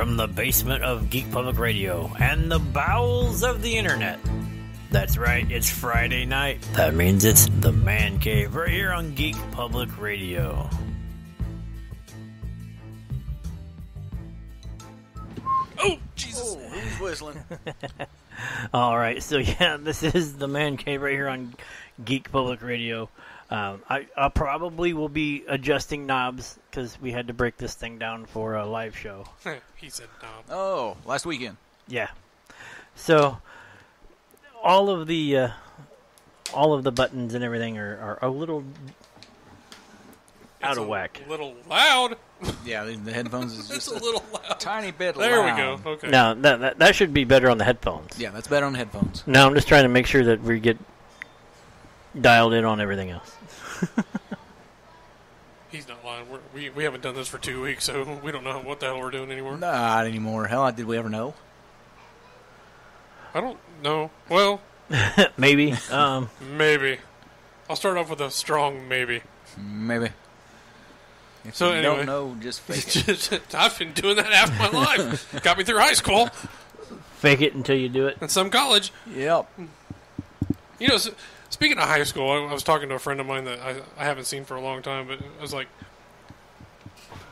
from the basement of Geek Public Radio and the bowels of the internet. That's right, it's Friday night. That means it's the Man Cave right here on Geek Public Radio. Oh, Jesus. Who's whistling? Alright, so yeah, this is the Man Cave right here on Geek Public Radio. I probably will be adjusting knobs because we had to break this thing down for a live show. He said knob. Oh, last weekend. Yeah. So all of the buttons and everything are a little out of whack. A little loud. Yeah, the headphones is just It's a little loud. tiny bit There loud. we go. Okay. No, that should be better on the headphones. Yeah, that's better on the headphones. No, I'm just trying to make sure that we get dialed in on everything else. He's not lying. We haven't done this for 2 weeks, so we don't know what the hell we're doing anymore. Not anymore. Hell, did we ever know? I don't know. Well, Maybe. maybe. I'll start off with a strong maybe. Maybe. If So you anyway. don't know, just fake it. I've been doing that half my life. Got me through high school Fake it until you do it. and some college. Yep. You know, speaking of high school, I was talking to a friend of mine that I haven't seen for a long time, but I was like,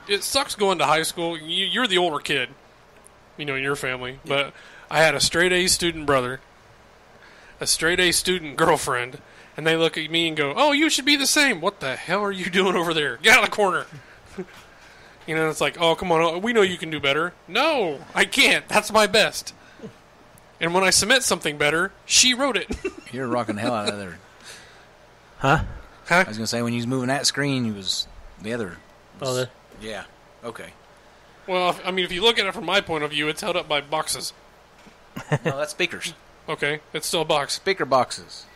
it sucks going to high school. You're the older kid, you know, in your family, but I had a straight-A student brother, a straight-A student girlfriend, and they look at me and go, oh, you should be the same. What the hell are you doing over there? Get out of the corner. You know, it's like, oh, come on, we know you can do better. No, I can't. That's my best. And when I submit something better, she wrote it. You're rocking the hell out of there. Huh? I was going to say, when you was moving that screen, you was the other. Oh, Yeah. Okay. Well, I mean, if you look at it from my point of view, it's held up by boxes. No, that's speakers. Okay, it's still a box. Speaker boxes.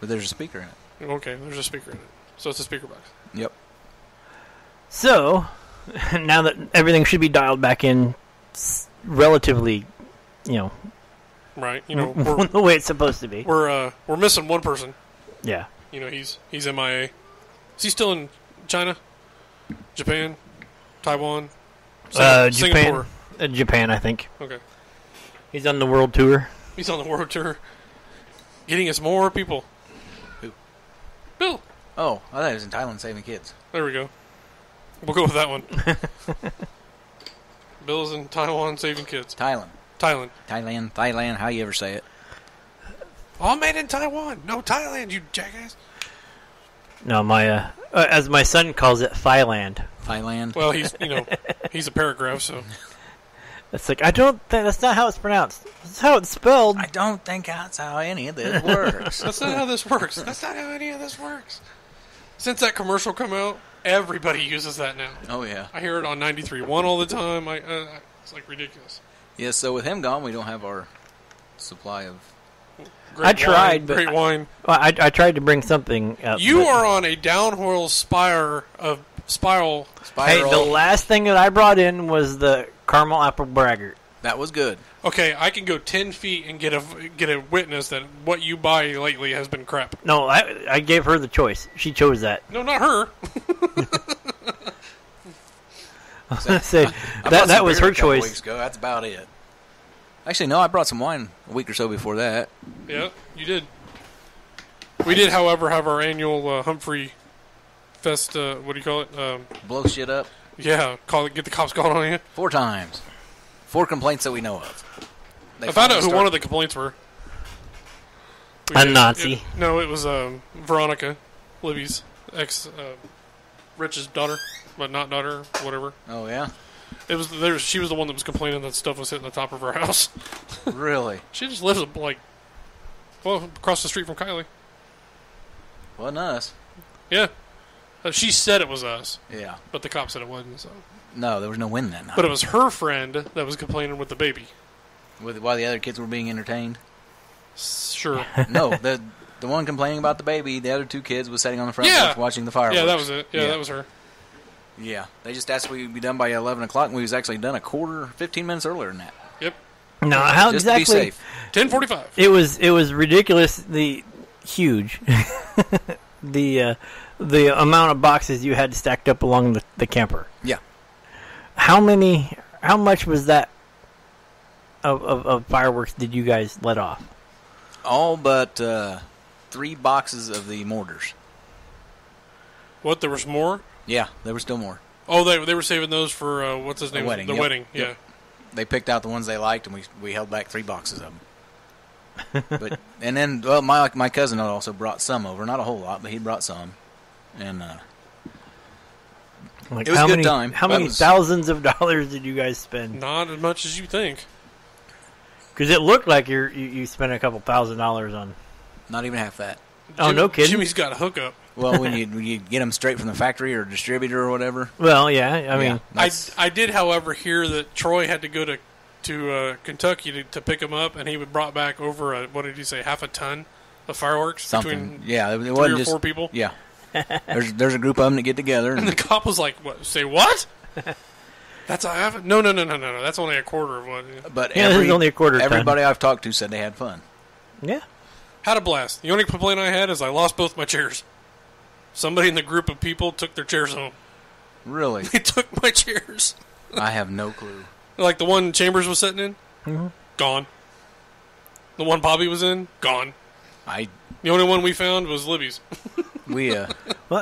But there's a speaker in it. Okay, there's a speaker in it. So it's a speaker box. Yep. So, now that everything should be dialed back in relatively, you know, Right. You know, we're the way it's supposed to be. we're missing one person. Yeah. You know, he's MIA. Is he still in China, Japan, Taiwan, Singapore? Japan, I think. Okay. He's on the world tour. He's on the world tour, getting us more people. Who? Bill. Oh, I thought he was in Thailand saving kids. There we go. We'll go with that one. Bill's in Taiwan saving kids. Thailand. Thailand. How you ever say it? All made in Taiwan. No, Thailand, you jackass. No, my as my son calls it, Thailand. Thailand. Well, he's a paragraph, so. It's like, I don't think that's not how it's pronounced. That's how it's spelled. I don't think that's how any of this works. That's not how this works. That's not how any of this works. Since that commercial come out, everybody uses that now. Oh, yeah. I hear it on 93.1 all the time. It's like ridiculous. Yeah, so with him gone, we don't have our supply of... Great I tried, wine, but great wine. Well, I tried to bring something up. You but- are on a downhill spiral. Hey, the last thing that I brought in was the caramel apple braggart. That was good. Okay, I can go 10 feet and get a witness that what you buy lately has been crap. No, I gave her the choice. She chose that. No, not her. I was gonna say, I brought that some was beer her a couple choice. weeks ago. That's about it. Actually, no, I brought some wine a week or so before that. Yeah, you did. We did, however, have our annual Humphrey Fest. What do you call it? Blow shit up Yeah, get the cops called on you. 4 times. 4 complaints that we know of. I found out who one of the complaints were. A Nazi. No, it was Veronica, Libby's ex, Rich's daughter, but not daughter, whatever. Oh, yeah? It was she was the one that was complaining that stuff was hitting the top of her house. Really? She just lives across the street from Kylie. Wasn't us. Yeah, she said it was us, Yeah. but the cop said it wasn't. So, No, there was no wind that night. but it was her friend that was complaining with the baby. While the other kids were being entertained? Sure. No, the one complaining about the baby, the other 2 kids was sitting on the front porch watching the fireworks. Yeah, that was it. Yeah, that was her. Yeah. They just asked we be done by 11 o'clock, and we was actually done 15 minutes earlier than that. Yep. No, how Just exactly? to be safe. 10:45. It was ridiculously huge. the amount of boxes you had stacked up along the camper. Yeah. How many How much was that of fireworks did you guys let off? All but 3 boxes of the mortars. What? There was more? Yeah, there was still more. Oh, they were saving those for what's his name? Wedding. The Yep. wedding. Yeah. Yep. They picked out the ones they liked, and we held back 3 boxes of them. But and then, well, my cousin also brought some over. Not a whole lot, but he brought some. And Like it was how a good many, time. How That many was- thousands of dollars did you guys spend? Not as much as you think. Because it looked like you spent a couple $1,000s on. Not even half that. Oh, no kidding. Jimmy's got a hookup. Well, when you get them straight from the factory or distributor or whatever. Well, yeah. I mean, I did, however, hear that Troy had to go to Kentucky to pick him up, and he brought back over what did he say, half a ton of fireworks Something. between Yeah, it 3 wasn't or just 4 people. Yeah. There's a group of them that get together. And the cop was like, "What? Say what? That's a half? No. That's only a quarter of what." But Yeah, this is only a quarter ton. everybody I've talked to said they had fun. yeah. Had a blast. The only complaint I had is I lost both my chairs. Somebody in the group of people took their chairs home. Really? They took my chairs. I have no clue. Like the one Chambers was sitting in, gone. The one Bobby was in, gone. The only one we found was Libby's. Well,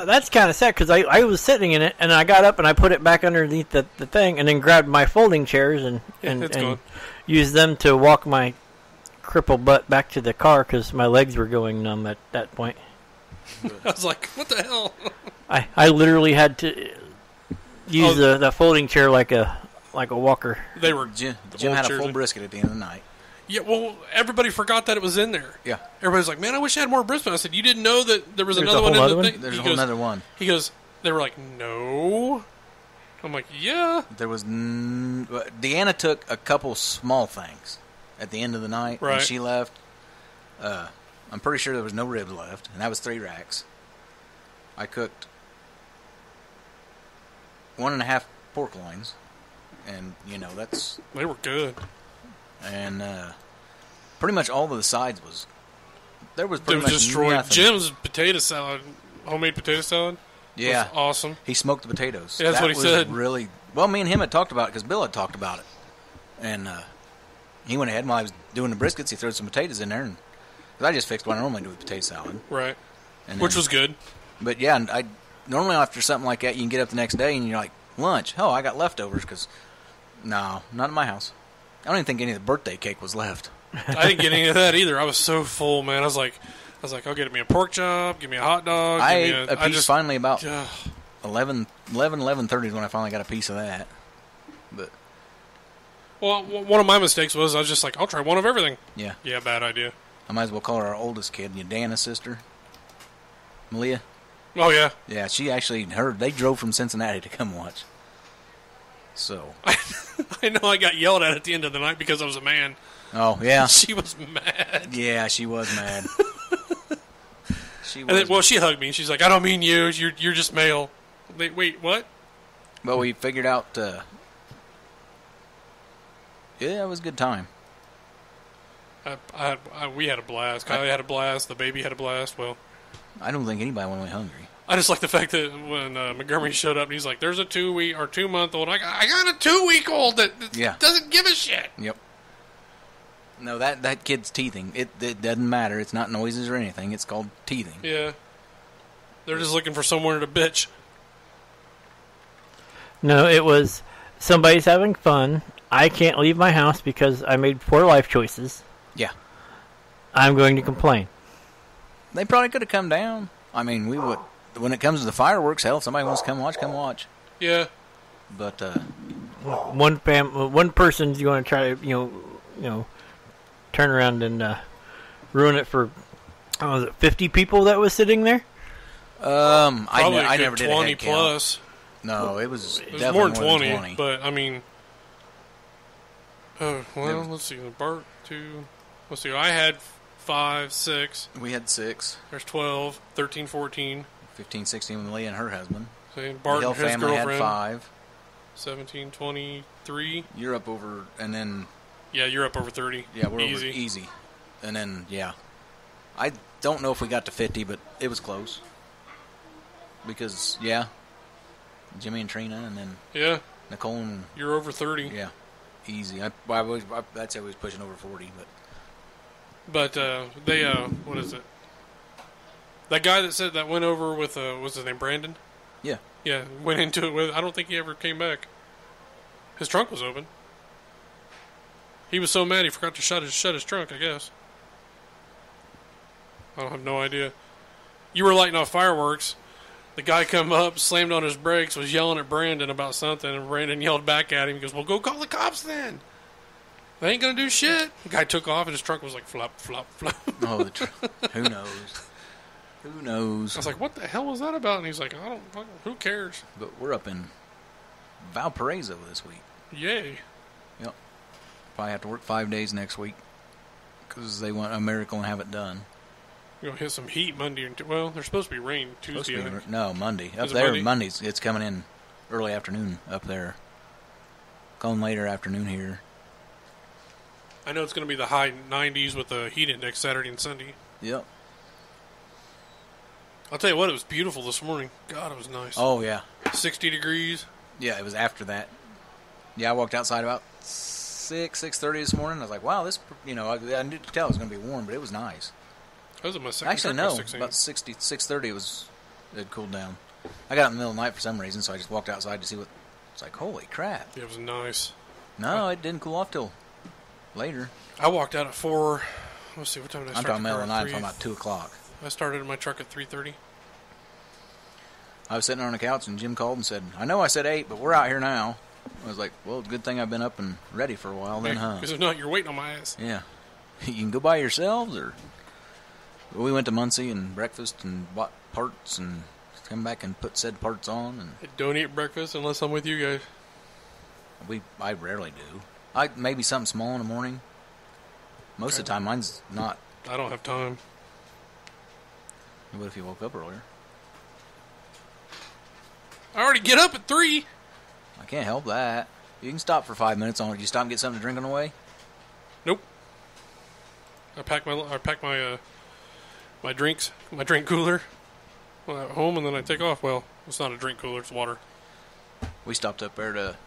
that's kind of sad because I was sitting in it and I got up and I put it back underneath the thing and then grabbed my folding chairs and gone. used them to walk my crippled butt back to the car because my legs were going numb at that point. I was like, what the hell? I literally had to use the folding chair like a walker. They were Jim old had a chairs. full brisket at the end of the night. Yeah, well, everybody forgot that it was in there. Yeah. Everybody's like, man, I wish I had more brisket. I said, you didn't know that there was There's another a one whole in the other thing? There's He a whole goes- other one. He goes, they were like, no. I'm like, yeah. There was Deanna took a couple small things at the end of the night when Right. she left. I'm pretty sure there was no ribs left, and that was 3 racks. I cooked 1.5 pork loins, and that's They were good. and pretty much all of the sides was there was It pretty was much destroyed. nothing. Jim's potato salad, homemade potato salad, Yeah, was awesome. he smoked the potatoes. Yeah, that's That what he was said. Really well. Me and him had talked about it because Bill had talked about it, and he went ahead while I was doing the briskets. He threw some potatoes in there, and cause I just fixed what I normally do with potato salad, Right. and Which then- was good. But yeah, and I normally after something like that, you can get up the next day and you're like, lunch. Oh, I got leftovers because no, not in my house. I don't even think any of the birthday cake was left. I didn't get any of that either. I was so full, man. I was like, I'll get me a pork chop, give me a hot dog. I give me ate a piece finally about Ugh. 11:30 is when I finally got a piece of that. But Well, one of my mistakes was I was just like, I'll try one of everything. yeah, Yeah, bad idea. I might as well call her our oldest kid, Dana's sister, Malia. Oh, yeah. Yeah, she actually they drove from Cincinnati to come watch. So, I know I got yelled at the end of the night because I was a man. oh yeah, She was mad. yeah, she was mad. She And then, was. well, she hugged me. She's like, I don't mean you. You're just male. Wait, what? But we figured out. Yeah, it was a good time. We had a blast. Kylie had a blast. The baby had a blast. Well, I don't think anybody went away hungry. I just like the fact that when Montgomery showed up and he's like, there's a 2-week or 2-month-old. I got a 2-week-old that Yeah. doesn't give a shit. Yep. No, that kid's teething. It doesn't matter. It's not noises or anything. It's called teething. Yeah. They're just looking for somewhere to bitch. No, it was somebody's having fun. I can't leave my house because I made poor life choices. Yeah. I'm going to complain. They probably could have come down. I mean, we would. When it comes to the fireworks, hell, if somebody wants to come watch. Yeah. But One person's going to try to turn around and ruin it for was it 50 people that was sitting there? Probably I a good never did a 20 head count. plus. No, it was It was definitely more than 20, but I mean, let's see. Bart 2. Let's see. I had 5, 6. We had 6, There's 12, 13, 14. 15, 16 with Leah and her husband. See, The Bart Hill and his family had girlfriend. 5. 17, 23. You're up over, and then Yeah, you're up over 30. yeah, we're easy. over easy, and then yeah, I don't know if we got to 50, but it was close. Because yeah, Jimmy and Trina, and then Yeah. Nicole and... You're over 30. Yeah, easy. I'd say we was pushing over 40, but... But they, what is it? That guy that went over with, what's his name, Brandon? Yeah. Yeah, went into it with, I don't think he ever came back. His trunk was open. He was so mad he forgot to shut his trunk, I guess. I have no idea. You were lighting off fireworks. The guy come up, slammed on his brakes, was yelling at Brandon about something, and Brandon yelled back at him. He goes, well, go call the cops then. They ain't going to do shit. The guy took off, and his trunk was like flop, flop, flop. Oh, who knows? Who knows? I was like, what the hell was that about? And he's like, who cares? But we're up in Valparaiso this week. Yay. Yep. Probably have to work 5 days next week because they want a miracle and have it done. You're going to hit some heat Monday. Well, there's supposed to be rain Tuesday. No, Monday. Up Is it there, Monday? Monday's. It's coming in early afternoon up there. Going later afternoon here. I know it's going to be the high 90s with the heat index Saturday and Sunday. Yep. I'll tell you what, it was beautiful this morning. God, it was nice. Oh, yeah. 60 degrees. Yeah, it was after that. Yeah, I walked outside about 6:30 this morning. I was like, wow, this, I knew to tell it was going to be warm, but it was nice. That was my second Actually, truck no. by 6 About 6:30 it cooled down. I got it in the middle of the night for some reason, so I just walked outside to see what. It's like, holy crap. Yeah, it was nice. No, it didn't cool off till later. I walked out at 4. Let's see, what time did I I'm start? talking middle of the night, from from about 2 o'clock. I started in my truck at 3:30. I was sitting on the couch, and Jim called and said, I know I said 8, but we're out here now. I was like, well, it's a good thing I've been up and ready for a while then, huh? Because if not, you're waiting on my ass. Yeah. You can go by yourselves, or... We went to Muncie and breakfast and bought parts and come back and put said parts on. And I don't eat breakfast unless I'm with you guys. I rarely do. Maybe something small in the morning. Most of the time, mine's not. I don't have time. What if you woke up earlier? I already get up at 3. I can't help that. You can stop for 5 minutes on it. You stop and get something to drink on the way? Nope. I pack my my drinks, my drink cooler at home, and then I take off. Well, it's not a drink cooler; it's water. We stopped up there to...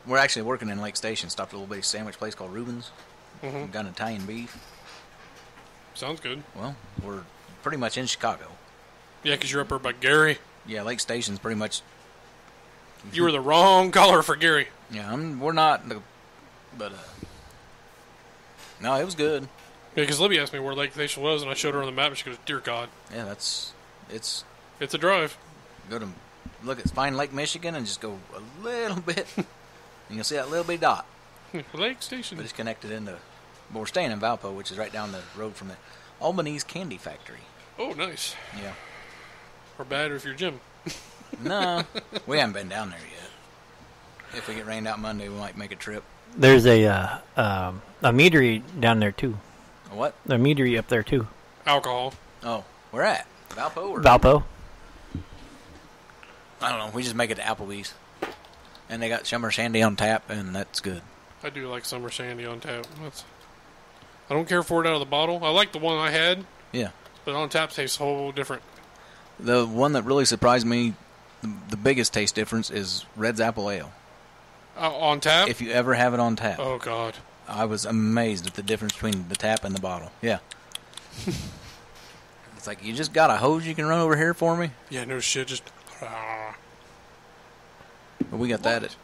We're actually working in Lake Station. Stopped at a little bitty sandwich place called Reuben's. Mm-hmm. Got an Italian beef. Sounds good. Well, we're pretty much in Chicago. Yeah, because you're up there by Gary. Yeah, Lake Station's pretty much... You were the wrong color for Gary. Yeah, we're not... But, no, it was good. Yeah, because Libby asked me where Lake Station was, and I showed her on the map, and she goes, dear God. Yeah, it's a drive. Go to find Lake Michigan and just go a little bit, and you'll see that little bitty dot. Lake Station. But it's connected into... But we're staying in Valpo, which is right down the road from the Albanese Candy Factory. Oh, nice. Yeah. Or bad if you're Jim. No, we haven't been down there yet. If we get rained out Monday, we might make a trip. There's a meadery down there too. A what? A meadery up there too. Alcohol. Oh, where at? Valpo or... Valpo. I don't know. We just make it to Applebee's. And they got summer shandy on tap, and that's good. I do like summer shandy on tap. I don't care for it out of the bottle. I like the one I had. Yeah. But on tap tastes a whole different. The one that really surprised me, the biggest taste difference, is Red's Apple Ale. On tap? If you ever have it on tap. Oh, God. I was amazed at the difference between the tap and the bottle. Yeah. It's like, you just got a hose you can run over here for me? Yeah, no shit. Just... But we got that at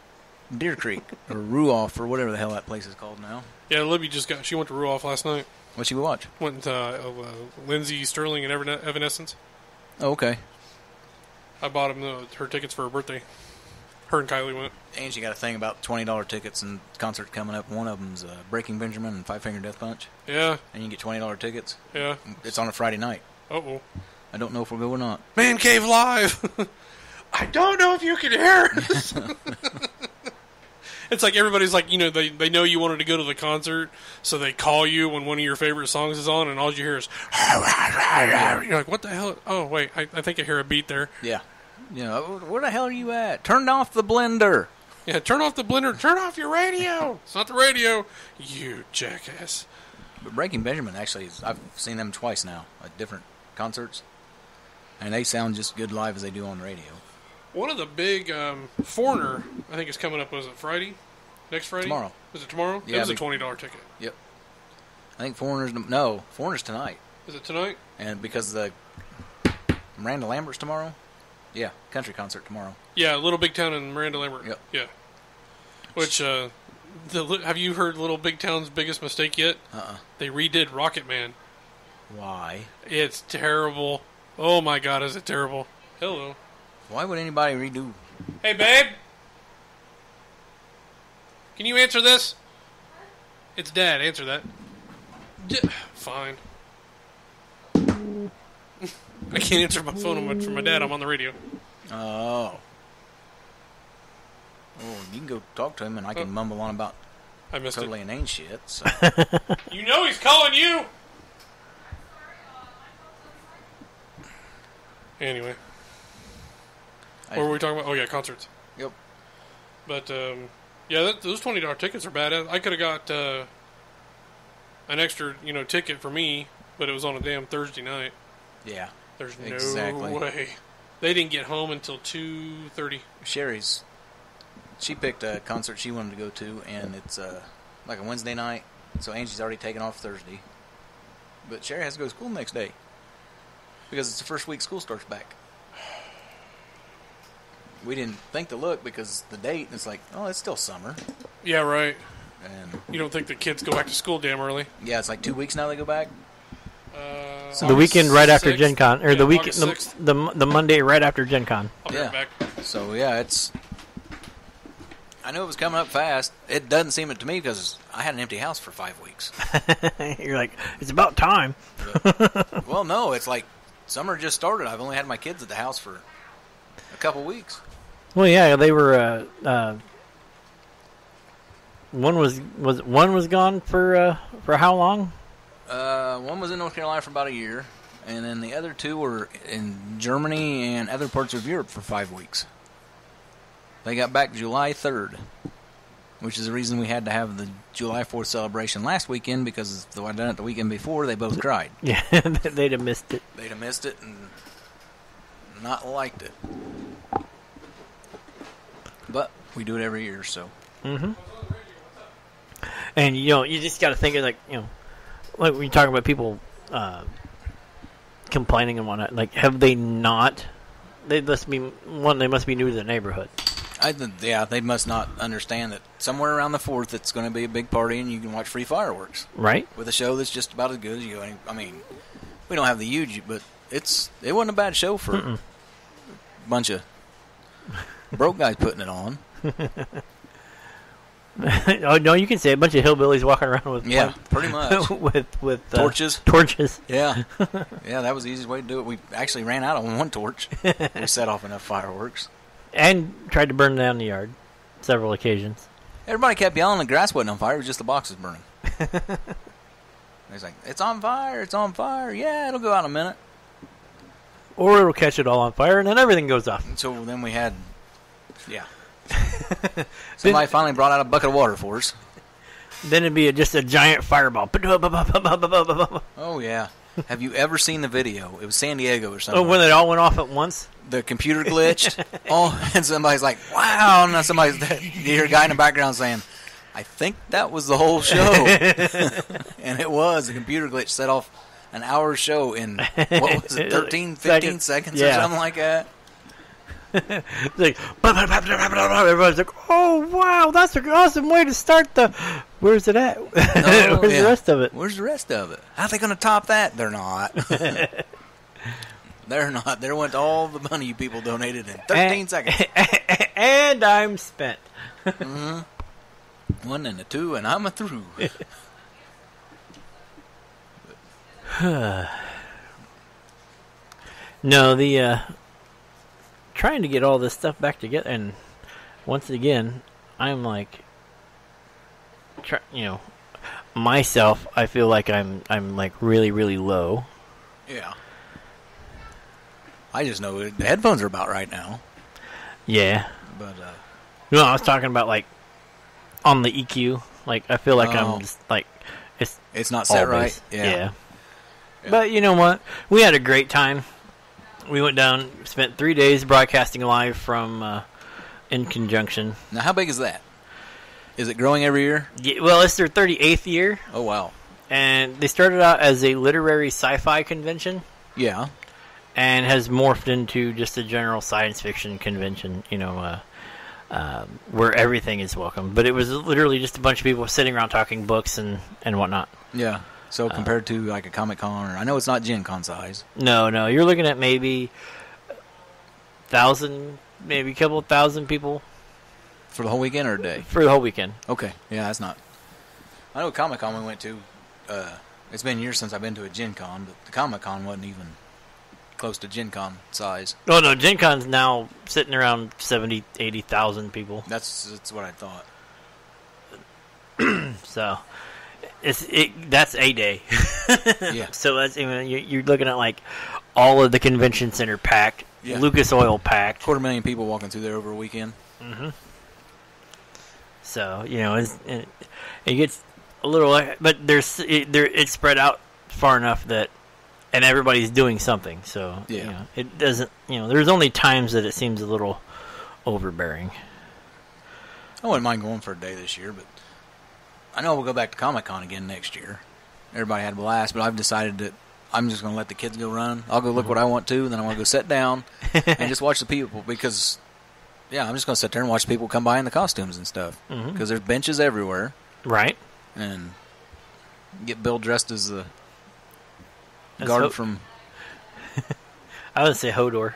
Deer Creek, or Ruoff, or whatever the hell that place is called now. Yeah, Libby she went to Ruoff last night. What'd you watch? Went to Lindsay Sterling and Evanescence. Oh, okay. I bought her tickets for her birthday. Her and Kylie went. And she got a thing about $20 tickets and concerts coming up. One of them's Breaking Benjamin and Five Finger Death Punch. Yeah. And you can get $20 tickets. Yeah. It's on a Friday night. Uh-oh. I don't know if we'll go or not. Mancave Live! I don't know if you can hear us. It's like everybody's like, they know you wanted to go to the concert, so they call you when one of your favorite songs is on, and all you hear is... You're like, what the hell? Oh, wait, I think I hear a beat there. Yeah. Where the hell are you at? Turn off the blender. Yeah, turn off the blender. Turn off your radio. It's not the radio. You jackass. But Breaking Benjamin, actually, I've seen them twice now at different concerts. And they sound just good live as they do on the radio. One of the big Foreigner, I think, is coming up. Was it Friday? Next Friday? Tomorrow. Is it tomorrow? Yeah, it was a $20 ticket. Yep. I think Foreigners tonight. Is it tonight? And because the Miranda Lambert's tomorrow? Yeah, country concert tomorrow. Yeah, Little Big Town and Miranda Lambert. Yep. Yeah. Which, have you heard Little Big Town's biggest mistake yet? They redid Rocket Man. Why? It's terrible. Oh my God, is it terrible? Hello. Why would anybody redo? Hey, babe. Can you answer this? It's Dad. Answer that. Fine. I can't answer my phone from my dad. I'm on the radio. Oh. Well, you can go talk to him, and I can mumble on about I missed totally it. inane shit. So. You know he's calling you. Anyway, what were we talking about? Oh yeah, concerts. Yep. But yeah, those $20 tickets are badass. I could have got an extra, ticket for me, but it was on a damn Thursday night. Yeah. There's exactly. no way. They didn't get home until 2:30. Sherry's, she picked a concert she wanted to go to, and it's like a Wednesday night, so Angie's already taken off Thursday. But Sherry has to go to school the next day because it's the first week school starts back. We didn't think to look because the date, it's like, oh, it's still summer. Yeah, right. And You don't think the kids go back to school damn early? yeah, it's like 2 weeks now they go back. So the weekend right after 6th? Gen Con, or Yeah, the weekend, August 6th. the Monday right after Gen Con. I'll be right back. So yeah, I knew it was coming up fast. It doesn't seem it to me because I had an empty house for 5 weeks. You're like, it's about time. Well, no, it's like summer just started. I've only had my kids at the house for a couple weeks. Well, yeah, they were. One was gone for how long? One was in North Carolina for about a year, and then the other two were in Germany and other parts of Europe for 5 weeks. They got back July 3rd, which is the reason we had to have the July 4th celebration last weekend, because though I'd done it the weekend before, they both cried. Yeah, they'd have missed it. They'd have missed it and not liked it. But we do it every year, so. Mm-hmm. And you just got to think of like when you talk about people complaining and whatnot. Like, have they not? They must be new to the neighborhood. They must not understand that somewhere around the 4th it's going to be a big party and you can watch free fireworks. Right. With a show that's just about as good as you. I mean, we don't have the huge, but it wasn't a bad show for a bunch of broke guys putting it on. Oh no, you can say a bunch of hillbillies walking around with pretty much with torches. Yeah, yeah, that was the easiest way to do it. We actually ran out on one torch. We set off enough fireworks and tried to burn down the yard several occasions. Everybody kept yelling the grass wasn't on fire; it was just the boxes burning. He's like, "It's on fire! It's on fire! Yeah, it'll go out in a minute." Or it'll catch it all on fire, and then everything goes off. And so then we had, somebody finally brought out a bucket of water for us. Then it'd be just a giant fireball. Oh, yeah. Have you ever seen the video? It was San Diego or something. Oh, when it all went off at once? The computer glitched. And somebody's like, wow. And then you hear a guy in the background saying, I think that was the whole show. And it was. The computer glitch set off an hour show in, what was it, 13, 15 seconds or something like that. It's like, everybody's like, oh, wow, that's an awesome way to start the... Where's it at? Where's the rest of it? Where's the rest of it? How are they going to top that? They're not. They're not. There went all the money you people donated in 13 seconds. And I'm spent. One and a two, and I'm a through. No, the... trying to get all this stuff back together, and once again, I'm like, myself, I feel like I'm like really, really low. Yeah. I just know the headphones are about right now. Yeah. But, no, I was talking about like on the EQ. Like, I feel like I'm just like, it's not set right. Yeah. But you know what? We had a great time. We went down, spent 3 days broadcasting live from In Conjunction. Now, how big is that? Is it growing every year? Yeah, well, it's their 38th year, Oh, wow. and they started out as a literary sci-fi convention Yeah. and has morphed into just a general science fiction convention, where everything is welcome. But it was literally just a bunch of people sitting around talking books and whatnot. Yeah. So compared to like a Comic-Con, or I know it's not Gen Con size. No, you're looking at maybe 1,000, maybe a couple of thousand people For the whole weekend or a day? for the whole weekend. Okay. Yeah, that's not. I know Comic-Con we went to, it's been years since I've been to a Gen Con, but the Comic-Con wasn't even close to Gen Con size. Oh, no, Gen Con's now sitting around 70, 80,000 people. That's what I thought. So, that's a day. Yeah. So that's you're looking at like all of the convention center packed, Yeah. Lucas Oil packed. 250,000 people walking through there over a weekend. So it gets a little, but it's spread out far enough that, and everybody's doing something. So Yeah. it doesn't. There's only times that it seems a little overbearing. I wouldn't mind going for a day this year, but I know we'll go back to Comic-Con again next year. Everybody had a blast, but I've decided that I'm just going to let the kids go run. I'll go look what I want to, and then I want to go sit down and just watch the people because, I'm just going to sit there and watch people come by in the costumes and stuff because there's benches everywhere. Right. And get Bill dressed as the guard from... I would say Hodor.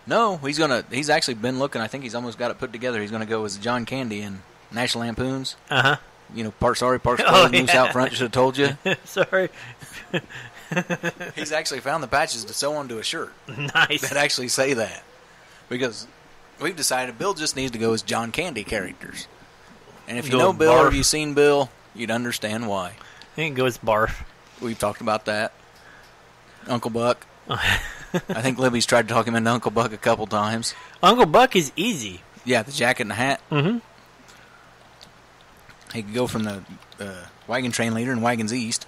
No, he's actually been looking. I think he's almost got it put together. He's going to go as John Candy in National Lampoons. Uh-huh. Part sorry, part Oh, moose yeah. out front. Should have told you. Sorry. He's actually found the patches to sew onto a shirt Nice. that actually say that. Because we've decided Bill just needs to go as John Candy characters. And if you Go know Bill or barf. you've seen Bill, you'd understand why. I think it goes barf. We've talked about that. Uncle Buck. I think Libby's tried to talk him into Uncle Buck a couple times. Uncle Buck is easy. Yeah, the jacket and the hat. Mm-hmm. He could go from the wagon train leader in Wagons East.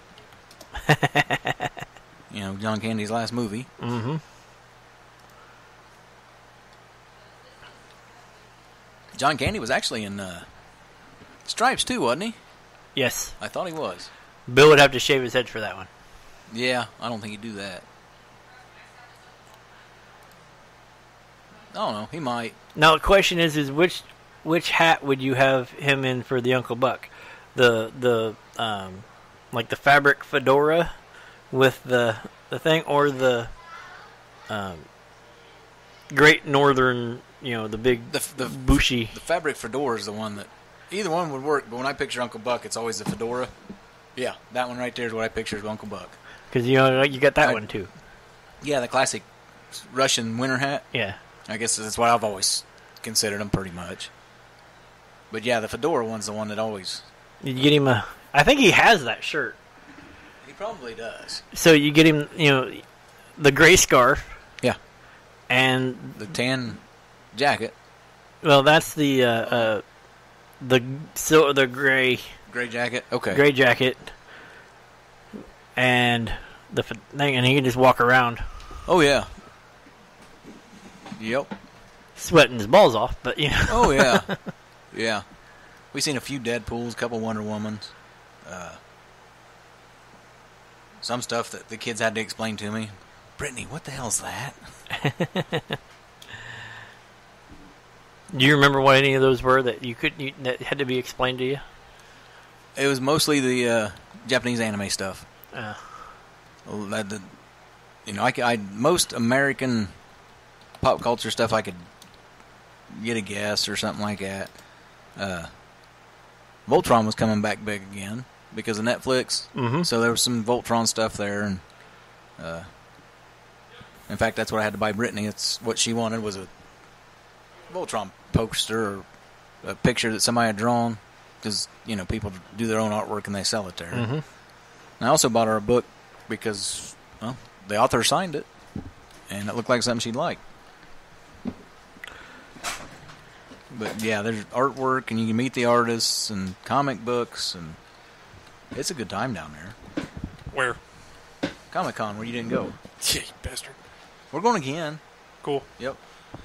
John Candy's last movie. Mm-hmm. John Candy was actually in Stripes too, wasn't he? Yes. I thought he was. Bill would have to shave his head for that one. Yeah, I don't think he'd do that. I don't know. He might. Now the question is which hat would you have him in for the Uncle Buck? The like the fabric fedora with the thing, or the Great Northern, the big The bushy. The fabric fedora is the one that either one would work. But when I picture Uncle Buck, it's always the fedora. Yeah, that one right there is what I picture as Uncle Buck. Because you got that one too. Yeah, the classic Russian winter hat. Yeah. I guess that's what I've always considered them pretty much. But yeah, the fedora one's the one that always... You get him I think he has that shirt. He probably does. So you get him, the gray scarf. Yeah. And... The tan jacket. Well, that's the gray... Gray jacket? Okay. Gray jacket. And the thing, and he can just walk around. Oh, yeah. Yep. Sweating his balls off, but Oh, yeah. Yeah. We've seen a few Deadpools, a couple Wonder Womans. Some stuff that the kids had to explain to me. Brittany, what the hell's that? Do you remember what any of those were that that had to be explained to you? It was mostly the Japanese anime stuff. Uh, Most American pop culture stuff I could get a guess or something like that. Voltron was coming back big again because of Netflix. Mm-hmm. So there was some Voltron stuff there, and in fact, that's what I had to buy Brittany. It's what she wanted was a Voltron poster or a picture that somebody had drawn, because people do their own artwork and they sell it there. Mm-hmm. And I also bought her a book because the author signed it, and it looked like something she'd like. But yeah, there's artwork, and you can meet the artists, and comic books, and it's a good time down there. Where? Comic-Con, where you didn't go. Yeah, you bastard. We're going again. Cool. Yep.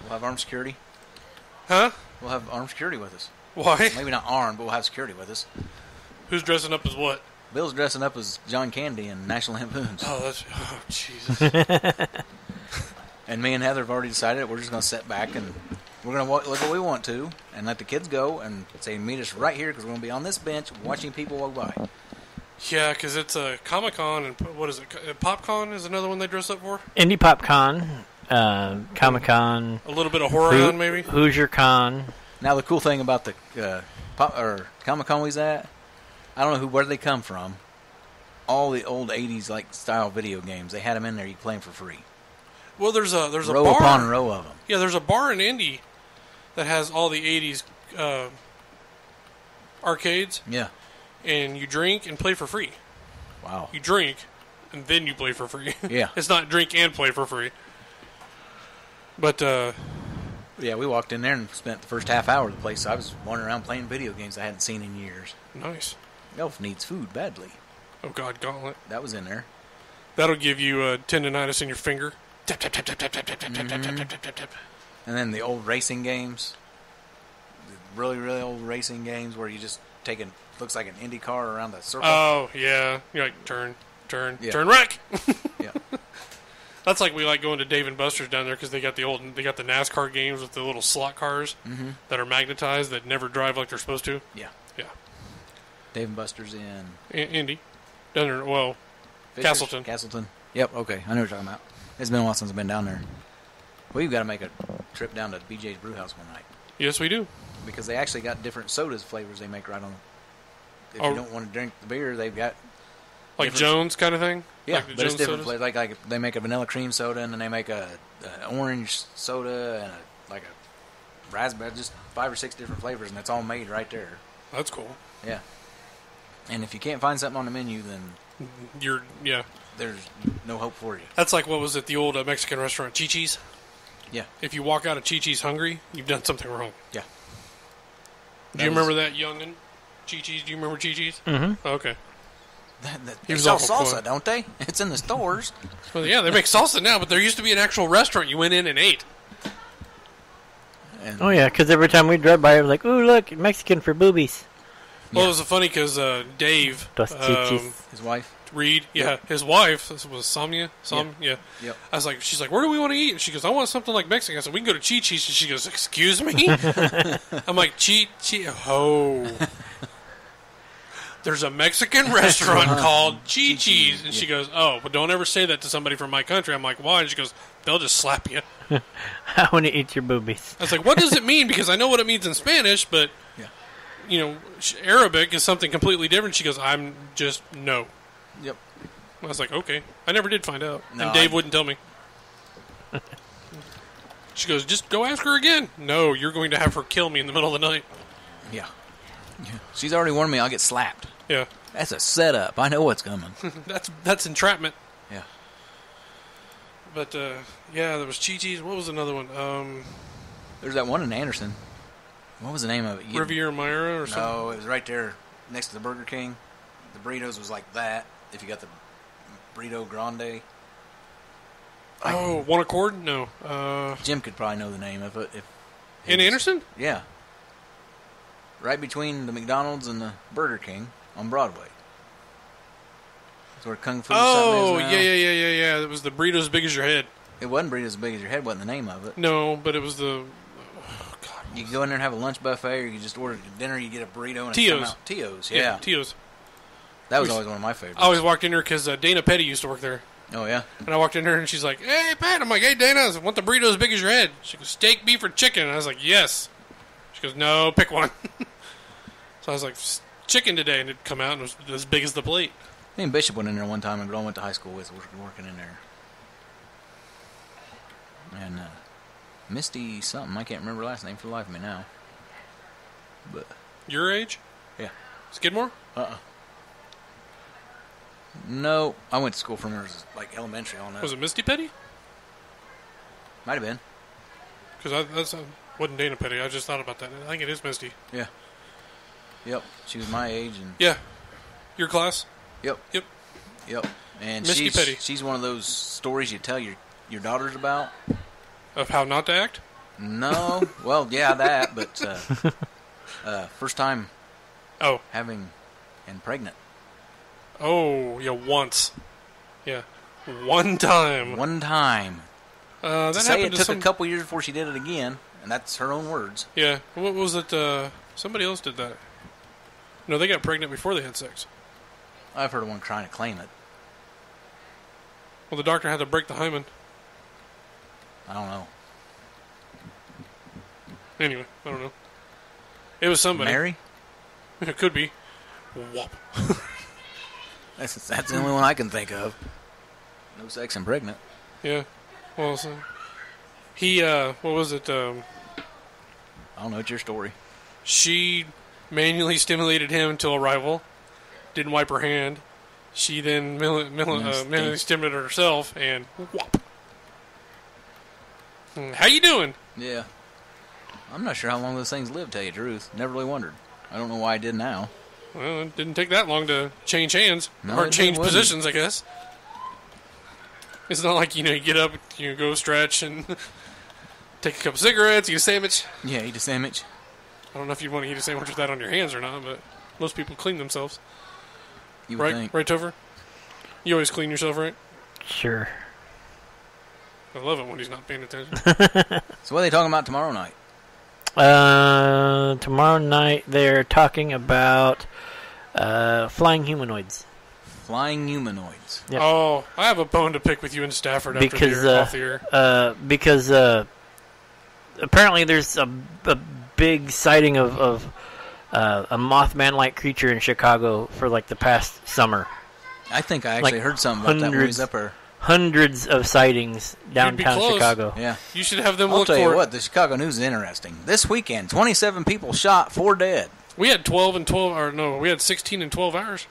We'll have armed security. Huh? We'll have armed security with us. Why? Maybe not armed, but we'll have security with us. Who's dressing up as what? Bill's dressing up as John Candy in National Lampoons. Oh, Jesus. And me and Heather have already decided that we're just going to sit back and we're going to look what we want to and let the kids go and say, meet us right here because we're going to be on this bench watching people walk by. Yeah, because it's a Comic-Con, and what is it? PopCon is another one they dress up for? Indie Pop Con, Comic Con. A little bit of Horror-Con, maybe? Hoosier Con. Now, the cool thing about the Comic-Con we was at, I don't know where they come from. All the old 80s like style video games, they had them in there. You can play them for free. Well, there's a row bar. upon row of them. Yeah, there's a bar in Indy that has all the 80s arcades. Yeah. And you drink and play for free. Wow. You drink, and then you play for free. Yeah. It's not drink and play for free. But, yeah, we walked in there and spent the first half hour of the place. I was wandering around playing video games I hadn't seen in years. Nice. Elf needs food badly. Oh, God, Gauntlet. That was in there. That'll give you tendonitis in your finger. Tap, tap, tap, tap, tap, tap, tap, tap, tap, tap, tap, tap, tap, tap. And then the old racing games. The really, really old racing games where you just take a, looks like an Indy car around the circle. Oh, yeah. You're like, turn, Yeah. turn, wreck. Yeah. That's like we like going to Dave and Buster's down there because they got the NASCAR games with the little slot cars that are magnetized that never drive like they're supposed to. Yeah. Yeah. Dave and Buster's in Indy. Down there, well, Fishers? Castleton. Castleton. Yep, okay. I know what you're talking about. It's been a while since I've been down there. We've got to make a trip down to BJ's Brewhouse one night. Yes, we do. Because they actually got different sodas flavors they make right on. If Oh. you don't want to drink the beer, they've got Like different- Jones kind of thing? Yeah, Like the but it's Jones different sodas? flavors. Like they make a vanilla cream soda, and then they make a orange soda, and a raspberry. Just 5 or 6 different flavors, and it's all made right there. That's cool. Yeah. And if you can't find something on the menu, then Yeah. there's no hope for you. That's like, what was it, the old Mexican restaurant, Chi-Chi's? Yeah. If you walk out of Chi-Chi's hungry, you've done something wrong. Yeah. Do you remember that youngin'? Chi-Chi's? Do you remember Chi-Chi's? Mm-hmm. Okay. They was sell awful salsa, cool. don't they? It's in the stores. Well, yeah, they make salsa now, but there used to be an actual restaurant you went in and ate. And Oh, yeah, because every time we drive by, it was like, ooh, look, Mexican for boobies. Well, Yeah. it was funny because Dave Dos chichis. his wife. Reed, Yeah. his wife was Samya. Yeah. Yep. I was like, she's like, where do we want to eat? And she goes, I want something like Mexican. I said, we can go to Chi-Chi's. And she goes, excuse me? I'm like, oh. There's a Mexican restaurant called Chi-Chi's. And she goes, oh, but don't ever say that to somebody from my country. I'm like, why? And she goes, they'll just slap you. I want to eat your boobies. I was like, what does it mean? Because I know what it means in Spanish, but, Yeah. Arabic is something completely different. She goes, I'm just, no. Yep. I was like, okay. I never did find out. No, and Dave wouldn't tell me. She goes, just go ask her again. No, you're going to have her kill me in the middle of the night. Yeah. She's already warned me I'll get slapped. Yeah. That's a setup. I know what's coming. That's entrapment. Yeah. But, yeah, there was Chi-Chi's. What was another one? There's that one in Anderson. What was the name of it? Riviera Myra or something? No, it was right there next to the Burger King. The burritos was like that. If you got the burrito grande. Oh, One Accord? No. Jim could probably know the name of it. In Anderson? Yeah. Right between the McDonald's and the Burger King on Broadway. That's where Kung Fu Oh, something is now. yeah. It was the burrito as big as your head. It wasn't burritos as big as your head, wasn't the name of it. No, but it was the... You can go in there and have a lunch buffet, or you just order dinner, you get a burrito and Tio's. it come out. Tio's, yeah. Tio's. That was always one of my favorites. I always walked in there because Dana Petty used to work there. Oh, yeah? And I walked in there and she's like, hey, Pat. I'm like, hey, Dana, I want the burrito as big as your head. She goes, steak, beef, or chicken? And I was like, yes. She goes, no, pick one. So I was like, chicken today. And it'd come out and it was as big as the plate. Me and Bishop went in there one time, and girl went to high school with, working in there. And Misty something, I can't remember her last name for the life of me now. But, Your age? yeah. Skidmore? No, I went to school from her, like, elementary on that. Was it Misty Petty? Might have been. Because that's wasn't Dana Petty. I just thought about that. I think it is Misty. Yeah. Yep. She was my age, and Yeah. Your class? yep. Yep. Yep. And Misty Petty. she's one of those stories you tell your your daughter's about? Of how not to act? No. Well, yeah, that, but first time Oh. having and pregnant. Oh, yeah, once. Yeah. One time. One time. That To say happened it to took a couple years before she did it again, and that's her own words. Yeah. What was it? Somebody else did that. No, they got pregnant before they had sex. I've heard of one trying to claim it. Well, the doctor had to break the hymen. I don't know. Anyway, I don't know. It was somebody. Mary? It could be. Whop. That's the only one I can think of. No sex and pregnant. Yeah. Well, so he, what was it? I don't know. It's your story. She manually stimulated him until arrival. Didn't wipe her hand. She then manually stimulated herself and whop. How you doing? Yeah. I'm not sure how long those things live, tell you the truth. Never really wondered. I don't know why I did now. Well, it didn't take that long to change hands. No, or it change wouldn't. positions, I guess. It's not like, you get up, you go stretch and take a couple cigarettes, eat a sandwich. Yeah, eat a sandwich. I don't know if you want to eat a sandwich with that on your hands or not, but most people clean themselves. You would Right, think. right, Topher? You always clean yourself, right? Sure. I love it when he's not paying attention. So what are they talking about tomorrow night? Tomorrow night they're talking about flying humanoids. Flying humanoids. Yep. Oh, I have a bone to pick with you in Stafford after off the air. Because apparently there's a big sighting of a Mothman-like creature in Chicago for like the past summer. I think I actually Like heard something about that when we was up there. Hundreds of sightings downtown close. Chicago. Yeah. You should have them I'll look tell for you it. what, the Chicago news is interesting. This weekend, 27 people shot, 4 dead. We had 12 and 12, or no, we had 16 and 12 hours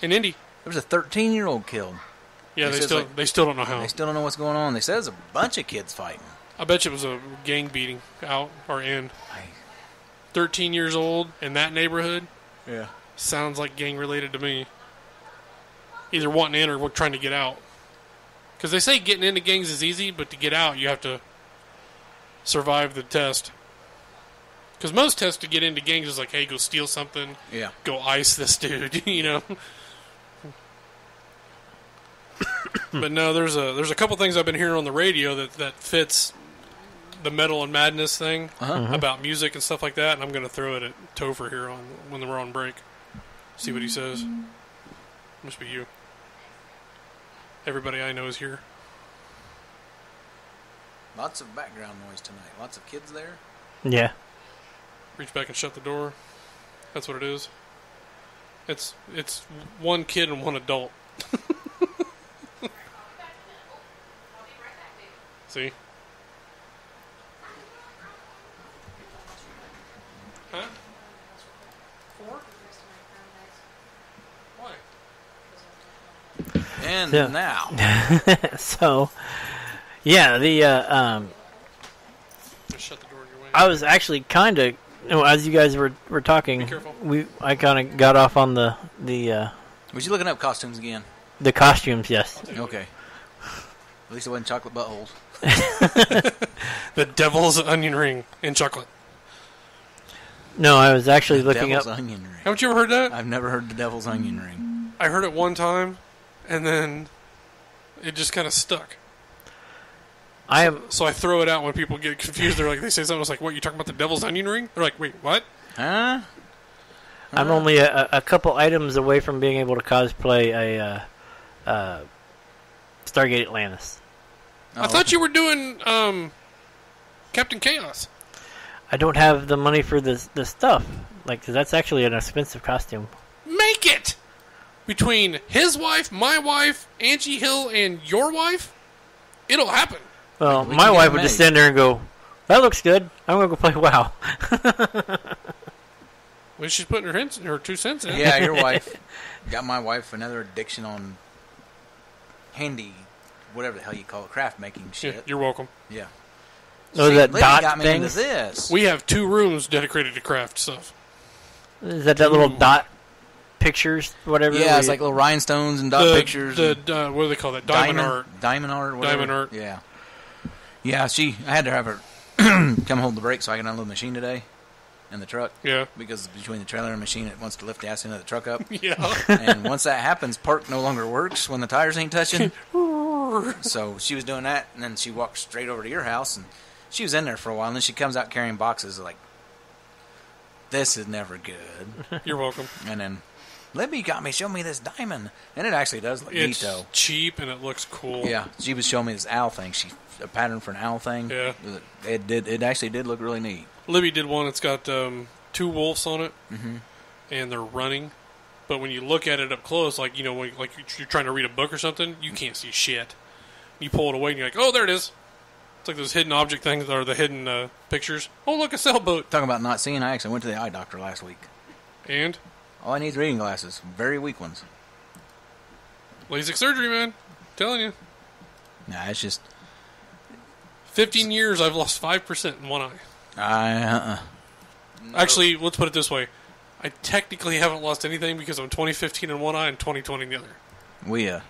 in Indy. There was a 13-year-old killed. Yeah, They they said still it's they still don't know how. They still don't know what's going on. They said there's a bunch of kids fighting. I bet you it was a gang beating out or in. 13 years old in that neighborhood Yeah. sounds like gang related to me. Either wanting in or trying to get out. Because they say getting into gangs is easy, but to get out, you have to survive the test. Because most tests to get into gangs is like, hey, go steal something, Yeah. go ice this dude, you know. But no, there's a couple things I've been hearing on the radio that fits the Metal and Madness thing about music and stuff like that, and I'm going to throw it at Topher here on when we're on break. See what he says. Must be you. Everybody I know is here. Lots of background noise tonight. Lots of kids there. Yeah. Reach back and shut the door. That's what it is. It's one kid and one adult. See? Huh? 4? Why? And Yeah. now. So, yeah, Just shut the door in your way. I was actually kind of, as you guys were talking, Be careful. I kind of got off on the Was you looking up costumes again? costumes. Yes. Okay. At least it wasn't chocolate buttholes. The devil's onion ring in chocolate. No, I was actually looking Devil's up. onion ring. Haven't you ever heard that? I've never heard the devil's onion ring. I heard it one time, and then it just kind of stuck. I am. So I throw it out when people get confused. They're like, they say something. I was like, "What? You talking about the devil's onion ring?" They're like, "Wait, what?" Huh? I'm only a couple items away from being able to cosplay a Stargate Atlantis. I thought you were doing Captain Chaos. I don't have the money for the stuff, like, 'cause that's actually an expensive costume. Make it between his wife, my wife, Angie Hill, and your wife. It'll happen. Well, We my can get wife it would just made. stand there and go, "That looks good. I'm gonna go play WoW." Well, she's putting her 2 cents in. Yeah, your wife got my wife another addiction on handy, whatever the hell you call it, craft making Yeah, shit. you're welcome. Yeah. Oh, See, that Liddy dot got me thing. into this. We have 2 rooms dedicated to craft stuff. Is that little dot pictures, whatever. Yeah, it's like little rhinestones and dot pictures. What do they call that? Diamond art. Diamond art. Whatever. Diamond art. Yeah. Yeah. I had to have her come hold the brake so I can unload the machine today in the truck. Yeah. Because between the trailer and machine, it wants to lift the ass into the truck up. Yeah. And once that happens, park no longer works when the tires ain't touching. So she was doing that, and then she walked straight over to your house, and she was in there for a while, and then she comes out carrying boxes like, this is never good. You're welcome. And then, Libby got me, show me this diamond. And it actually does look neat, It's though. cheap and it looks cool. Yeah, she was showing me this owl thing. A pattern for an owl thing. Yeah. It actually did look really neat. Libby did one. It's got 2 wolves on it, and they're running. But when you look at it up close, like when you're trying to read a book or something, you can't see shit. You pull it away, and you're like, "Oh, there it is." It's like those hidden object things, or the hidden pictures. Oh, look, a sailboat. Talking about not seeing, I actually went to the eye doctor last week. And all I need is reading glasses, very weak ones. LASIK surgery, man. I'm telling you. Nah, it's just 15 years, I've lost 5% in one eye. Actually, let's put it this way. I technically haven't lost anything because I'm 2015 in one eye and 2020 in the other.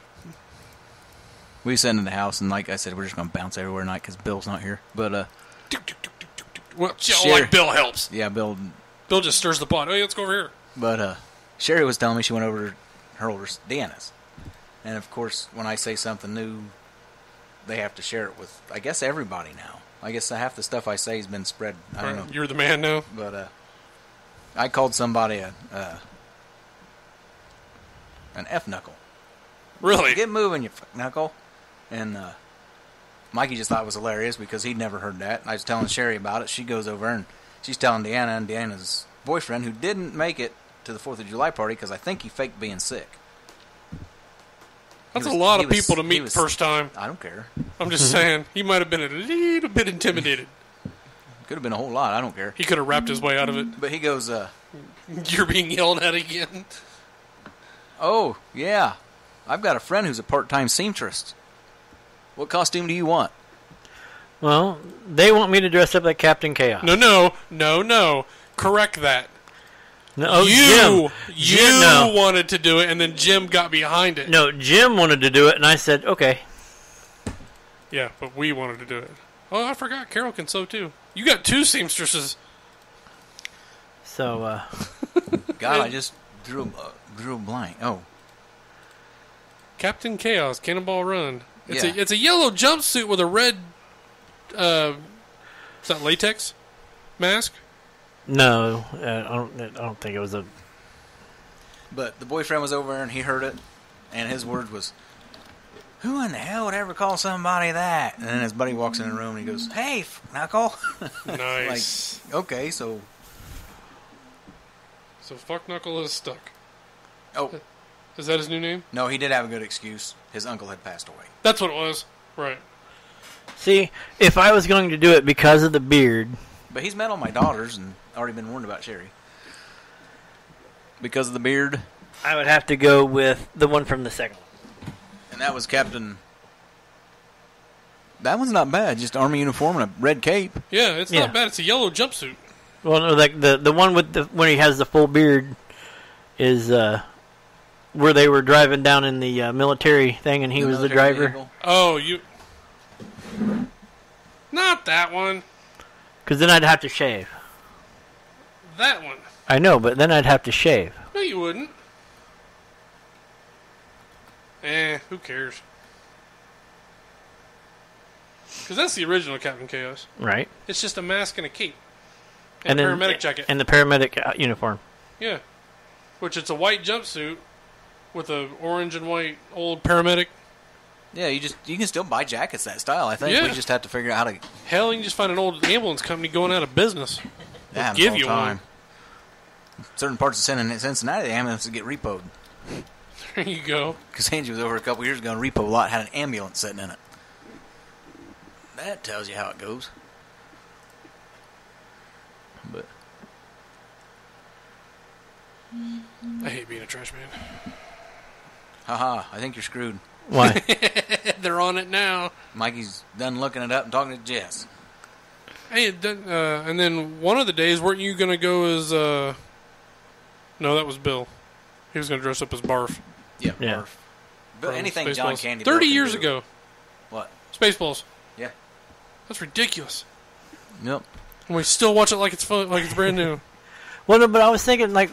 We sat in the house, and like I said, we're just going to bounce everywhere tonight because Bill's not here. But, well, like Bill helps. Yeah, Bill just stirs the pot. Hey, let's go over here. But, Sherry was telling me she went over to her older Deanna's. And, of course, when I say something new, they have to share it with, I guess, everybody now. I guess half the stuff I say has been spread. I don't know. You're the man now? But, I called somebody an F-knuckle. Really? Get moving, you knuckle. And Mikey just thought it was hilarious because he'd never heard that. I was telling Sherry about it. She goes over and she's telling Deanna and Deanna's boyfriend, who didn't make it to the 4th of July party because I think he faked being sick. That's a lot of people to meet the first time. I don't care. I'm just saying, he might have been a little bit intimidated. Could have been a whole lot. I don't care. He could have rapped his way out of it. But he goes, You're being yelled at again. Oh, yeah. I've got a friend who's a part-time seamstress. What costume do you want? Well, they want me to dress up like Captain Chaos. No. Correct that. No, Jim wanted to do it, and then Jim got behind it. No, Jim wanted to do it, and I said, okay. Yeah, but we wanted to do it. Oh, I forgot. Carol can sew, too. You got 2 seamstresses. So, God, I just drew a blank. Oh. Captain Chaos, Cannonball Run. Yeah. It's a yellow jumpsuit with a red, is that latex mask? no, I don't think it was a... But the boyfriend was over there and he heard it, and his words was, "Who in the hell would ever call somebody that?" And then his buddy walks in the room and he goes, "Hey, knuckle." Nice. Like, okay, so... So Fuck Knuckle is stuck. Oh. Is that his new name? No, he did have a good excuse. His uncle had passed away. That's what it was. Right. See, if I was going to do it because of the beard... But he's met all my daughters and already been warned about Sherry. Because of the beard. I would have to go with the one from the second one. And that was Captain... That one's not bad. Just army uniform and a red cape. Yeah, it's not bad. It's a yellow jumpsuit. Well, no, like the one with when he has the full beard is where they were driving down in the military thing, and he was the driver. Vehicle. Oh, you... Not that one. Because then I'd have to shave. That one. I know, but then I'd have to shave. No, you wouldn't. Who cares? Because that's the original Captain Chaos. Right. It's just a mask and a cape. And a paramedic jacket. And the paramedic uniform. Yeah. Which it's a white jumpsuit with a orange and white old paramedic. Yeah, you can still buy jackets that style, I think. Yeah. We just have to figure out how to... Hell, you can just find an old ambulance company going out of business. That They'll give happens you all the time. one. Certain parts of Cincinnati, the ambulances get repoed. There you go. Because Angie was over a couple years ago and repo lot had an ambulance sitting in it. That tells you how it goes. But I hate being a trash man. haha, I think you're screwed. Why? They're on it now. Mikey's done looking it up and talking to Jess. Hey, and then one of the days, weren't you going to go as... No, that was Bill. He was going to dress up as Barf. Yeah. Yeah. Barf. But from anything John Spaceballs. Candy. 30 can years do. ago. What? Spaceballs. Yeah. That's ridiculous. Yep. And we still watch it like it's fun, like it's brand new. Well, no, but I was thinking like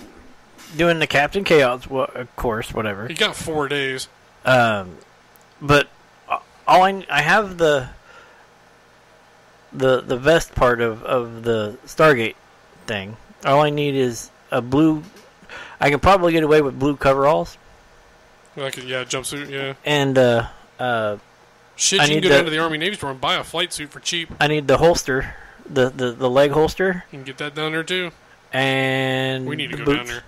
doing the Captain Chaos, of course, whatever. You got 4 days. But all I have the vest part of the Stargate thing. All I need is a blue. I can probably get away with blue coveralls. Like, yeah, jumpsuit, yeah. And Shit, I you can need go the- down to the Army Navy store and buy a flight suit for cheap. I need the holster, the leg holster, You can get that down there too. and We need to the go boots, down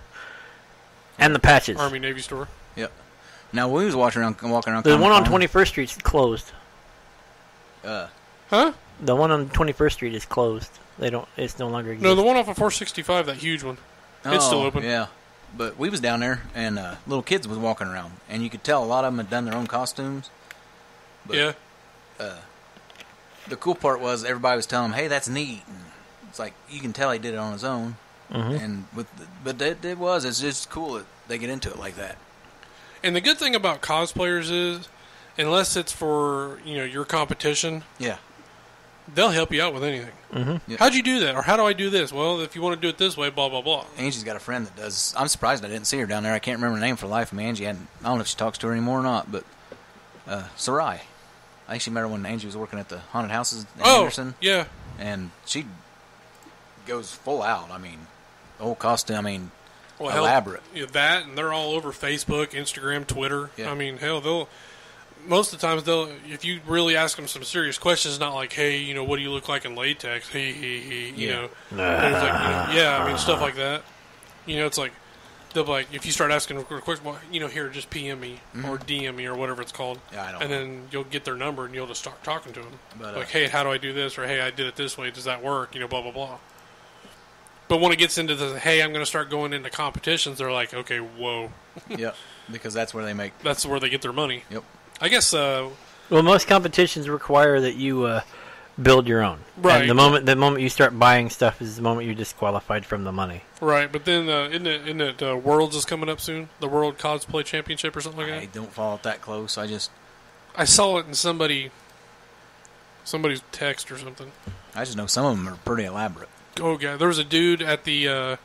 and the patches. there. Army Navy store. Yep. Now we was walking around The one on Comic-Con. 21st Street is closed. Huh? The one on 21st Street is closed. They don't. It's no longer exists. No, the one off of 465, that huge one. It's still open. Yeah. But we was down there, and little kids was walking around, and you could tell a lot of them had done their own costumes. But, Yeah. The cool part was everybody was telling him, "Hey, that's neat." And it's like you can tell he did it on his own. Mhm. And it's just cool that they get into it like that. And the good thing about cosplayers is, unless it's for, your competition, Yeah. they'll help you out with anything. Mm-hmm. Yeah. How'd you do that? Or how do I do this? Well, if you want to do it this way, blah, blah, blah. Angie's got a friend that does. I'm surprised I didn't see her down there. I can't remember her name for the life of me. Angie hadn't. I don't know if she talks to her anymore or not, but Sarai. I think she met her when Angie was working at the haunted houses in Anderson, yeah. and she goes full out. I mean, the whole costume. I mean, Well, hell, elaborate. that, and they're all over Facebook, Instagram, Twitter. Yeah. I mean, hell, most of the times if you really ask them some serious questions, not like, hey, what do you look like in latex? Hey, you Yeah. know. There's like, I mean, stuff like that. It's like, they'll be like, if you start asking a quick, well, here, just PM me or DM me or whatever it's called. Yeah, I don't And know. then you'll get their number and you'll just start talking to them. But, like, hey, how do I do this? Or, hey, I did it this way. Does that work? Blah, blah, blah. But when it gets into the, hey, I'm going to start going into competitions, they're like, okay, whoa. Yep, because that's where they make. That's where they get their money. Yep. I guess, Well, most competitions require that you build your own. Right. And the moment you start buying stuff is the moment you're disqualified from the money. right. But then, isn't it Worlds is coming up soon? The World Cosplay Championship or something like I that? don't follow it that close. I saw it in somebody's text or something. I just know some of them are pretty elaborate. Oh, God. There was a dude at the,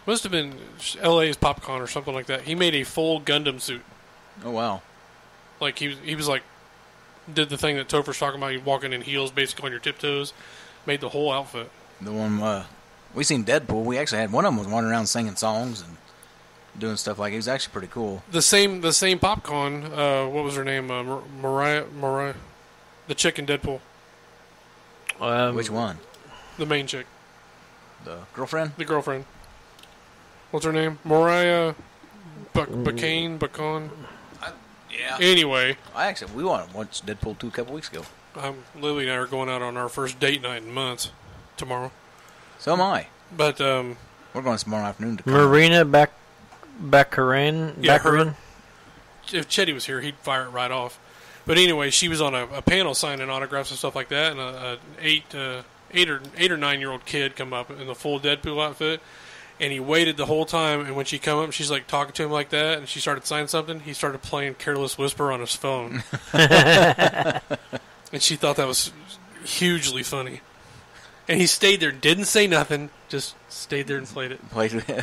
must have been LA's PopCon or something like that. He made a full Gundam suit. Oh wow. Like, he was like, did the thing that Topher's talking about, you walking in heels, basically on your tiptoes, made the whole outfit. The one we seen Deadpool. We actually had one of them was wandering around singing songs and doing stuff like it was actually pretty cool. The same PopCon, what was her name? Mariah, the chick in Deadpool. Which one? The main chick. The girlfriend? The girlfriend. What's her name? Mariah Bacon. Yeah. Anyway, We wanted to watch Deadpool 2 a couple weeks ago. Lily and I are going out on our first date night in months tomorrow. So am I. But, We're going tomorrow afternoon to Marina Baccarin. Yeah, her. If Chetty was here, he'd fire it right off. But anyway, she was on a panel signing autographs and stuff like that, and an 8 or 9 year old kid come up in the full Deadpool outfit, and he waited the whole time. And when she come up, she's like talking to him like that, and she started signing something. He started playing Careless Whisper on his phone, and she thought that was hugely funny. And he stayed there, didn't say nothing, just stayed there and played it.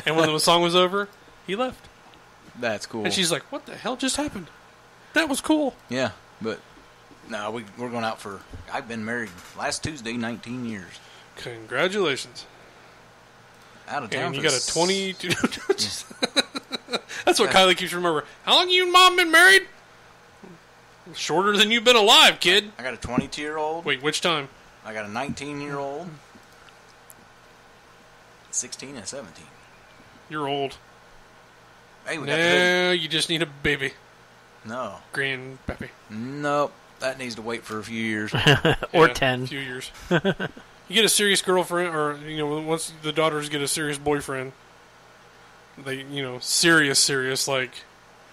And when the song was over, he left. That's cool. And she's like, "What the hell just happened? That was cool." Yeah, but no, we're going out for. I've been married last Tuesday, 19 years. Congratulations. Out of town. And you for got a 22. That's what Kylie keeps remembering. How long you and Mom been married? Shorter than you've been alive, kid. I got a 22-year-old. Wait, which time? I got a 19-year-old. 16 and 17. You're old. Hey, we got the No, you just need a baby. No. Grandpappy. Nope. That needs to wait for a few years. Or Yeah, 10. A few years. You get a serious girlfriend, or, once the daughters get a serious boyfriend, they, serious, like,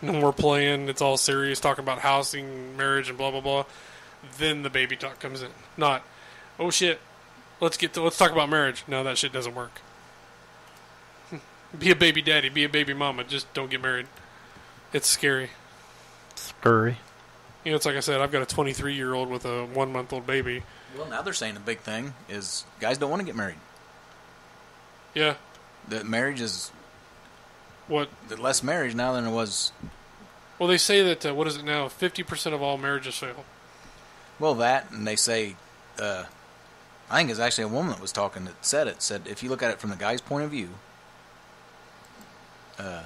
no more playing, it's all serious, talking about housing, marriage, and blah, blah, blah. Then the baby talk comes in. Not, oh shit, let's talk about marriage. No, that shit doesn't work. Be a baby daddy. Be a baby mama. Just don't get married. It's scary. Scurry. You know, it's like I said, I've got a 23-year-old with a 1-month-old baby. Well, now they're saying the big thing is guys don't want to get married. Yeah. That marriage is What? less marriage now than it was. Well, they say that, what is it now? 50% of all marriages fail. Well, that, and they say, I think it's actually a woman that was talking that said if you look at it from the guy's point of view, the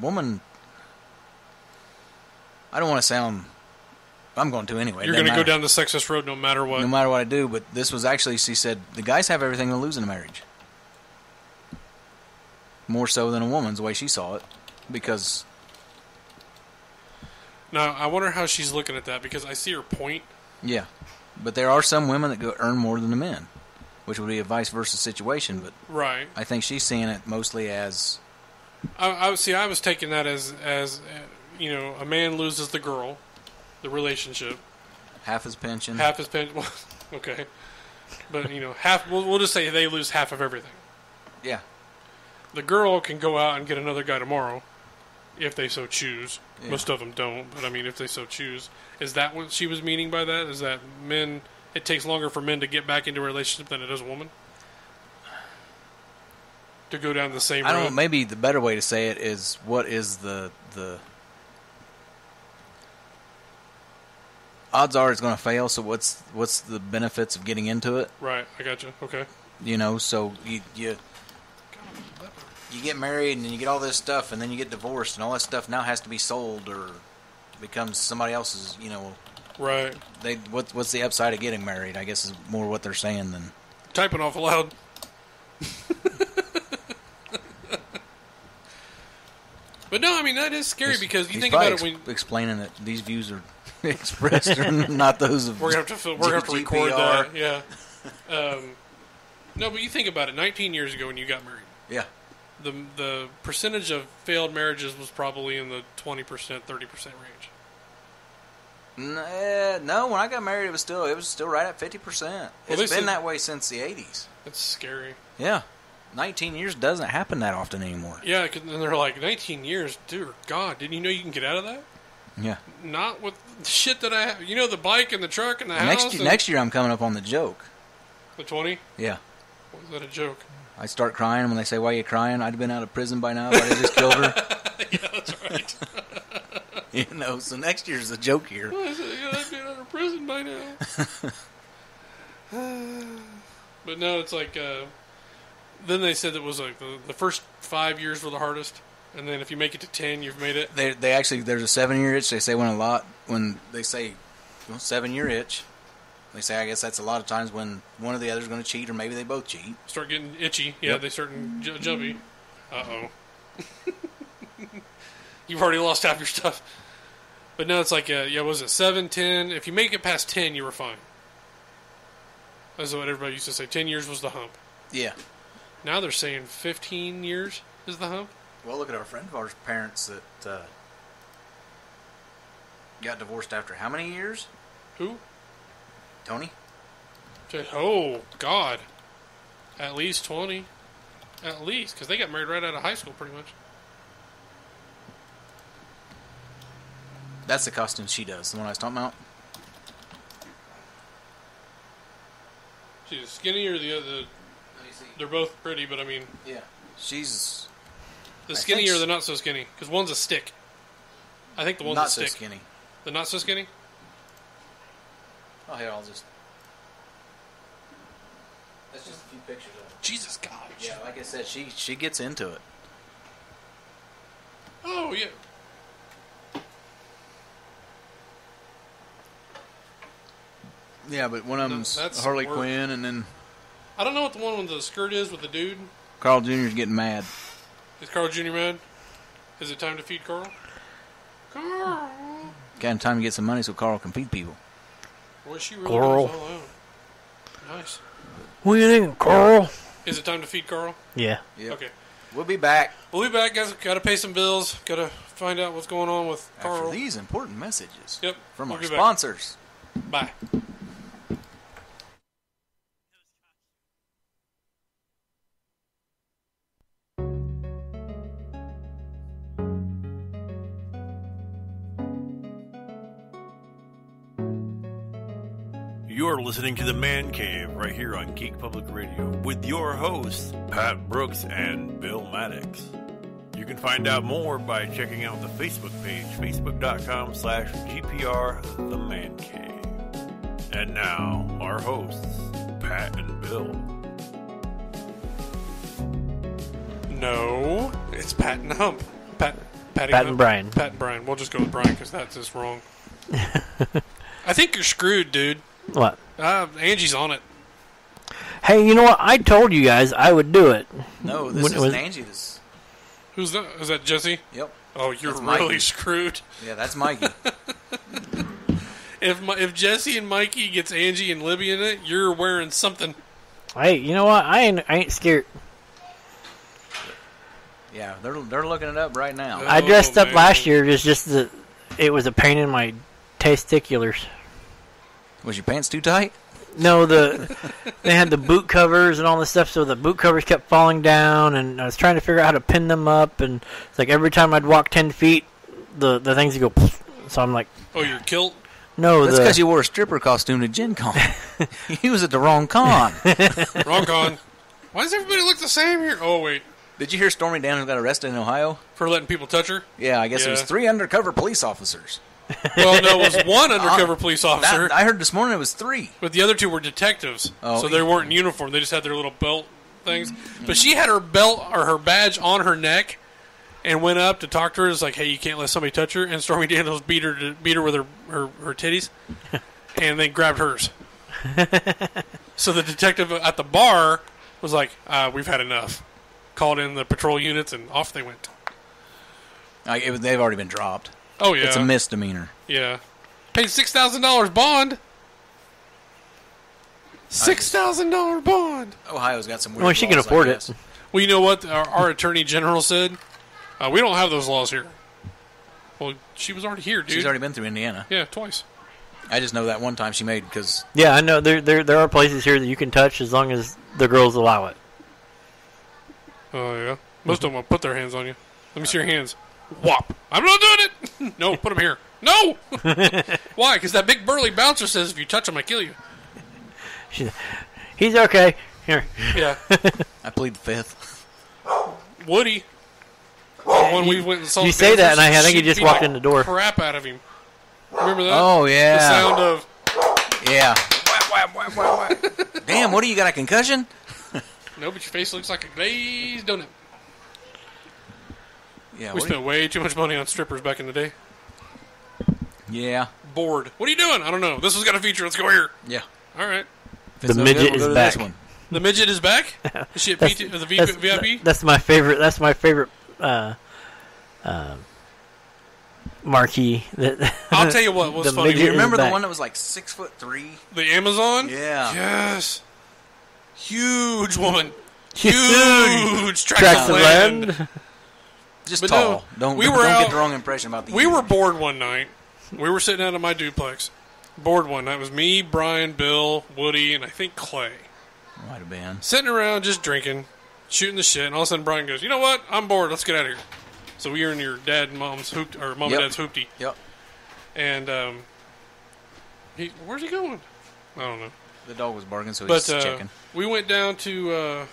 woman, I don't want to sound, I'm going to anyway. You're going to go down the sexist road no matter what. No matter what I do, but this was actually, she said, the guys have everything to lose in a marriage. More so than a woman's, the way she saw it. Because... Now, I wonder how she's looking at that, because I see her point. Yeah. But there are some women that go earn more than the men, which would be a vice versa situation, but... Right. I think she's seeing it mostly as... I was taking that as you know, a man loses the girl, the relationship. half his pension. Half his pension. Well, okay. But, you know, half. We'll just say they lose half of everything. Yeah. The girl can go out and get another guy tomorrow, if they so choose. Yeah. Most of them don't, but I mean, if they so choose. Is that what she was meaning by that? Is that men, it takes longer for men to get back into a relationship than it does a woman? To go down the same road? I don't know, maybe the better way to say it is, what is the odds are it's going to fail, so what's the benefits of getting into it? Right, I got you. Okay. You know, so you get married and then you get all this stuff and then you get divorced and all that stuff now has to be sold or becomes somebody else's, you know. Right. What's the upside of getting married, I guess is more what they're saying than... Typing awful loud. But no, I mean, that is scary because you think about it when... explaining that these views are expressed are not those of... We're going to have to record that, yeah. No, but you think about it, 19 years ago when you got married. Yeah. The percentage of failed marriages was probably in the 20%, 30% range. No, when I got married, it was still right at 50%. It's been that way since the 80s. That's scary. Yeah. 19 years doesn't happen that often anymore. Yeah, and they're like, 19 years? Dear God, didn't you know you can get out of that? Yeah. Not with the shit that I have. You know, the bike and the truck and the house? Next year I'm coming up on the joke. The 20? Yeah. Was that a joke? I start crying when they say, why are you crying? I'd have been out of prison by now if I just killed her. Yeah, that's right. You know, so next year's a joke year. Well, I said, yeah, I'd been out of prison by now. But no, it's like... then they said it was like the first 5 years were the hardest, and then if you make it to 10, you've made it. They actually, there's a 7-year itch. They say when they say 7-year itch, they say I guess that's a lot of times when one or the other is going to cheat, or maybe they both cheat. Start getting itchy. Yeah, Yep. they start jumpy. Uh-oh. You've already lost half your stuff. But now it's like, was it 7, 10? If you make it past 10, you were fine. That's what everybody used to say. 10 years was the hump. Yeah. Now they're saying 15 years is the hump. Well, look at our friend of ours' parents that got divorced after how many years? Who? Tony? Oh, God. At least 20. At least, because they got married right out of high school, pretty much. That's the costume she does, the one I was talking about. She's skinny or the other? They're both pretty, but I mean... Yeah. She's... The skinny or the not so skinny? Because one's a stick. I think the one's a stick. Not so skinny. The not so skinny? Oh, here, I'll just... That's just a few pictures of it. Jesus, God. Yeah, like I said, she gets into it. Oh, yeah. Yeah, but one of them's that's Harley work. Quinn, and then I don't know what the one with the skirt is with the dude. Carl Jr.'s getting mad. Is Carl Jr. mad? Is it time to feed Carl? Carl! Got in time to get some money so Carl can feed people. Boy, she really Carl. goes all out. Nice. What do you think, Carl? Is it time to feed Carl? Yeah. Yep. Okay. We'll be back We'll be back, guys. Got to pay some bills. Got to find out what's going on with after Carl. these important messages Yep. from We'll our be back. sponsors. Bye. You're listening to the Man Cave right here on Geek Public Radio with your hosts, Pat Brooks and Bill Maddox. You can find out more by checking out the Facebook page, facebook.com/GPR The Man Cave. And now, our hosts, Pat and Bill. No, it's Pat and Hump. Pat and Brian. Pat and Brian. We'll just go with Brian because that's just wrong. I think you're screwed, dude. What? Angie's on it. Hey, you know what? I told you guys I would do it. No, this isn't Angie. Who's that? Is that Jesse? Yep. Oh, you're That's really Mikey. screwed. Yeah, that's Mikey. If Jesse and Mikey gets Angie and Libby in it, you're wearing something. Hey, you know what? I ain't scared. Yeah, they're looking it up right now. I dressed up man. last year. It was a pain in my testiculars. Was your pants too tight? No, they had the boot covers and all this stuff, so the boot covers kept falling down, and I was trying to figure out how to pin them up, and it's like every time I'd walk 10 feet, the things would go. So I'm like, Oh, your kilt? no, That's because you wore a stripper costume to Gen Con. You was at the wrong con. Wrong con. Why does everybody look the same here? Oh, wait. Did you hear Stormy Daniels got arrested in Ohio? For letting people touch her? Yeah, I guess it was Yeah. 3 undercover police officers. Well, no, it was one undercover police officer, I heard this morning it was 3. but the other two were detectives. Oh. So they weren't in uniform. They just had their little belt things. But she had her belt or her badge on her neck and went up to talk to her. It's like, hey, you can't let somebody touch her. And Stormy Daniels beat her with her titties and then grabbed hers. So the detective at the bar was like, we've had enough. Called in the patrol units and off they went. They've already been dropped. Oh, yeah. It's a misdemeanor. Yeah. Paid $6,000 bond. $6,000 bond. Ohio's got some weird well, she can laws, afford I it. guess. Well, you know what our attorney general said? We don't have those laws here. Well, she was already here, dude. She's already been through Indiana. Yeah, twice. I just know that one time she made because Yeah, I know there are places here that you can touch as long as the girls allow it. Oh, yeah. Most of them will put their hands on you. Let me see your hands. Whop. I'm not doing it. No, put them here. No. Why? Because that big burly bouncer says if you touch him, I kill you. He's okay. Here. Yeah. I plead the fifth. Woody. When we went and saw You the say that, Panthers, and I think he she just beat walked in the door. Crap out of him. Remember that? Oh The yeah, sound of. yeah. Damn, what do you got, a concussion? No, but your face looks like a glazed donut. Yeah, We spent way too much money on strippers back in the day. yeah, Bored. What are you doing? I don't know. This has got a feature. Let's go here. yeah. All right. If it's The no midget good, we'll is go to back. This one. The midget is back. Is she at That's- PT, the That's, VIP? that's my favorite. That's my favorite marquee. I'll tell you what was The funny. midget You remember the back. one that was like 6'3"? The Amazon? Yeah. Yes. Huge woman. Huge Huge tracts tracts of of land. land. Just But tall. no, don't we don't were get out- the wrong impression about the. We were unit. bored one night. We were sitting out of my duplex. Bored one night. It was me, Brian, Bill, Woody, and I think Clay. Might have been. Sitting around just drinking, shooting the shit, and all of a sudden Brian goes, "You know what? I'm bored. Let's get out of here." So we were in your dad and mom's or mom Yep. and dad's hoopty. Yep. And where's he going? I don't know. The dog was barking, so But he's checking. we went down to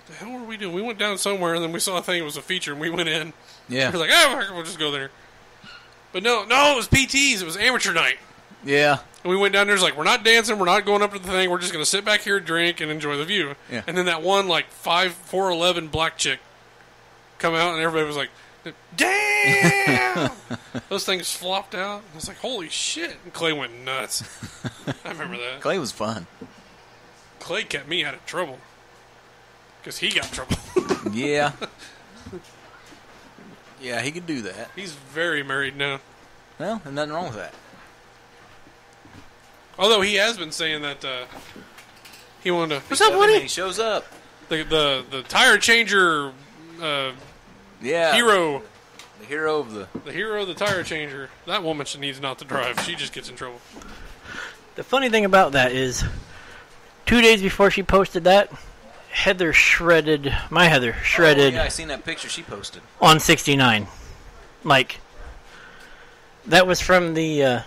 the hell were we doing? We went down somewhere, and then we saw a thing. It was a feature, and we went in. Yeah. We were like, "Oh, we'll just go there." But no, it was PTs. It was amateur night. Yeah. And we went down there. It's like, we're not dancing. We're not going up to the thing. We're just going to sit back here, drink, and enjoy the view. Yeah. And then that one, like, 4'11" black chick come out, and everybody was like, "Damn!" Those things flopped out. I was like, "Holy shit!" And Clay went nuts. I remember that. Clay was fun. Clay kept me out of trouble because he got in trouble. Yeah. Yeah, he could do that. He's very married now. Well, there's nothing wrong with that. Although he has been saying that he wanted to. What's He up, does it Woody? and He shows up. The tire changer Yeah. hero. The hero of the. The hero of the tire changer. That woman needs not to drive. She just gets in trouble. The funny thing about that is, 2 days before she posted that, Heather shredded Oh, yeah, I seen that picture she posted. on 69. Like, that was from the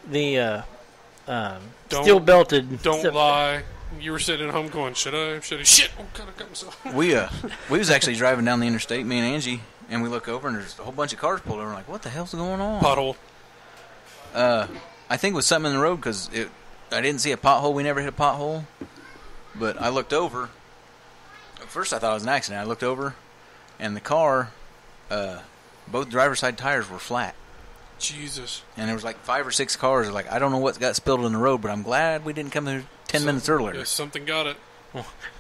the steel belted. Don't lie. You were sitting at home going, should I? Shit! I'm kind of cut myself. We was actually driving down the interstate, me and Angie, and we look over and there's a whole bunch of cars pulled over. We're like, what the hell's going on? Pothole. I think it was something in the road because I didn't see a pothole. We never hit a pothole, but I looked over. At first, I thought it was an accident. I looked over, and the car, both driver's side tires were flat. Jesus. And there was like 5 or 6 cars. Like, I don't know what got spilled in the road, but I'm glad we didn't come there 10 minutes earlier. Yeah, something got it.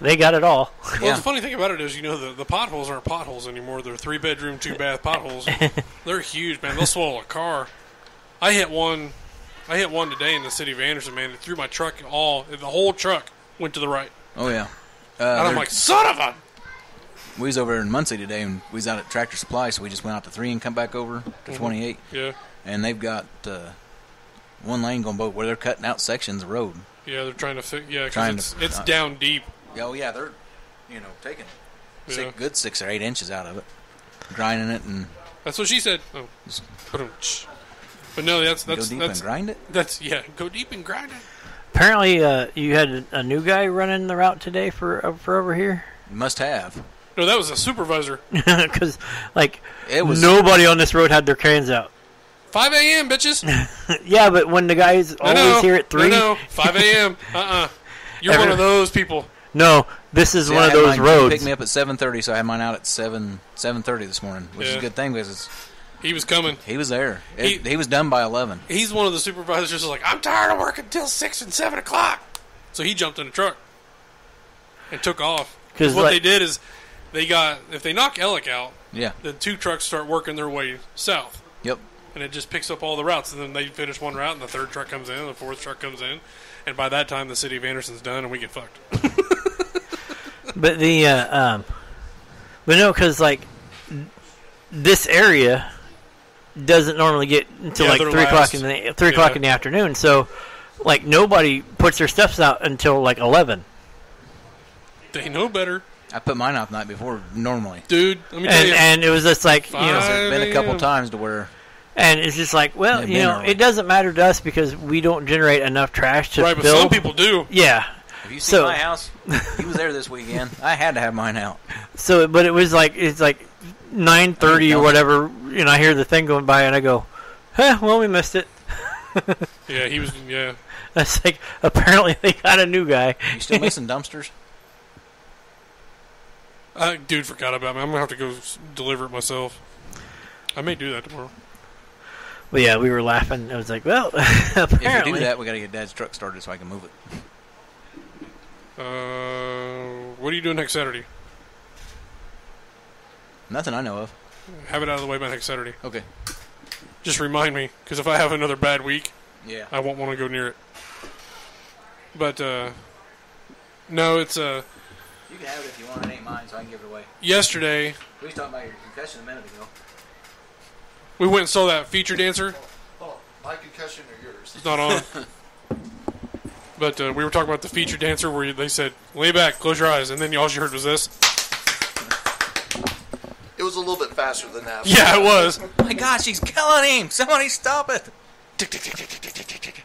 They got it all. Well, the funny thing about it is, the potholes aren't potholes anymore. They're 3-bedroom, 2-bath potholes. They're huge, man. They'll swallow a car. I hit one today in the city of Anderson, man. It threw my truck the whole truck went to the right. Oh, yeah. And I'm like, son of a... We was over in Muncie today, and we was out at Tractor Supply, so we just went out to 3 and come back over to 28. Yeah. And they've got one lane going both where they're cutting out sections of road. Yeah, they're trying to fix. Yeah, because it's down deep. Oh yeah, they're taking good 6 or 8 inches out of it, grinding it, and that's what she said. Oh, but no, that's go deep and grind it. Go deep and grind it. Apparently, you had a new guy running the route today for over here. Must have. No, that was a supervisor. Because nobody on this road had their cans out. 5 a.m., bitches. Yeah, but when the guy's always here at 3. No, 5 a.m. You're one of those people. No, this is one of those roads. Picked me up at 7:30, so I had mine out at 7:30 this morning, which is a good thing because he was coming. He was there. He was done by 11. He's one of the supervisors who's like, I'm tired of working until 6 and 7 o'clock. So he jumped in a truck and took off. Because what they did is if they knock Ellick out, the 2 trucks start working their way south. Yep. And it just picks up all the routes. And then they finish one route, and the 3rd truck comes in, and the 4th truck comes in. And by that time, the city of Anderson's done, and we get fucked. But but no, because, like, this area doesn't normally get until, 3 o'clock in the afternoon. So, like, nobody puts their stuff out until, 11. They know better. I put mine out the night before normally. Dude, let me tell you. And it was just like, there's been a couple times to where... And it's just like, well, it doesn't matter to us because we don't generate enough trash to build. Right, but some people do. Yeah. Have you seen my house? He was there this weekend. I had to have mine out. So, but it's like 9:30 or whatever, and I hear the thing going by, and I go, well, we missed it. Yeah, he was, That's like, apparently they got a new guy. You still missing dumpsters? Dude forgot about me. I'm going to have to go deliver it myself. I may do that tomorrow. Well, yeah, we were laughing. I was like, well, apparently. If you do that, we got to get Dad's truck started so I can move it. What are you doing next Saturday? Nothing I know of. Have it out of the way by next Saturday. Okay. Just remind me, because if I have another bad week, I won't want to go near it. But, no, it's You can have it if you want. It ain't mine, so I can give it away. Yesterday... We was talking about your concussion a minute ago. We went and saw that feature dancer. Oh, my concussion or yours? It's not on. But we were talking about the feature dancer where they said, lay back, close your eyes, and then all you heard was this. It was a little bit faster than that. Yeah, it was. Oh my gosh, he's killing him. Somebody stop it. Tick, tick, tick, tick, tick, tick, tick, tick.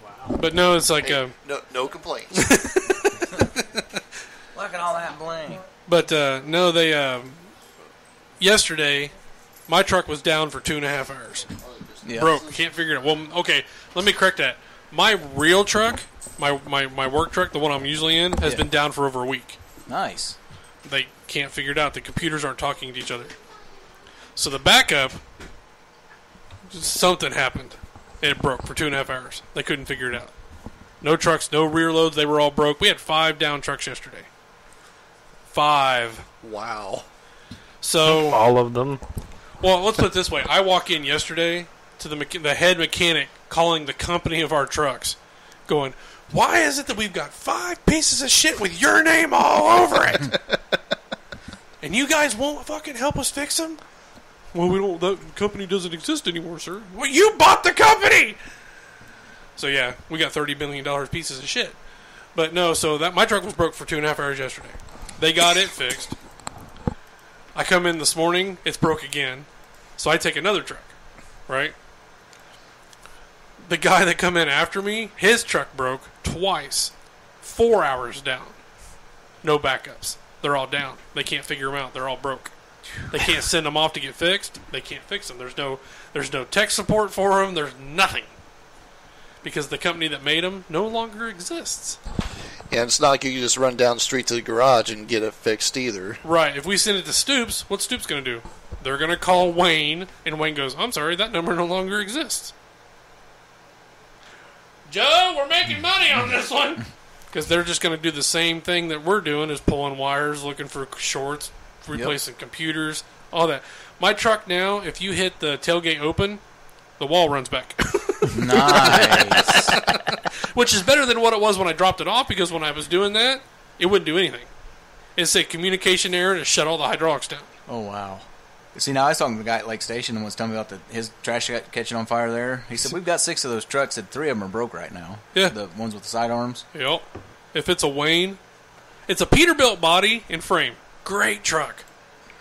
Wow. But no, it's like... Hey, no complaints. Look at all that bling. But no, they... yesterday, my truck was down for 2.5 hours. Yeah. Broke. Can't figure it out. Well, okay, let me correct that. My real truck, my work truck, the one I'm usually in, has been down for over a week. Nice. They can't figure it out. The computers aren't talking to each other. So the backup, something happened, and it broke for 2.5 hours. They couldn't figure it out. No trucks, no rear loads. They were all broke. We had 5 down trucks yesterday. 5. Wow. So all of them. Well, let's put it this way. I walk in yesterday to the head mechanic calling the company of our trucks, going, why is it that we've got 5 pieces of shit with your name all over it? And you guys won't fucking help us fix them? Well, we don't. That company doesn't exist anymore, sir. Well, you bought the company! So, yeah, we got $30 million pieces of shit. But no, so that my truck was broke for 2.5 hours yesterday. They got it fixed. I come in this morning, it's broke again. So I take another truck, right? The guy that come in after me, his truck broke twice. 4 hours down. No backups. They're all down. They can't figure them out. They're all broke. They can't send them off to get fixed. They can't fix them. There's no tech support for them. There's nothing. Because the company that made them no longer exists. Yeah, it's not like you can just run down the street to the garage and get it fixed either. Right. If we send it to Stoops, what's Stoops going to do? They're going to call Wayne, and Wayne goes, I'm sorry, that number no longer exists. Joe, we're making money on this one. Because they're just going to do the same thing that we're doing, is pulling wires, looking for shorts, replacing computers, all that. My truck now, if you hit the tailgate open, the wall runs back. Nice. Which is better than what it was when I dropped it off, because when I was doing that, it wouldn't do anything. It'd say communication error and it shut all the hydraulics down. Oh, wow. See, now I was talking to the guy at Lake Station and was telling me about his trash catching on fire there. He said, we've got 6 of those trucks, and 3 of them are broke right now. Yeah. The ones with the side arms. Yep. If it's a Wayne, it's a Peterbilt body and frame. Great truck.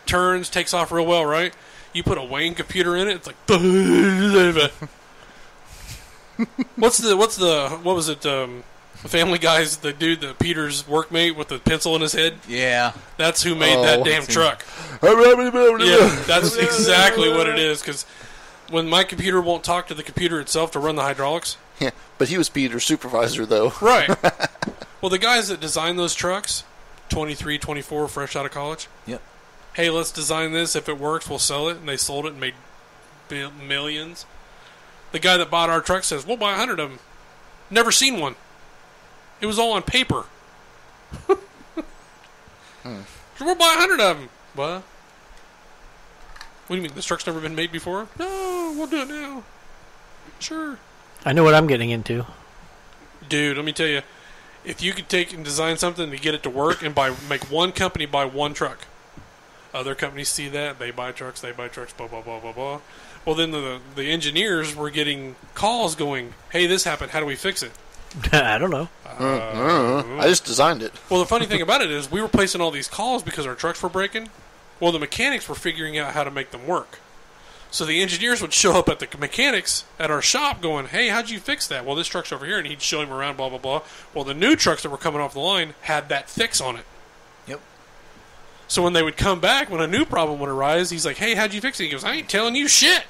Turns, takes off real well, right? You put a Wayne computer in it, it's like... what was it, Family Guy's, the dude, the Peter's workmate with the pencil in his head? Yeah. That's who made that damn truck. Yeah, Yeah, that's exactly what it is, because when my computer won't talk to the computer itself to run the hydraulics... Yeah, but he was Peter's supervisor, though. Right. Well, the guys that designed those trucks, 23, 24, fresh out of college... Yep. Hey, let's design this. If it works, we'll sell it. And they sold it and made millions. The guy that bought our truck says, we'll buy 100 of them. Never seen one. It was all on paper. So we'll buy 100 of them. What? What do you mean? This truck's never been made before? No, we'll do it now. Sure. I know what I'm getting into. Dude, let me tell you. If you could take and design something to get it to work and make one company buy one truck. Other companies see that. They buy trucks, blah, blah, blah, blah, blah. Well, then the engineers were getting calls going, hey, this happened. How do we fix it? I don't know. I just designed it. Well, the funny thing about it is we were placing all these calls because our trucks were breaking. Well, the mechanics were figuring out how to make them work. So the engineers would show up at the mechanics at our shop going, hey, how'd you fix that? Well, this truck's over here. And he'd show him around, blah, blah, blah. Well, the new trucks that were coming off the line had that fix on it. Yep. So when they would come back, when a new problem would arise, he's like, hey, how'd you fix it? He goes, I ain't telling you shit.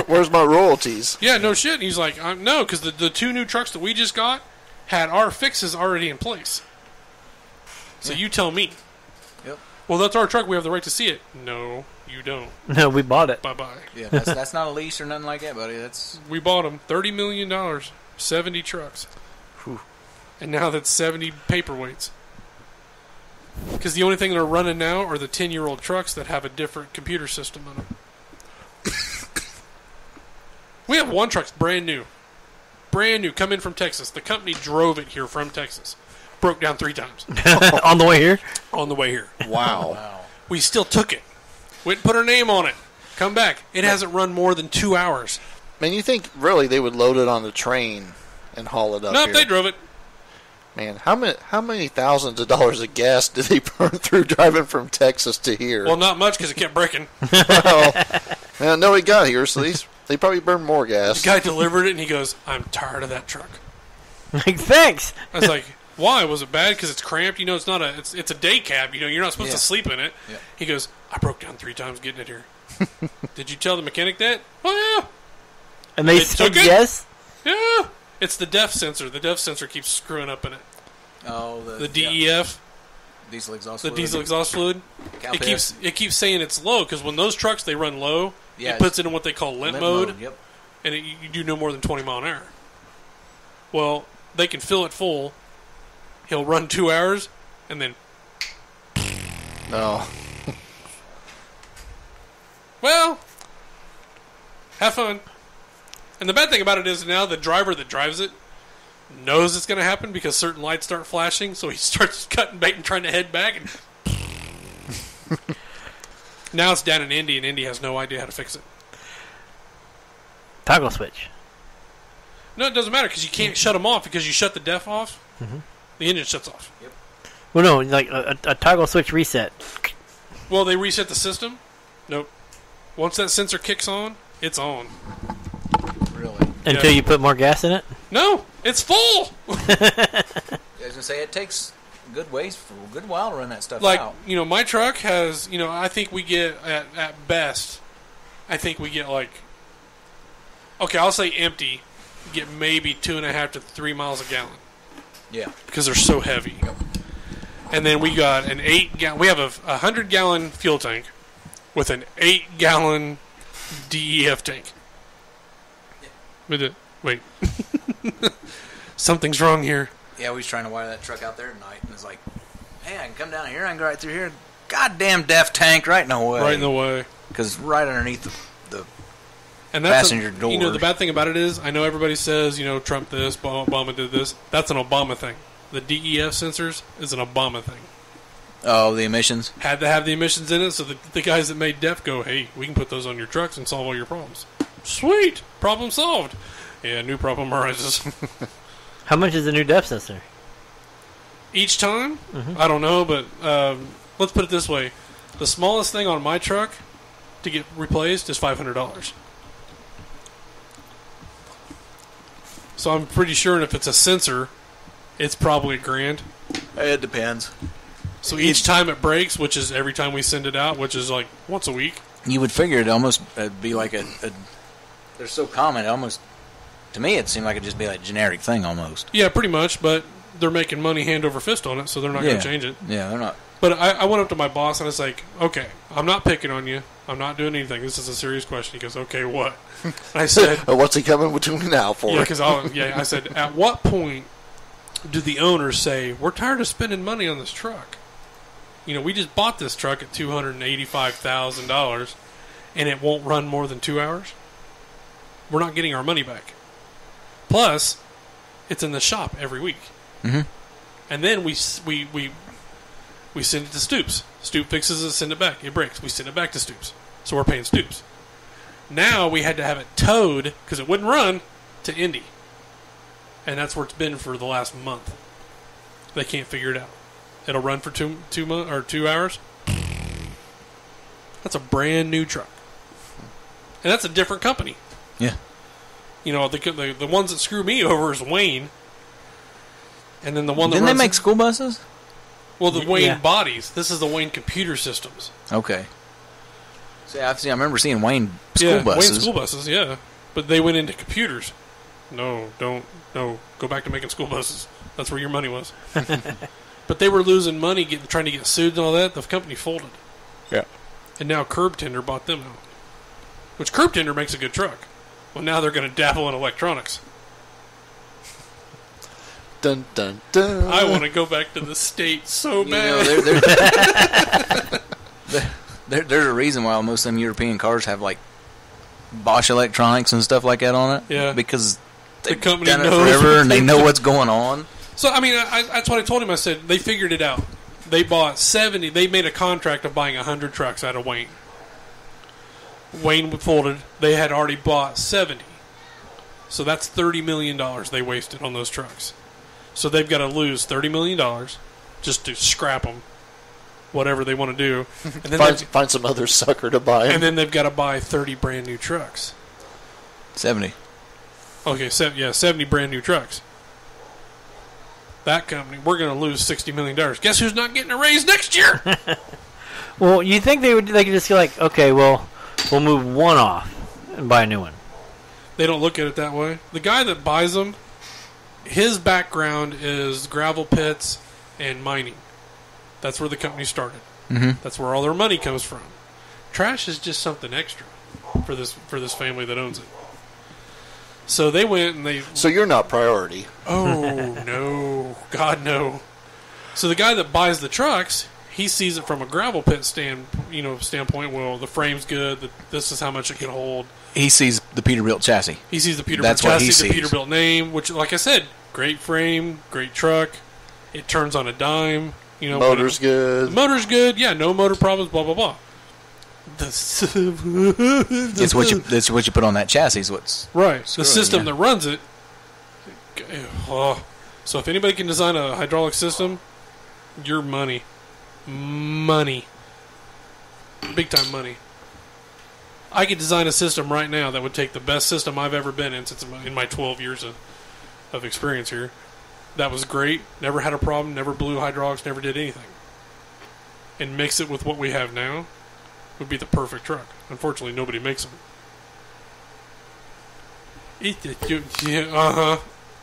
Where's my royalties? Yeah, no shit. And he's like, no, because the 2 new trucks that we just got had our fixes already in place. So you tell me. Yep. Well, that's our truck. We have the right to see it. No, you don't. No, we bought it. Bye-bye. Yeah, that's not a lease or nothing like that, buddy. That's We bought them. $30 million. 70 trucks. Whew. And now that's 70 paperweights. Because the only thing that are running now are the 10-year-old trucks that have a different computer system on them. We have one truck, brand new. Brand new, come in from Texas. The company drove it here from Texas. Broke down 3 times. On the way here? On the way here. Wow. We still took it. Went and put our name on it. Come back. It hasn't run more than 2 hours. Man, you think really they would load it on the train and haul it up Nope, here? they drove it. Man, how many thousands of dollars of gas did they burn through driving from Texas to here? Well, not much because it kept breaking. Well, no, he got here, so they probably burned more gas. The guy delivered it, and he goes, I'm tired of that truck. Like, thanks. I was like, why? Was it bad because it's cramped? You know, it's not it's a day cab. You know, you're not supposed to sleep in it. Yeah. He goes, I broke down 3 times getting it here. Did you tell the mechanic that? Oh, yeah. And they They said took it? yes? Yeah. It's the DEF sensor. The DEF sensor keeps screwing up in it. oh The DEF, diesel exhaust. the fluid. diesel exhaust fluid. Cow It piss. keeps saying it's low because when those trucks, they run low, Yeah, it puts it in what they call limp limp mode. Yep. And you do no more than 20 mile an hour. Well, they can fill it full. He'll run 2 hours, and then, No. well, have fun. And the bad thing about it is now the driver that drives it knows it's going to happen because certain lights start flashing, so he starts cutting bait and trying to head back. And now it's down in Indy, and Indy has no idea how to fix it. Toggle switch. No, it doesn't matter because you can't shut them off because you shut the DEF off. Mm-hmm. The engine shuts off. Well, no, like a toggle switch reset. Well, they reset the system. Nope. Once that sensor kicks on, it's on. Really. Until you put more gas in it? No, it's full. I was gonna say it takes a good while to run that stuff Like, out. my truck has, I think we get at best, I think we get like, okay, I'll say empty, get maybe 2.5 to 3 miles a gallon. Yeah. Because they're so heavy. Yep. And then we got an 8-gallon. We have a 100-gallon fuel tank with an 8-gallon DEF tank. Wait. Something's wrong here. Yeah, we was trying to wire that truck out there tonight, and it's like, hey, I can come down here, I can go right through here. Goddamn DEF tank, right in the way. Right in the way. Because right underneath the and that's passenger door. The bad thing about it is, I know everybody says, Trump this, Obama did this. That's an Obama thing. The DEF sensors is an Obama thing. Oh, the emissions? Had to have the emissions in it, so the guys that made DEF go, hey, we can put those on your trucks and solve all your problems. Sweet! Problem solved. Yeah, new problem arises. How much is the new depth sensor? Each time? Mm-hmm. I don't know, but let's put it this way. The smallest thing on my truck to get replaced is $500. So I'm pretty sure if it's a sensor, it's probably $1,000. It depends. So each time it breaks, which is every time we send it out, which is like once a week. You would figure it'd be like a they're so common, to me it seemed like it'd just be like a generic thing almost. Yeah, pretty much, but they're making money hand over fist on it, so they're not going to change it. Yeah, they're not. But I went up to my boss and I was like, okay, I'm not picking on you. I'm not doing anything. This is a serious question. He goes, okay, what? And I said, what's he coming between now for? Yeah, because I said, at what point do the owners say, we're tired of spending money on this truck? We just bought this truck at $285,000 and it won't run more than 2 hours. We're not getting our money back. Plus, it's in the shop every week. Mm-hmm. And then we send it to Stoops. Stoop fixes it, send it back. It breaks. We send it back to Stoops. So we're paying Stoops. Now we had to have it towed, because it wouldn't run, to Indy. And that's where it's been for the last month. They can't figure it out. It'll run for 2 hours. That's a brand new truck. And that's a different company. Yeah. The ones that screw me over is Wayne. And then the one that Didn't they make school buses? Well, the Wayne bodies. This is the Wayne Computer Systems. Okay. See, I remember seeing Wayne school buses. Wayne school buses, yeah. But they went into computers. No, go back to making school buses. That's where your money was. But they were losing money trying to get sued and all that. The company folded. Yeah. And now Curb Tender bought them out. Which Curb Tender makes a good truck. Well, now they're going to dabble in electronics. Dun, dun, dun. I want to go back to the States so bad. There's a reason why most of them European cars have like Bosch electronics and stuff like that on it. Yeah. Because the company done it knows forever and they know what's going on. So, I mean, that's what I told him. I said, they figured it out. They bought 70. They made a contract of buying 100 trucks out of Wayne. Wayne folded. They had already bought 70. So that's $30 million they wasted on those trucks. So they've got to lose $30 million just to scrap them, whatever they want to do. And then find some other sucker to buy them. And then they've got to buy 30 brand new trucks. 70. Okay, 70 brand new trucks. That company, we're going to lose $60 million. Guess who's not getting a raise next year? Well, you think they could just be like, okay, well, we'll move one off and buy a new one. They don't look at it that way. The guy that buys them, his background is gravel pits and mining. That's where the company started. Mm-hmm. That's where all their money comes from. Trash is just something extra for this family that owns it. So they went and they... So you're not priority. Oh, no. God, no. So the guy that buys the trucks, he sees it from a gravel pit standpoint. Well, the frame's good. This is how much it can hold. He sees the Peterbilt chassis. He sees the Peterbilt That's what he chassis, the sees. Peterbilt name, which, like I said, great frame, great truck. It turns on a dime. Motor's good. The motor's good. Yeah, no motor problems, blah, blah, blah. It's what you put on that chassis is what's right. The screwing system you. that runs it. So if anybody can design a hydraulic system, your money. Big time money. I could design a system right now that would take the best system I've ever been in since in my 12 years of experience here. That was great. Never had a problem. Never blew hydraulics. Never did anything. And mix it with what we have now would be the perfect truck. Unfortunately, nobody makes them.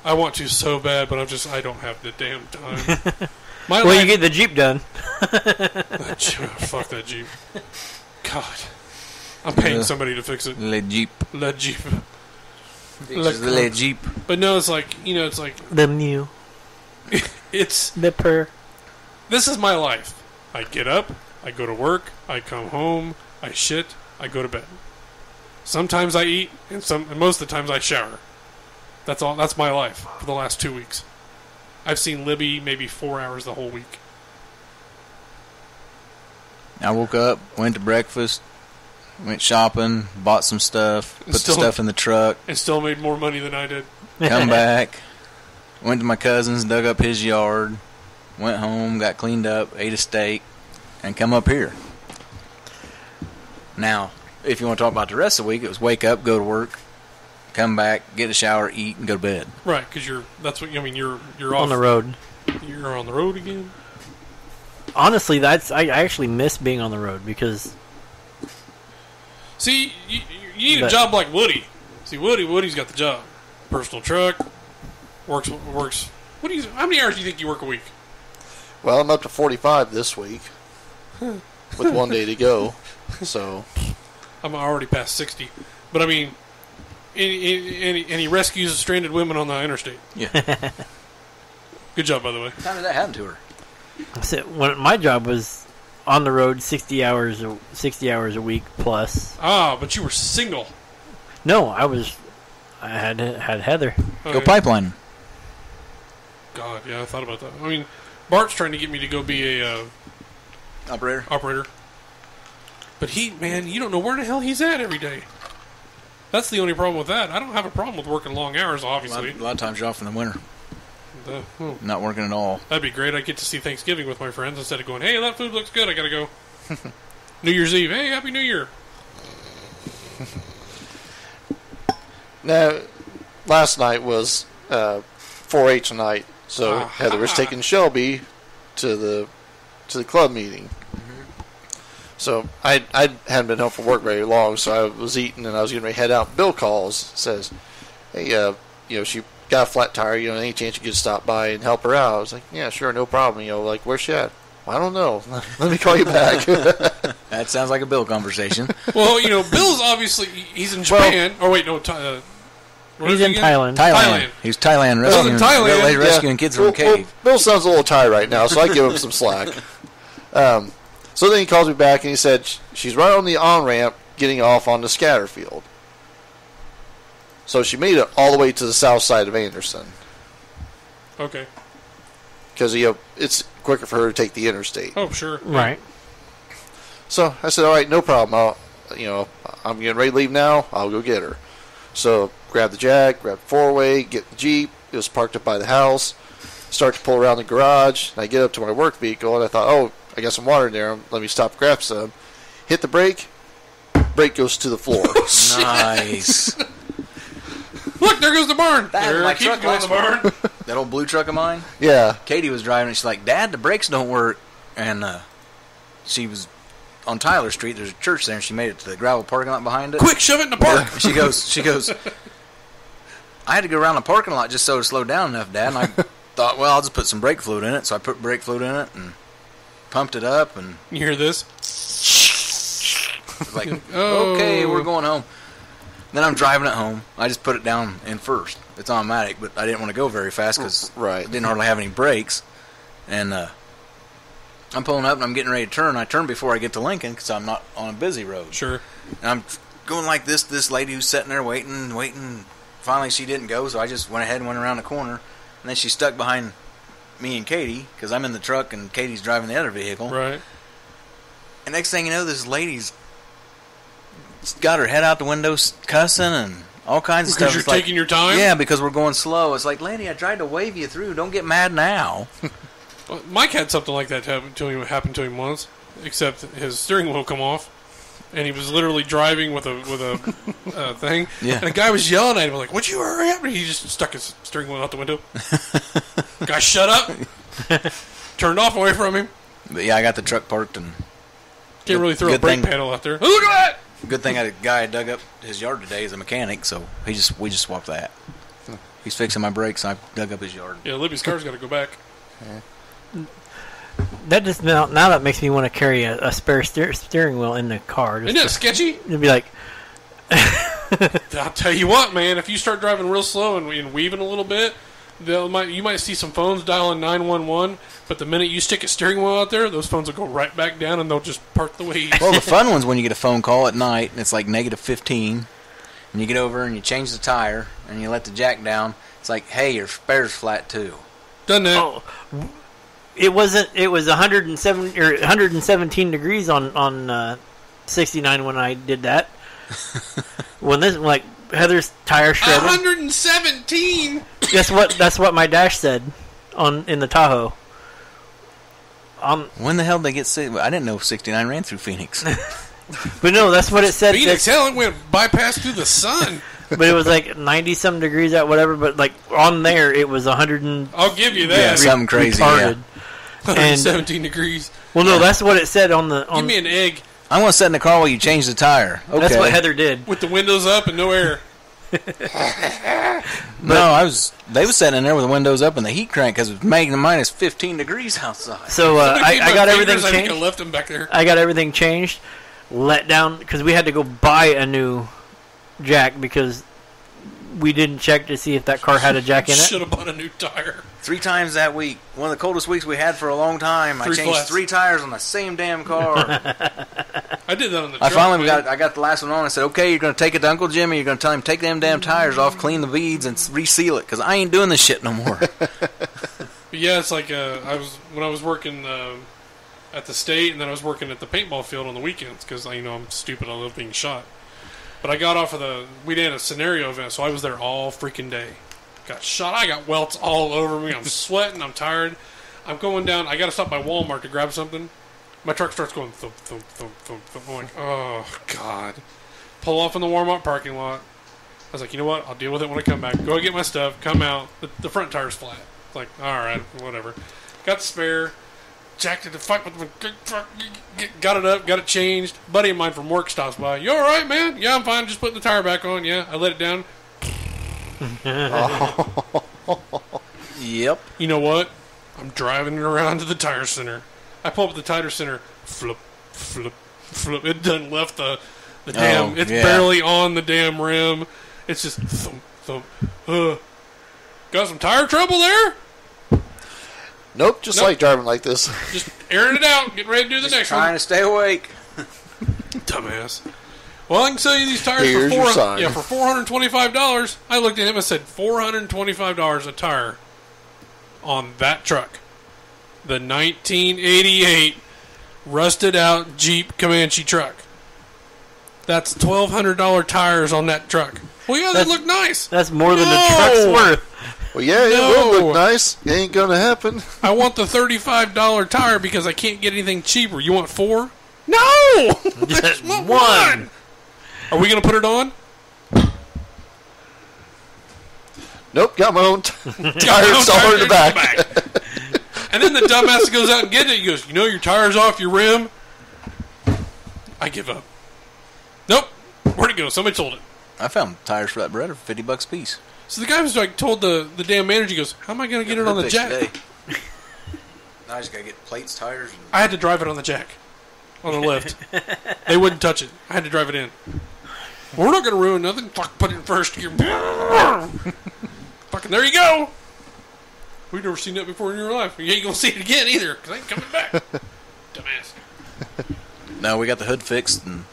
I want to so bad, but I don't have the damn time. Well, you get the Jeep done. Fuck that Jeep. God. I'm paying somebody to fix it. Le Jeep. Le Jeep. Le Jeep. But no, it's like, it's like... The new. It's... The per. This is my life. I get up, I go to work, I come home, I shit, I go to bed. Sometimes I eat, and most of the times I shower. That's all. That's my life for the last 2 weeks. I've seen Libby maybe 4 hours the whole week. I woke up, went to breakfast, went shopping, bought some stuff, put the stuff in the truck. And still made more money than I did. Come back, went to my cousin's, dug up his yard, went home, got cleaned up, ate a steak, and come up here. Now, if you want to talk about the rest of the week, it was wake up, go to work, come back, get a shower, eat, and go to bed. Right, because you're off on the road. You're on the road again. Honestly, I actually miss being on the road because. See, you need a job like Woody. See, Woody's got the job. Personal truck, works. How many hours do you think you work a week? Well, I'm up to 45 this week, with 1 day to go. So I'm already past 60. But I mean, and he rescues stranded women on the interstate. Yeah. Good job, by the way. How did that happen to her? So when my job was on the road 60 hours a week plus. Ah, but you were single. No, I had Heather. Okay. Go pipeline. God, yeah, I thought about that. I mean, Bart's trying to get me to go be a operator. But you don't know where the hell he's at every day. That's the only problem with that. I don't have a problem with working long hours, obviously. A lot of times you're off in the winter. Not working at all. That'd be great. I'd get to see Thanksgiving with my friends instead of going, hey, that food looks good, I gotta go. New Year's Eve, hey, Happy New Year. now, last night was 4-H night, so Heather was taking Shelby to the club meeting. So I hadn't been home from work very long, so I was eating and I was getting ready to head out. Bill calls, says, hey, she got a flat tire, any chance you could stop by and help her out? I was like, yeah, sure, no problem. Like, where's she at? I don't know. Let me call you back. That sounds like a Bill conversation. Well, Bill's obviously, he's in Japan. He's in Thailand. Thailand. He's Thailand rescuing kids from a cave. Bill sounds a little tired right now, so I give him some slack. So then he calls me back and he said she's right on the on-ramp getting off on the scatter field. So she made it all the way to the south side of Anderson. Okay. Because it's quicker for her to take the interstate. Oh, sure. Right. So I said, all right, no problem. I'm getting ready to leave now. I'll go get her. So grab the jack, grab the four-way, get the Jeep. It was parked up by the house. Start to pull around the garage. And I get up to my work vehicle, and I thought, I got some water in there. Let me stop and grab some. Hit the brake. Brake goes to the floor. Nice. Look, there goes the barn. My keeps truck going the barn. That old blue truck of mine? Yeah. Katie was driving and she's like, Dad, the brakes don't work. And she was on Tyler Street. There's a church there, and she made it to the gravel parking lot behind it. Quick, shove it in the park. She goes, I had to go around the parking lot just so to slow down enough, Dad. And I thought, well, I'll just put some brake fluid in it. So I put brake fluid in it and pumped it up. And you hear this? like, okay, we're going home. Then I'm driving it home. I just put it down in first. It's automatic, but I didn't want to go very fast because it didn't hardly have any brakes. And I'm pulling up and I'm getting ready to turn. I turn before I get to Lincoln because I'm not on a busy road. Sure. And I'm going like this. This lady who's sitting there waiting. Finally, she didn't go, so I just went ahead and went around the corner. And then she stuck behind me and Katie because I'm in the truck and Katie's driving the other vehicle. Right. And next thing you know, this lady's got her head out the window cussing and all kinds of stuff. Because you're taking your time? Yeah, because we're going slow. It's like, lady, I tried to wave you through. Don't get mad now. Well, Mike had something like that happen to him once, except his steering wheel come off. and he was literally driving with a thing. Yeah. And a guy was yelling at him like, "Would you hurry up?" And he just stuck his steering wheel out the window. Guy shut up. Turned off away from him. But yeah, I got the truck parked and Can't really throw a brake pedal out there. Oh, look at that! good thing I had a guy dug up his yard today as a mechanic, so we just swapped that. He's fixing my brakes, and I dug up his yard. Yeah, Libby's car's got to go back. That just now that makes me want to carry a spare steering wheel in the car. Isn't that sketchy? It'd be like, I'll tell you what, man. If you start driving real slow and weaving a little bit, you might see some phones dialing 911. But the minute you stick a steering wheel out there, those phones will go right back down, and they'll just park the way you. Well, the fun one's when you get a phone call at night, and it's like -15, and you get over and you change the tire, and you let the jack down. It's like, hey, your spare's flat too. Done that. oh, it wasn't. It was 107 or 117 degrees on 69 when I did that. When this like Heather's tire shredded. 117. That's what my dash said in the Tahoe. When the hell did they get sick? I didn't know 69 ran through Phoenix. But no, that's what it said. Phoenix, hell, it went bypass through the sun. But it was like 90-some degrees out, whatever. But like on there, it was 100 and I'll give you that. Yeah, something crazy. retarded. Yeah. 117 degrees. Well, no, that's what it said on the. Give me an egg I want to sit in the car while you change the tire. Okay. That's what Heather did. with the windows up and no air. No, they was sitting in there with the windows up and the heat crank because it was making -15 degrees outside. So Somebody I came got my everything fingers, I think I changed. left them back there. I got everything changed. Let down because we had to go buy a new jack because we didn't check to see if that car had a jack in it. Should have bought a new tire. 3 times that week. One of the coldest weeks we had for a long time. I 3 changed flats. 3 tires on the same damn car. I did that on the I truck. finally man. I got the last one on. I said, okay, you're going to take it to Uncle Jimmy. You're going to tell him take them damn tires off, clean the beads, and reseal it because I ain't doing this shit no more. But yeah, it's like when I was working at the state, and then I was working at the paintball field on the weekends because I'm stupid. I love being shot. But I got off of we did a scenario event, so I was there all freaking day. Got shot. I got welts all over me. I'm sweating. I'm tired. I'm going down. I got to stop by Walmart to grab something. My truck starts going thump, thump, thump, thump, thump. I'm like, oh, God. Pull off in the Walmart parking lot. I was like, you know what? I'll deal with it when I come back. Go get my stuff. Come out. The front tire's flat. It's like, all right, whatever. Got the spare. Jacked it to fight with the truck. Got it up. Got it changed. Buddy of mine from work stops by. You all right, man? Yeah, I'm fine. Just putting the tire back on. Yeah, I let it down. Yep. You know what? I'm driving it around to the tire center. I pull up at the tire center. Flip, flip, flip. It done left the damn. It's yeah. barely on the damn rim. It's just thump, thump. Got some tire trouble there? Nope, just Nope. like driving like this. Just airing it out. Getting ready to do the next Trying one. to stay awake. Dumbass. Well, I can sell you these tires Here's for your sign. for $425. I looked at him and said $425 a tire on that truck. The 1988 rusted out Jeep Comanche truck. That's $1,200 tires on that truck. Well, yeah, they look nice. That's more than the No! truck's worth. Well, yeah, it No. will look nice. It ain't going to happen. I want the $35 tire because I can't get anything cheaper. You want 4? No! I just want one. Are we going to put it on? Nope, got my own tire installer in the back. And then the dumbass goes out and gets it. He goes, your tire's off your rim? I give up. Nope. Where'd it go? Somebody sold it. I found tires for that Beretta for $50 a piece. So the guy was like, told the damn manager, he goes, how am I going to get it on the jack? Now I just got to get plates, tires. And I had to drive it on the jack. On the lift. They wouldn't touch it. I had to drive it in. We're not going to ruin nothing. Fuck, put it in first gear. Fucking there you go. We've never seen that before in your life. You ain't going to see it again either, because I ain't coming back. Dumbass. no, we got the hood fixed, and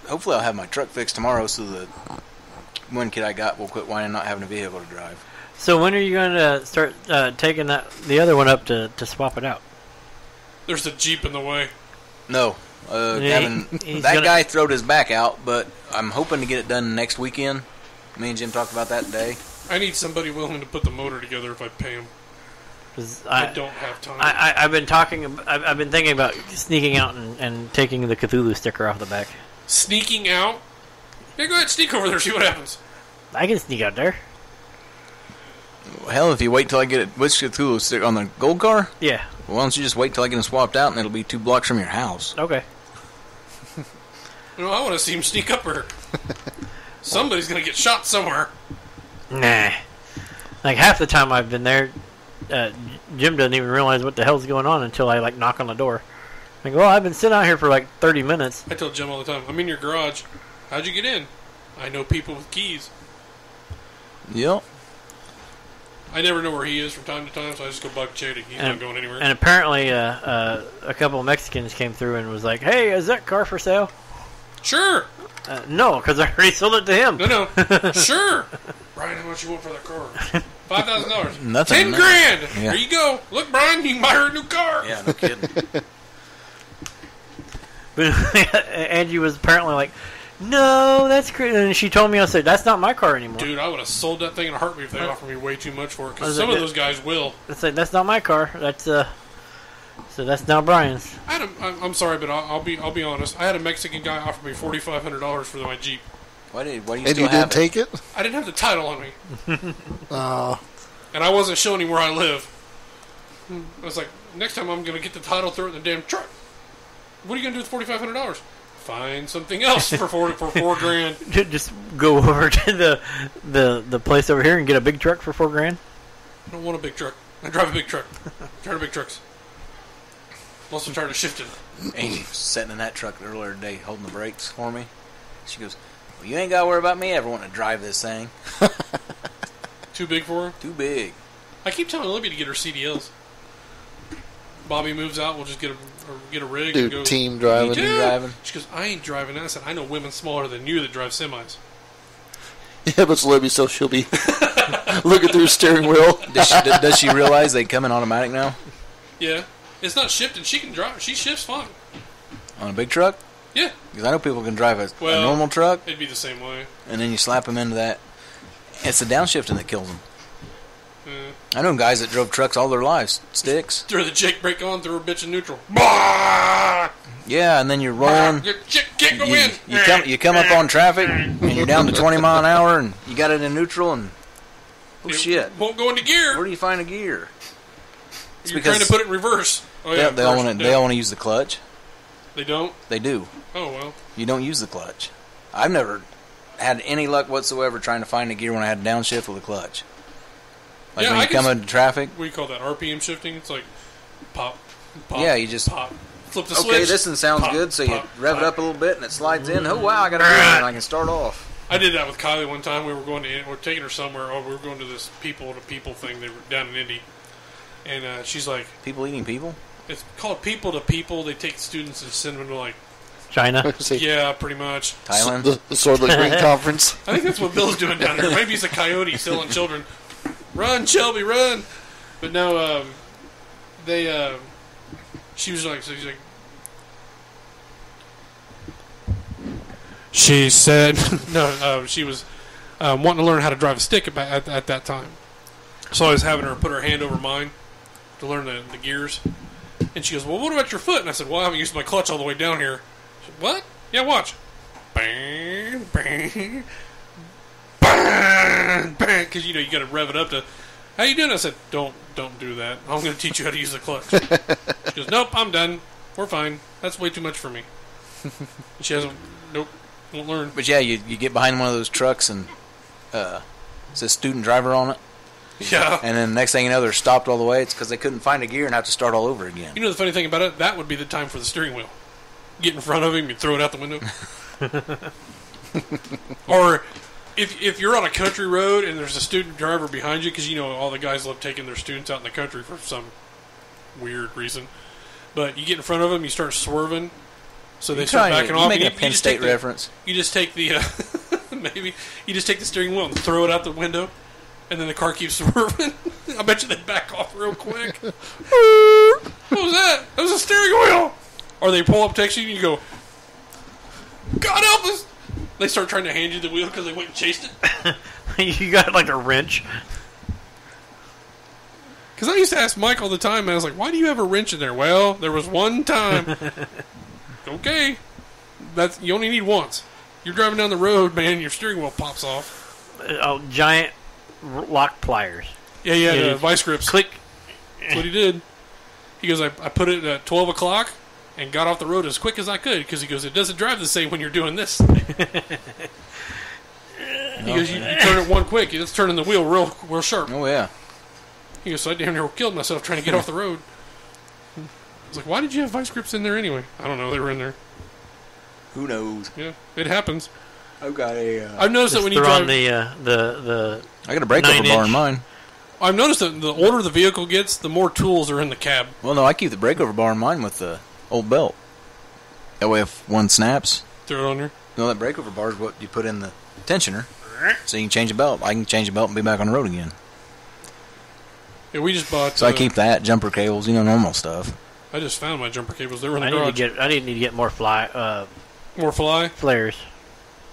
hopefully I'll have my truck fixed tomorrow so the one kid I got will quit whining not having a vehicle to drive. So when are you going to start taking the other one up to swap it out? There's a Jeep in the way. No. Gavin, he's that gonna- guy throwed his back out, but I'm hoping to get it done next weekend. Me and Jim talked about that today. I need somebody willing to put the motor together if I pay him. 'Cause I don't have time. I've been talking. I've been thinking about sneaking out and taking the Cthulhu sticker off the back. Sneaking out? Yeah, go ahead, sneak over there, see what happens. I can sneak out there. Hell, if you wait till I get it, which Cthulhu stick on the gold car? Yeah. Why don't you just wait till I get them swapped out, and it'll be 2 blocks from your house. Okay. I want to see him sneak up there. Somebody's going to get shot somewhere. Nah. Like half the time I've been there, Jim doesn't even realize what the hell's going on until I like knock on the door. Like, well, I've been sitting out here for like 30 minutes. I tell Jim all the time, I'm in your garage. How'd you get in? I know people with keys. Yep. I never know where he is from time to time, so I just go bug Chady. He's not going anywhere. And apparently, a couple of Mexicans came through and was like, "Hey, is that car for sale?" Sure. No, because I already sold it to him. No. Sure. Brian, how much you want for that car? $5,000. Nothing. $10,000. Yeah. There you go. Look, Brian, you can buy her a new car. Yeah, no kidding. But Angie was apparently like, "No, that's crazy." And she told me, I said, "That's not my car anymore." Dude, I would have sold that thing in a heartbeat if they offered me way too much for it. I Because was some like, of those guys will. I said, "That's not my car. That's so that's now Brian's." I'm sorry, but I'll be honest. I had a Mexican guy offer me $4,500 for my Jeep. Why do you And still you have didn't it? take it? I didn't have the title on me, Oh. and I wasn't showing him where I live. I was like, next time I'm going to get the title, throw it in the damn truck. What are you going to do with $4,500? Find something else for $4,000. Just go over to the place over here and get a big truck for $4,000. I don't want a big truck. I drive a big truck. I'm tired of big trucks. I'm also tired of shifting. Amy was sitting in that truck earlier today holding the brakes for me. She goes, "Well, you ain't got to worry about me ever wanting to drive this thing." Too big for her? Too big. I keep telling Libby to get her CDLs. Bobby moves out, we'll just get a rig and Dude, go. team driving. Team driving. She goes, I ain't driving that. I said, I know women smaller than you that drive semis. Yeah, but it's Libby, so she'll be looking through the steering wheel. Does she realize they come in automatic now? Yeah. It's not shifting. She can drive. She shifts fine. On a big truck? Yeah. Because I know people can drive a Well, normal truck, It'd be the same way. and then you slap them into that. It's the downshifting that kills them. Yeah. I know guys that drove trucks all their lives. Sticks. Throw the Jake brake on, throw a bitch in neutral. Bah! Yeah, and then you're rolling. Your chick can't go in. You come up on traffic, and you're down to 20 mile an hour, and you got it in neutral, and oh It shit. won't go into gear. Where do you find a gear? You're trying to put it in reverse. Oh, yeah, They all want to use the clutch. They don't? They do. Oh, well. You don't use the clutch. I've never had any luck whatsoever trying to find a gear when I had to downshift with a clutch. Like Yeah, when I you come can- into traffic. We call that RPM shifting. It's like pop, pop. Yeah, you just- pop. Flip the switch. Okay, this one sounds pop, good, so you pop, rev it pop. up a little bit and it slides in. Oh wow, I got a gear and I can start off. I did that with Kylie one time. We were taking her somewhere. Oh, we were going to this people thing. They were down in Indy, and she's like, People eating people? it's called people to people. They take students and send them to like, China. See, yeah, pretty much. Thailand? the Swordless Green Conference. I think that's what Bill's doing down there. Maybe he's a coyote selling children. Run, Shelby, run! But no, she was like, so she's like, she said, no, she was wanting to learn how to drive a stick at that time. So I was having her put her hand over mine to learn the gears. And she goes, well, what about your foot? And I said, well, I haven't used my clutch all the way down here. She said, what? Yeah, watch. Bang, bang, bang, bang. Because, you got to rev it up to, how you doing? I said, don't do that. I'm going to teach you how to use the clutch. She goes, nope, I'm done. We're fine. That's way too much for me. And she hasn't, nope, won't learn. But yeah, you get behind one of those trucks and it's a student driver on it. Yeah. And then the next thing you know, they're stopped all the way. It's because they couldn't find a gear and have to start all over again. You know the funny thing about it? That would be the time for the steering wheel. Get in front of him and throw it out the window. Or if you're on a country road and there's a student driver behind you, because all the guys love taking their students out in the country for some weird reason. But you get in front of them, you start swerving, so they start backing off. Making a You Penn just State take the- reference. You just take the maybe you just take the steering wheel and throw it out the window, and then the car keeps swerving. I bet you they back off real quick. What was that? That was a steering wheel. Or they pull up, text you, and you go, God help us! They start trying to hand you the wheel because they went and chased it. You got like a wrench. Because I used to ask Mike all the time, and I was like, why do you have a wrench in there? Well, there was one time. Okay. You only need once. You're driving down the road, man, your steering wheel pops off. Giant lock pliers. Yeah, vice grips. Click. That's what he did. He goes, I put it at 12 o'clock and got off the road as quick as I could because he goes, it doesn't drive the same when you're doing this. He goes, you turn it one quick, it's turning the wheel real sharp. Oh, yeah. He goes, so I damn near killed myself trying to get off the road. I was like, why did you have vice grips in there anyway? I don't know, they were in there. Who knows? Yeah, it happens. I've got a... I've noticed that when you they're drive... on the I got a breakover bar in mine. I've noticed that the older the vehicle gets, the more tools are in the cab. Well, no, I keep the breakover bar in mine with the old belt. That way if one snaps... Throw it on there. No, that breakover bar is what you put in the tensioner. So you can change the belt. I can change the belt and be back on the road again. Yeah, we just bought... So I keep that, jumper cables, normal stuff. I just found my jumper cables. They were in the I garage. need to get more More fly? flares.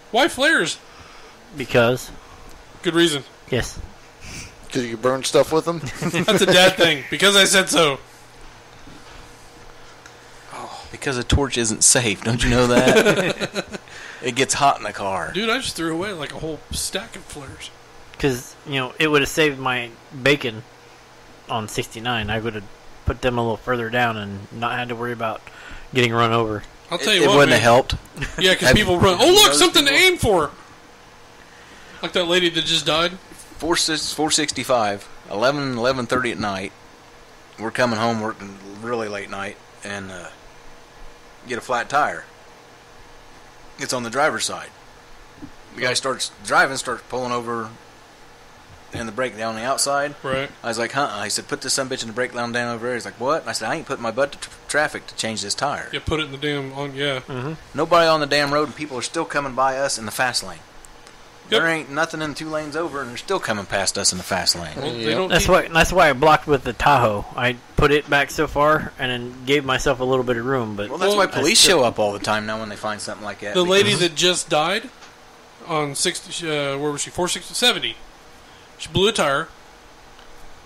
Why flares? Because. Good reason. Yes. Because you burn stuff with them? That's a dad thing. Because I said so. Because a torch isn't safe. Don't you know that? It gets hot in the car. Dude, I just threw away like a whole stack of flares. Because, it would have saved my bacon on 69. I would have put them a little further down and not had to worry about getting run over. I'll tell you it what, wouldn't man. have helped. Yeah, because people run. Oh, look, something to aim for. Like that lady that just died. 465, 11:30 at night. We're coming home working really late night and get a flat tire. It's on the driver's side. The guy starts pulling over and the brake down the outside. Right. I was like, He said, put this sumbitch in the brake down over there. He's like, what? I said, I ain't putting my butt to traffic to change this tire. Yeah, put it in the damn... yeah. Mm-hmm. Nobody on the damn road and people are still coming by us in the fast lane. Yep. There ain't nothing in 2 lanes over and they're still coming past us in the fast lane. Well, they don't That's why I blocked with the Tahoe. I put it back so far and then gave myself a little bit of room. But Well, that's why police show up all the time now when they find something like that. The lady that just died on 60... where was she? 470. She blew a tire.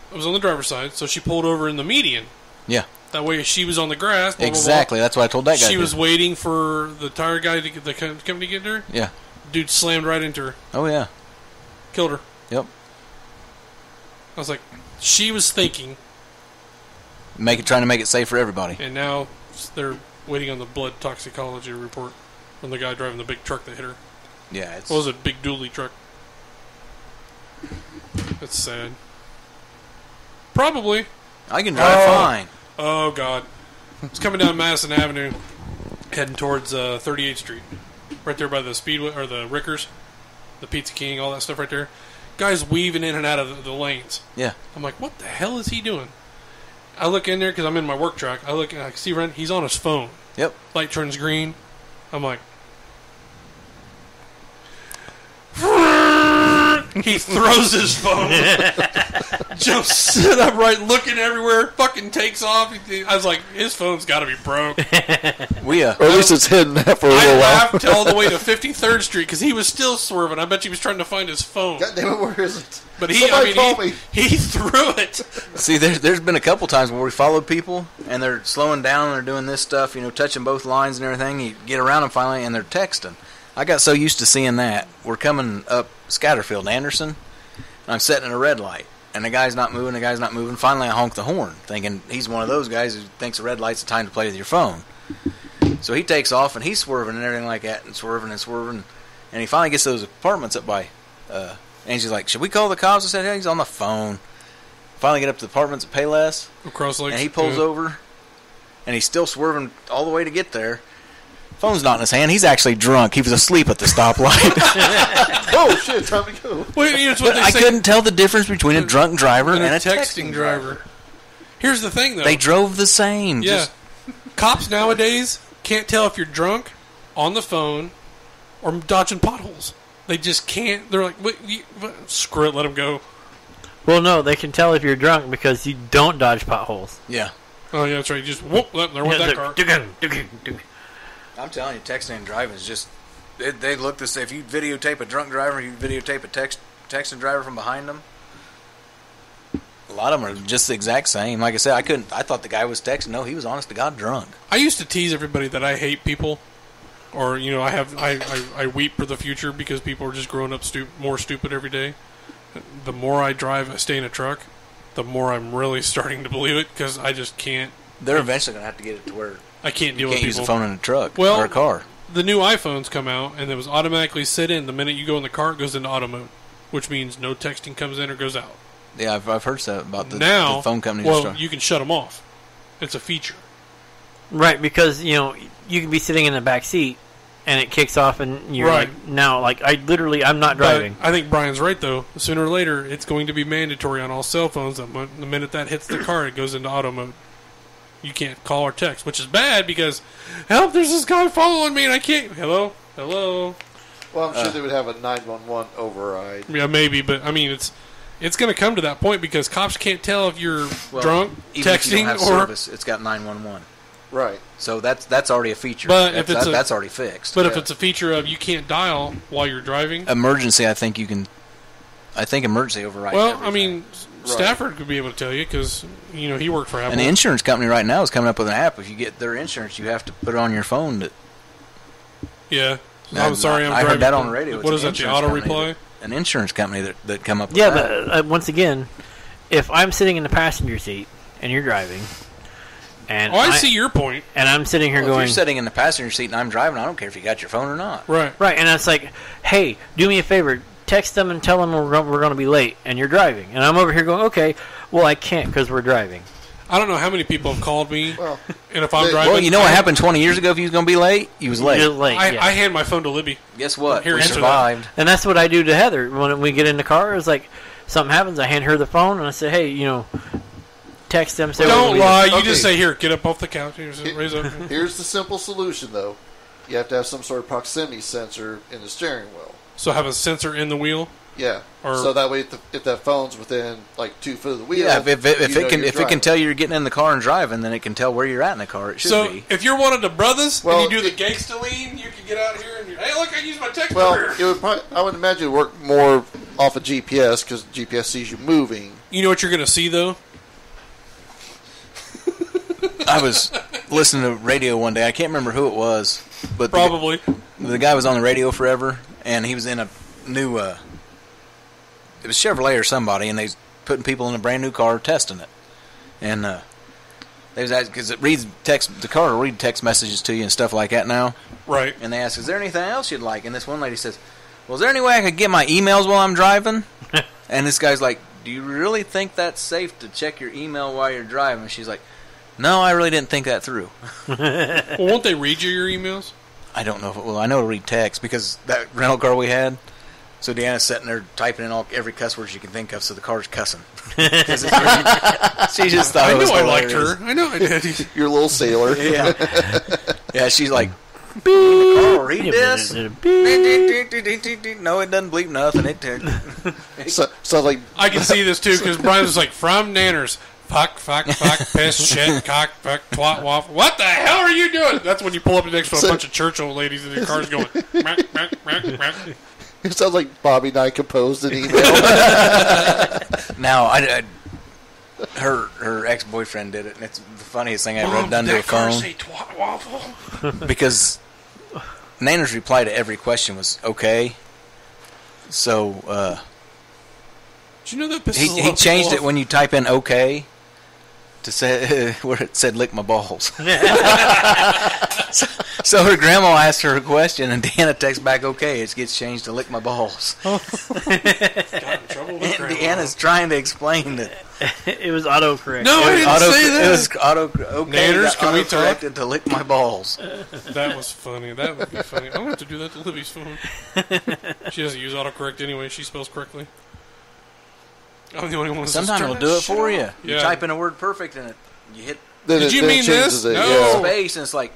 It was on the driver's side, so she pulled over in the median. Yeah. That way she was on the grass. Blah, Exactly. Blah, blah. That's what I told that guy. She was waiting for the tire guy to get the company to get her. Yeah. Dude slammed right into her. Oh, yeah. Killed her. Yep. I was like, she was thinking. Trying to make it safe for everybody. And now they're waiting on the blood toxicology report from the guy driving the big truck that hit her. Yeah. It's... What was it? Big dually truck. That's sad. Probably. I can drive fine. Oh, God. It's coming down Madison Avenue, heading towards 38th Street. Right there by the Speedway, or the Rickers, the Pizza King, all that stuff right there. Guy's weaving in and out of the lanes. Yeah. I'm like, what the hell is he doing? I look in there because I'm in my work truck. I look and I see he's on his phone. Yep. Light turns green. I'm like... He throws his phone, jumps, sit upright, looking everywhere, fucking takes off. I was like, his phone's got to be broke. Or at least it's hidden for a little I while. laughed all the way to 53rd Street because he was still swerving. I bet he was trying to find his phone. God damn it, where is it? But Somebody he threw it. See, there's been a couple times where we followed people, and they're slowing down, and they're doing this stuff, touching both lines and everything. You get around them finally, and they're texting. I got so used to seeing that. We're coming up Scatterfield, Anderson, and I'm sitting at a red light, and the guy's not moving. Finally, I honk the horn, thinking he's one of those guys who thinks a red light's the time to play with your phone. So he takes off, and he's swerving and everything like that, and swerving, and he finally gets to those apartments up by, Angie's like, should we call the cops? I said, yeah, he's on the phone. Finally get up to the apartments at Payless, Cross Lakes, and he pulls over, and he's still swerving all the way to get there. Phone's not in his hand. He's actually drunk. He was asleep at the stoplight. Oh, shit, time to go. Well, it's what But they I say. couldn't tell the difference between a drunk driver and a texting driver. Here's the thing, though. They drove the same. Yeah. Cops nowadays can't tell if you're drunk, on the phone, or dodging potholes. They just can't. They're like, screw it, let them go. well, no, they can tell if you're drunk because you don't dodge potholes. Yeah. Oh, yeah, that's right. You just, whoop, there went that car. I'm telling you, texting and driving is just... They look the same. If you videotape a drunk driver, you videotape a texting driver from behind them. lot of them are just the exact same. Like I said, I thought the guy was texting. No, he was honest to God drunk. I used to tease everybody that I hate people, or I weep for the future because people are just growing up more stupid every day. The more I stay in a truck, the more I'm really starting to believe it because I just can't. They're eventually going to have to get it to where I can't deal you with can't use people. a phone in a truck Well, or a car. The new iPhones come out, and it was automatically sit in. The minute you go in the car, it goes into auto mode, which means no texting comes in or goes out. Yeah, I've heard that about the phone companies. Well, you can shut them off. It's a feature. Right, because, you can be sitting in the back seat, and it kicks off, and you're Right. like, now, like, I'm not driving. But I think Brian's right, though. Sooner or later, it's going to be mandatory on all cell phones that the minute that hits the car, it goes into auto mode. You can't call or text, which is bad because, help, there's this guy following me, and I can't. Hello? Well, I'm sure they would have a 911 override. Yeah, maybe, but, I mean, it's going to come to that point because cops can't tell if you're drunk, even texting, if you don't have or... service, it's got 911. Right. So that's already a feature. But that's already fixed. But if it's a feature of you can't dial while you're driving... Emergency, I think you can... I think emergency overrides Well, everything. I mean, Stafford could be able to tell you because, he worked for Apple. An insurance company right now is coming up with an app. If you get their insurance, you have to put it on your phone. Yeah. I'm sorry, I'm I driving. heard that on the radio. What It's is an that, the insurance auto company reply? An insurance company that come up with Yeah, that. but once again, if I'm sitting in the passenger seat, and you're driving, and I see your point. and I'm sitting here Well, if going... you're sitting in the passenger seat and I'm driving, I don't care if you got your phone or not. Right. Right, and it's like, hey, do me a favor, text them and tell them we're going to be late, and you're driving. And I'm over here going, okay, well, I can't because we're driving. I don't know how many people have called me, Well, and if I'm driving... Well, you know what happened 20 years ago if he was going to be late? He was late. You're late, I yeah. hand my phone to Libby. Guess what? Here, we answer survived. And that's what I do to Heather. When we get in the car, it's like, something happens, I hand her the phone, and I say, hey, text them. Say, Don't lie. You Okay. just say, here, get up off the couch. Raise up. Here's the simple solution, though. You have to have some sort of proximity sensor in the steering wheel. So have a sensor in the wheel? Yeah. Or- So that way, if that phone's within like 2 foot of the wheel, Yeah, if it you're can tell you're getting in the car and driving, then it can tell where you're at in the car. It should So be. if you're one of the brothers Well, and you do the gangsta lean, you can get out here and hey, look, I used my text Well, career. it would probably, I would imagine it would work more off of GPS because GPS sees you moving. You know what you're going to see, though? I was listening to radio one day. I can't remember who it was, but Probably. the guy was on the radio forever, and he was in a new. It was Chevrolet or somebody, and they was putting people in a brand new car testing it, and they was asking because it reads text. The car will read text messages to you and stuff like that now. Right. And they asked, "Is there anything else you'd like?" And this one lady says, "Well, is there any way I could get my emails while I'm driving?" And this guy's like, "Do you really think that's safe to check your email while you're driving?" And she's like, "No, I really didn't think that through." Well, won't they read you your emails? I don't know if it will. I know to read text because that rental car we had. So Deanna's sitting there typing in every cuss word she can think of, so the car's cussing. She just thought I it was knew I liked hilarious. her. I know I did. Your little sailor. Yeah, yeah. She's like, "The car will read this." No, it doesn't bleep nothing. So like I can see this, too, because Brian was like, from Nanners. Fuck, piss, shit, cock, fuck, twat, waffle. What the hell are you doing? That's when you pull up next to a bunch of church old ladies in their cars going, mack, mack, mack, mack. it sounds like Bobby and I composed an email. Now, her ex-boyfriend did it, and it's the funniest thing I've ever done to a That car phone. say twat, waffle? Because Nanner's reply to every question was okay. So Did you know that pisses a lot he of changed people it when you type in okay to say where it said lick my balls. So her grandma asked her a question, and Deanna texts back okay. It gets changed to lick my balls. got in trouble with And grandma. Deanna's trying to explain that It was autocorrect. No, I didn't say that. It was okay. Nanners, got can we talk? auto-corrected to lick my balls. That was funny. That would be funny. I'm going to have to do that to Libby's phone. She doesn't use autocorrect anyway. She spells correctly. I'm the only one who says, Sometimes "Turn it'll that do it shit for off." you. You Yeah. type in a word perfect, and you hit Did you mean changes this? it, No. yeah. space, and it's like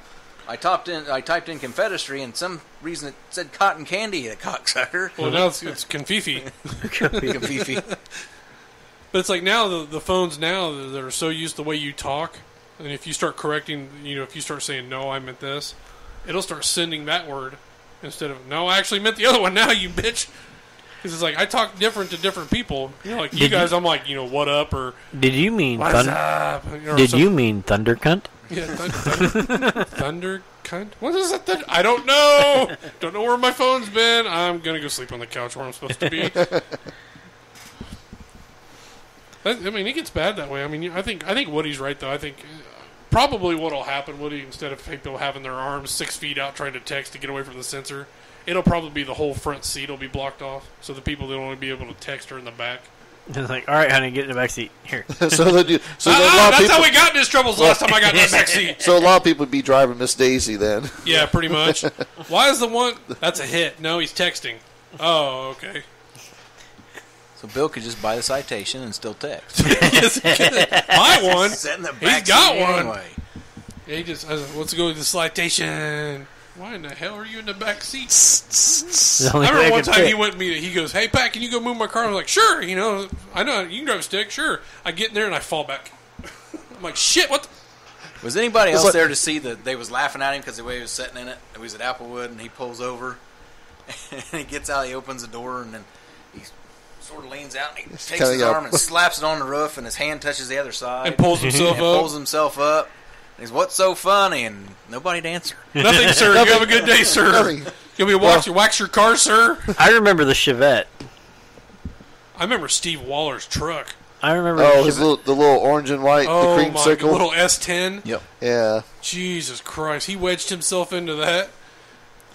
I typed in confederacy, and some reason it said cotton candy, a cocksucker. Well, now it's confifi. Fifi. But it's like now, the phones now that are so used to the way you talk, and if you start correcting, if you start saying, no, I meant this, it'll start sending that word instead of, no, I actually meant the other one now, you bitch. Because it's like, I talk different to different people. You know, like you guys, I'm like, what up, or... Did you mean... What's up? Did you mean thunder cunt? Yeah, thunder cunt? What is that? I don't know. Don't know where my phone's been. I'm going to go sleep on the couch where I'm supposed to be. I mean, it gets bad that way. I mean, I think Woody's right, though. I think probably what will happen, Woody, instead of people having their arms 6 feet out trying to text to get away from the sensor, it'll probably be the whole front seat will be blocked off, so the people don't only be able to text are in the back. It's like, all right, honey, get in the back seat. Here. That's how we got in this trouble last time I got in the back seat. So a lot of people would be driving Miss Daisy then. Yeah, pretty much. Why is the one... That's a hit. No, he's texting. Oh, okay. So Bill could just buy the citation and still text. Yes, he could. Buy one. He's got one. Anyway. Yeah, he just... let's go to the citation. Why in the hell are you in the back seat? I remember one time he goes, hey, Pat, can you go move my car? I was like, sure, I know, you can drive a stick, sure. I get in there and I fall back. I'm like, shit, what the... Was anybody else there to see that they was laughing at him because the way he was sitting in it? It was at Applewood, and he pulls over, and he gets out, he opens the door, and then he sort of leans out, and he takes his arm and slaps it on the roof, and his hand touches the other side. And pulls himself up. He's, what's so funny? And nobody'd answer. Nothing, sir. You have a good day, sir. Nothing. You want me to wax your car, sir? I remember the Chevette. I remember Steve Waller's truck. I remember the little orange and white, the creamsicle. The little S10. Yep. Yeah. Jesus Christ. He wedged himself into that.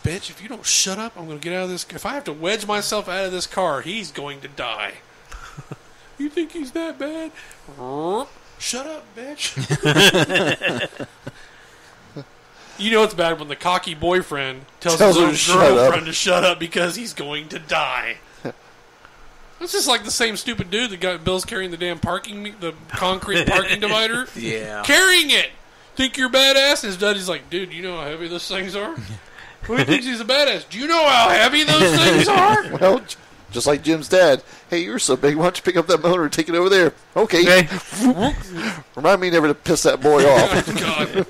Bitch, if you don't shut up, I'm going to get out of this. If I have to wedge myself out of this car, he's going to die. You think he's that bad? Shut up, bitch. You know it's bad when the cocky boyfriend tells his own girlfriend to shut up because he's going to die. It's just like the same stupid dude that got Bill's carrying the damn the concrete parking divider. Yeah. Carrying it. Think you're badass? And his daddy's like, dude, you know how heavy those things are? Who thinks he's a badass? Do you know how heavy those things are? Well, just like Jim's dad. Hey, you're so big. Why don't you pick up that motor and take it over there? Okay. Remind me never to piss that boy off. God.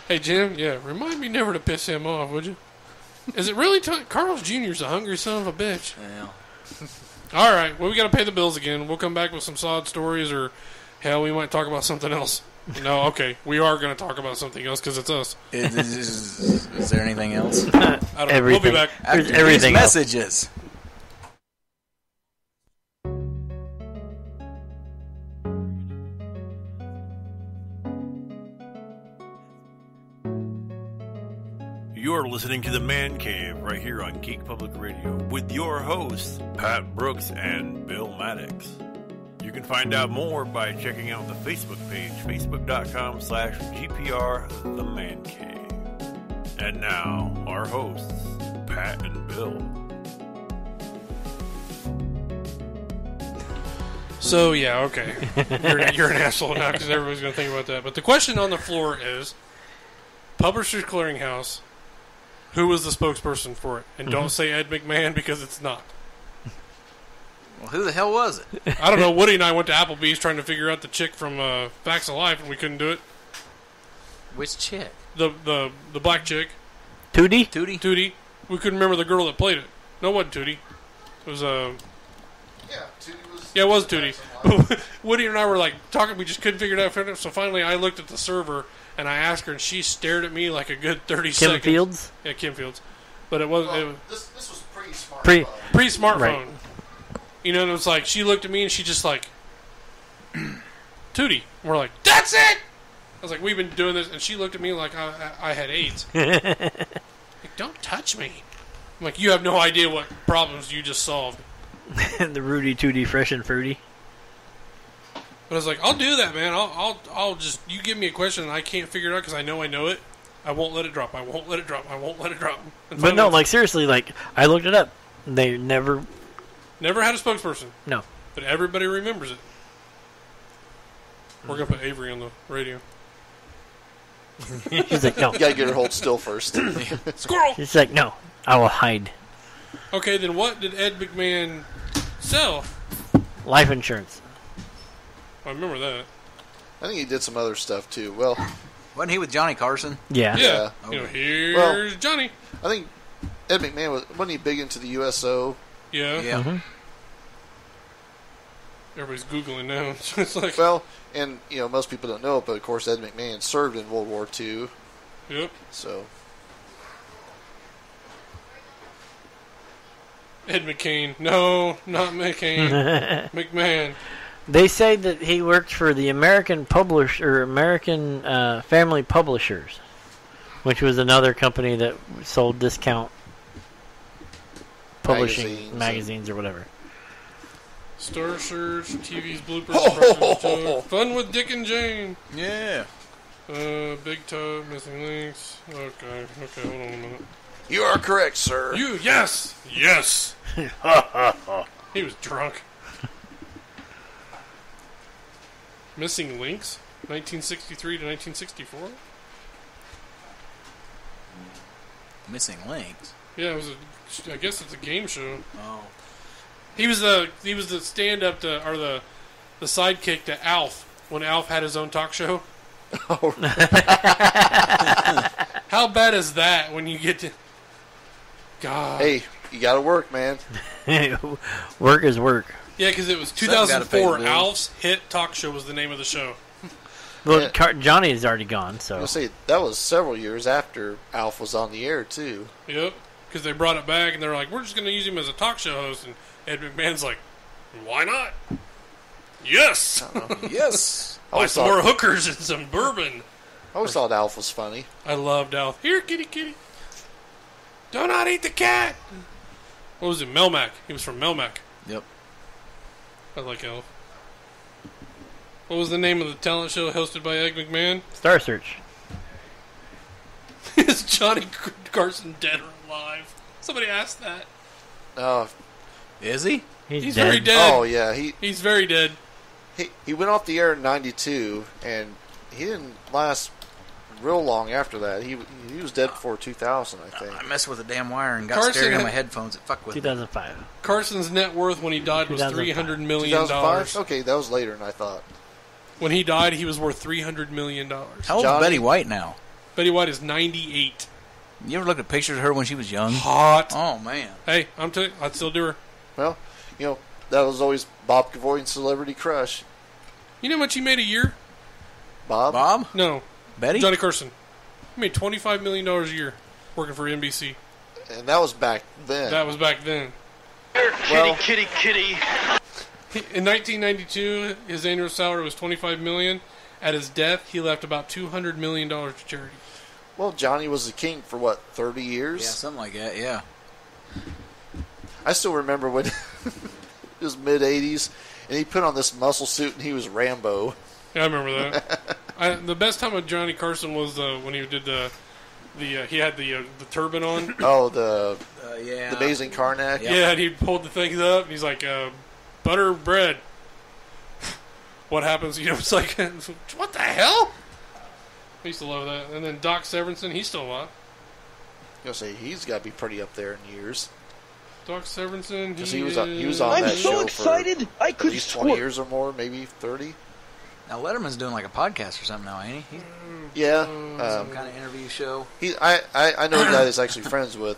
Hey, Jim, remind me never to piss him off, would you? Is it really time? Carl's Jr.'s a hungry son of a bitch. Yeah. All right. Well, we got to pay the bills again. We'll come back with some sod stories, or hell, we might talk about something else. No, okay. We are going to talk about something else because it's us. Is there anything else? I don't know. We'll be back. After everything these messages. You're listening to the Man Cave right here on Geek Public Radio with your hosts, Pat Brooks and Bill Maddox. You can find out more by checking out the Facebook page, facebook.com/GPR The Man Cave. And now, our hosts, Pat and Bill. So, yeah, okay. You're an asshole now because everybody's going to think about that. But the question on the floor is, Publishers Clearinghouse, who was the spokesperson for it? And don't say Ed McMahon because it's not. Well, who the hell was it? I don't know. Woody and I went to Applebee's trying to figure out the chick from Facts of Life, and we couldn't do it. Which chick? The black chick. Tootie? Tootie. We couldn't remember the girl that played it. No, it wasn't Tootie. It was Yeah, Tootie was... Yeah, it was Tootie. Woody and I were like talking. We just couldn't figure it out. So finally, I looked at the server and I asked her, and she stared at me like a good 30 seconds. Kim Fields? Yeah, Kim Fields. But it wasn't. Well, this was pre-smartphone. Pre-smartphone. Right. You know, and it was like she looked at me and she just like Tootie. And we're like, that's it. I was like, we've been doing this, and she looked at me like I had AIDS. Like, don't touch me. I'm like, you have no idea what problems you just solved. The Rudy Tootie Fresh and Fruity. But I was like, I'll do that, man. I'll just, you give me a question and I can't figure it out because I know it. I won't let it drop. I won't let it drop. But no, like seriously, like I looked it up. They never had a spokesperson. No. But everybody remembers it. We're gonna put Avery on the radio. She's like, no. You gotta get her hold still first. Squirrel. She's like, no. I will hide. Okay, then what did Ed McMahon sell? Life insurance. I remember that. I think he did some other stuff too. Well, Wasn't he with Johnny Carson? Yeah. Yeah. You know, here's Johnny. I think Ed McMahon wasn't he big into the USO Yeah. Yeah. Everybody's Googling now. It's like, Well, and most people don't know it, but of course Ed McMahon served in World War II. yep. So Ed McCain. No, not McCain. McMahon. They say that he worked for the American Family Publishers, which was another company that sold discount publishing magazines or whatever. Star Search, TV's bloopers, Fun with Dick and Jane. Yeah. Big Tub, Missing Links. Okay, hold on a minute. you are correct, sir. Yes! He was drunk. Missing Links, 1963 to 1964. Missing Links. Yeah, it was I guess it's a game show. Oh. He was the stand-up to, or the sidekick to Alf when Alf had his own talk show. How bad is that when you get to? God. Hey, you got to work, man. Work is work. Yeah, because it was Something gotta pay the 2004. bills. Alf's hit talk show was the name of the show. Well, Johnny is already gone, so. I'll say that was several years after Alf was on the air too. Yep. Because they brought it back and they're like, we're just going to use him as a talk show host, and Ed McMahon's like, why not? Yes. Yes. Buy some more hookers and some bourbon. I always thought Alf was funny. I loved Alf. Here, kitty, kitty. Do not eat the cat. What was it? Melmac. He was from Melmac. Yep. I like Alf. What was the name of the talent show hosted by Ed McMahon? Star Search. Is Johnny Carson dead or alive? Somebody asked that. Is he? He's dead. very dead. Oh yeah, He's very dead. he went off the air in '92, and he didn't last real long after that. He was dead before 2000, I think. I messed with a damn wire and got Carson stereo in had- my headphones. It fucked with me. 2005. Carson's net worth when he died was 2005. $300 million. 2005. Okay, that was later than I thought. When he died, he was worth $300 million. How old is Johnny- Betty White now? Betty White is 98. You ever look at pictures of her when she was young? Hot. Oh, man. Hey, I'm telling you, I'd still do her. Well, that was always Bob Cavoy's celebrity crush. You know how much he made a year? Bob. Bob? No. Betty? Johnny Carson. He made $25 million a year working for NBC. And that was back then. That was back then. Well- kitty. In 1992, his annual salary was $25 million. At his death, he left about $200 million to charity. Well, Johnny was the king for what, 30 years? Yeah, something like that, yeah. I still remember when it was mid 80s, and he put on this muscle suit and he was Rambo. Yeah, I remember that. The best time with Johnny Carson was when he did he had the turban on. Oh, the Yeah. amazing Karnak. Yep. Yeah, and he'd hold the things up, and he's like, butter bread. What happens? It's like, what the hell? I used to love that. And then Doc Severinsen, he's still alive. You'll say he's got to be pretty up there in years. Doc Severinsen, Because he was on that show for I at least 20 years or more, maybe 30. Now, Letterman's doing like a podcast or something now, ain't he? Yeah. Some kind of interview show. I know a guy that's actually friends with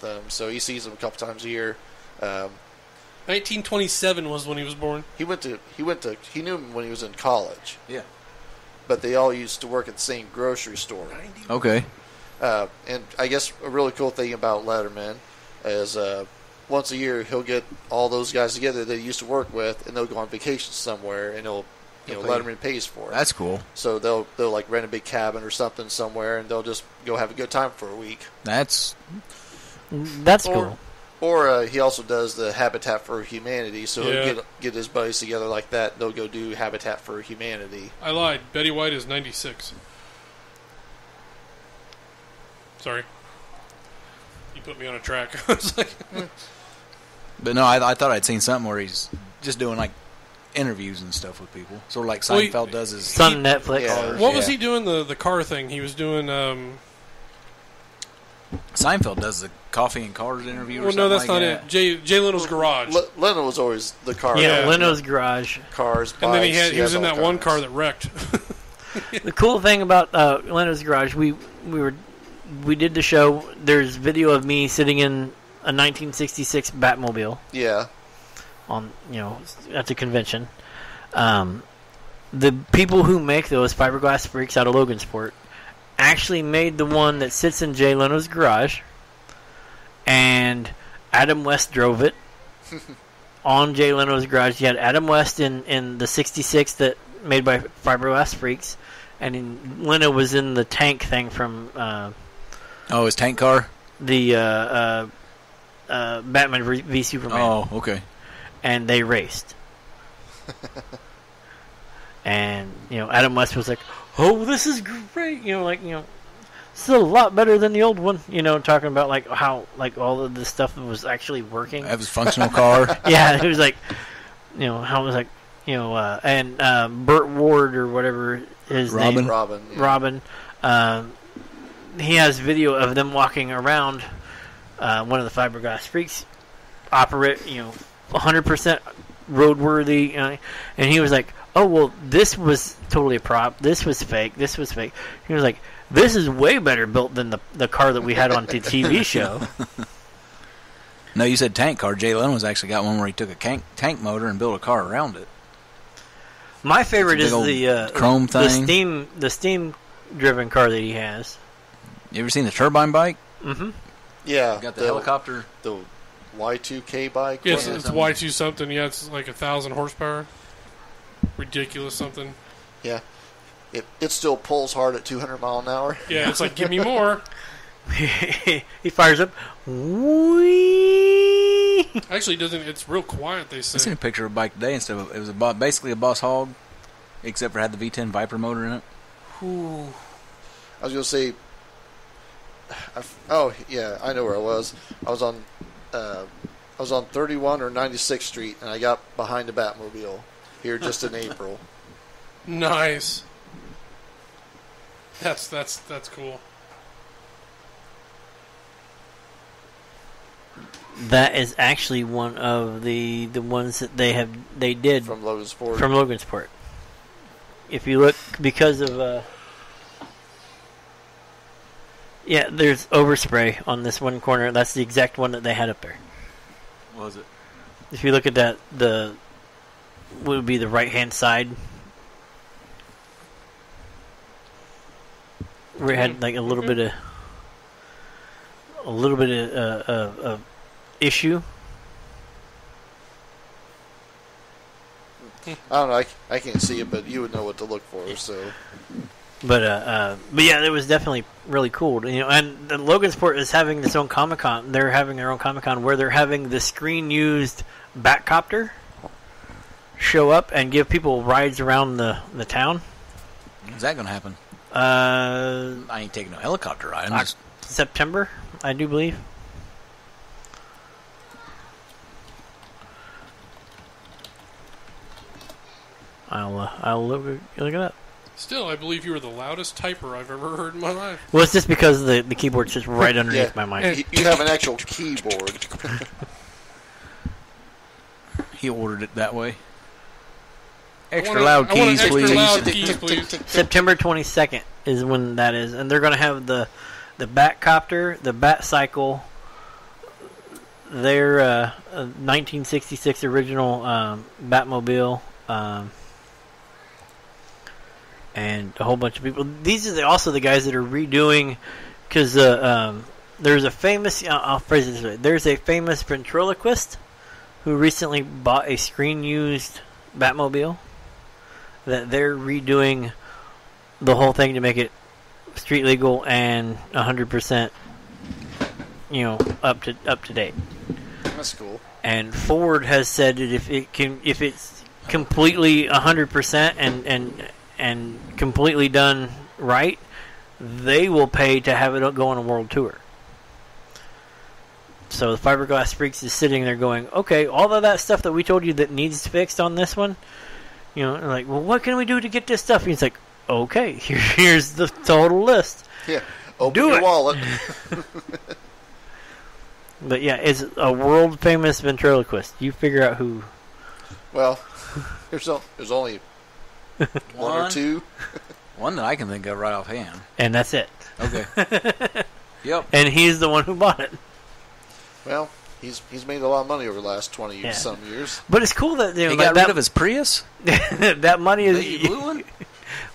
him, so he sees him a couple times a year. 1927 was when he was born. He knew him when he was in college, Yeah. but they all used to work at the same grocery store. Okay. And I guess a really cool thing about Letterman is once a year he'll get all those guys together that he used to work with, and they'll go on vacation somewhere, and Letterman pays for it. That's cool. So they'll like rent a big cabin or something somewhere, and they'll just go have a good time for a week. That's cool. Or he also does the Habitat for Humanity, so Yeah. he'll get his buddies together like that, and they'll go do Habitat for Humanity. I lied. Betty White is 96. Sorry. You put me on a track. I was like, But no, I thought I'd seen something where he's just doing like interviews and stuff with people, sort of like Well, he- Seinfeld does his. It's on Netflix. Yeah. what was Yeah. he doing? The car thing. He was doing. Seinfeld does the coffee and cars interview. Or Well, no, that's something not like that. it. Jay Leno's Garage. Lennon was always the car. Yeah, Yeah. Leno's Garage. Cars, And then bikes, he was has in all that one kinds. car that wrecked. The cool thing about Leno's Garage, we did the show. There's video of me sitting in a 1966 Batmobile Yeah. on, at the convention. The people who make those fiberglass freaks out of Logansport actually made the one that sits in Jay Leno's garage, and Adam West drove it on Jay Leno's garage. You had Adam West in the 66 that made by Fiberglass Freaks, and Leno was in the tank thing from his tank car? The Batman v Superman. Oh, okay. And they raced. And Adam West was like, "Oh, this is great!" This is a lot better than the old one. Talking about like how like all of this stuff was actually working. That was a functional car. Yeah, it was like, how it was like, and Burt Ward or whatever his name. Robin. Yeah. Robin. He has video of them walking around one of the Fiberglass Freaks, operate, 100% roadworthy, and he was like, "Oh well, this was totally a prop. This was fake. This was fake." He was like, "This is way better built than the car that we had on the TV show." No, you said tank car. Jay Leno's actually got one where he took a tank motor and built a car around it. My favorite is the chrome thing. The steam driven car that he has. You ever seen the turbine bike? Mm-hmm. Yeah. Got the helicopter. The Y2K bike. Yes, it's Y2 something. Yeah, it's like 1,000 horsepower. Ridiculous something. Yeah. It still pulls hard at 200 mile an hour. Yeah, it's like, give me more. He fires up. Whee! Actually, it doesn't. It's real quiet, they I say. seen a picture of a bike today. Instead of it was basically a Boss Hog, except for it had the V10 Viper motor in it. Ooh. I was gonna say. Oh yeah, I know where I was. I was on 31 or 96th Street, and I got behind the Batmobile here just in April. Nice. That's cool. That is actually one of the ones that they did from Logansport. From Logansport. If you look, because of there's overspray on this one corner. That's the exact one that they had up there. What was it? If you look at that, what would be the right hand side, where it had like a little bit of issue. I don't know. I can't see it, but you would know what to look for. So, but yeah, it was definitely really cool. And the Logansport is having its own Comic-Con. They're having their own Comic-Con where they're having the screen-used Batcopter show up and give people rides around the town. When's that going to happen? I ain't taking no helicopter ride. September, I do believe. I'll look it up. Still, I believe you were the loudest typer I've ever heard in my life. Well, it's just because the keyboard's just right underneath my mic. You have an actual keyboard. He ordered it that way. Extra loud keys, please. September 22nd is when that is, and they're going to have the Batcopter, the Batcycle, their 1966 original Batmobile, and a whole bunch of people. These are also the guys that are redoing, because there's a famous, I'll phrase it this way, there's a famous ventriloquist who recently bought a screen-used Batmobile that they're redoing the whole thing to make it street legal and 100%, up to date. That's cool. And Ford has said that if it's completely 100% and completely done right, they will pay to have it go on a world tour. So the Fiberglass Freaks is sitting there going, okay, all of that stuff that we told you that needs fixed on this one, like, well, what can we do to get this stuff? And he's like, okay, here's the total list. Yeah, open your wallet. But yeah, it's a world famous ventriloquist. You figure out who. Well, there's only one or two. One that I can think of right offhand. And that's it. Okay. Yep. And he's the one who bought it. Well, he's made a lot of money over the last 20 years, some years. But it's cool that He got rid of his Prius. that money is. The blue one?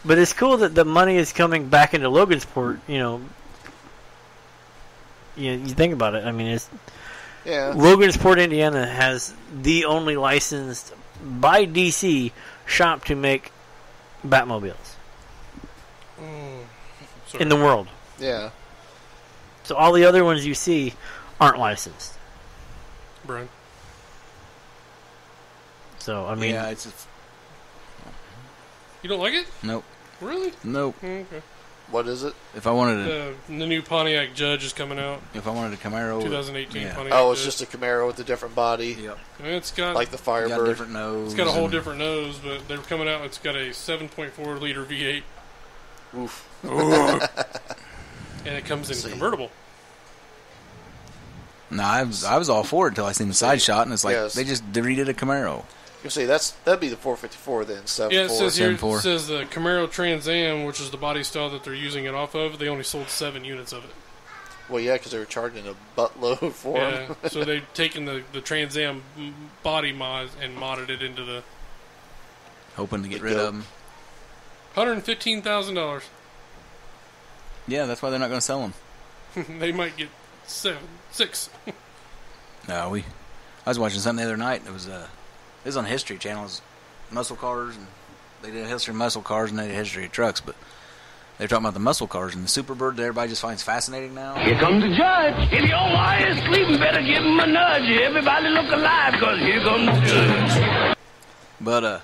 But it's cool that the money is coming back into Logansport. You think about it. I mean, Logansport, Indiana has the only licensed by DC shop to make Batmobiles in the world. Yeah. So all the other ones you see aren't licensed. Brian. So I mean, yeah, you don't like it? Nope. Really? Nope. Okay. What is it? If I wanted The new Pontiac Judge is coming out. a Camaro, 2018 yeah. Pontiac. Oh, it's Judge. just a Camaro with a different body, Yep. It's got like the Got Firebird. different nose. It's got a whole and- different nose, but they're coming out. It's got a 7.4 liter V8, Oof. and it comes in See. convertible. No, I was all for it until I seen the side shot, and it's like Yes. they just redid a Camaro. You say that'd be the 454 then. 7.4. Yeah, it says here. It 7.4. says the Camaro Trans Am, which is the body style that they're using it off of. They only sold 7 units of it. Well, yeah, because they were charging a buttload for Yeah, them. so they've taken the Trans Am body mod and modded it into the Hoping to get The rid goat. of them. $115,000. Yeah, that's why they're not going to sell them. They might get 6. No, I was watching something the other night. It was on History Channel. It was muscle cars, and they did a history of muscle cars, and they did a history of trucks. But they were talking about the muscle cars and the Superbird that everybody just finds fascinating now. Here comes the judge. If your wife is sleeping, better give him a nudge. Everybody look alive, because here comes the judge. But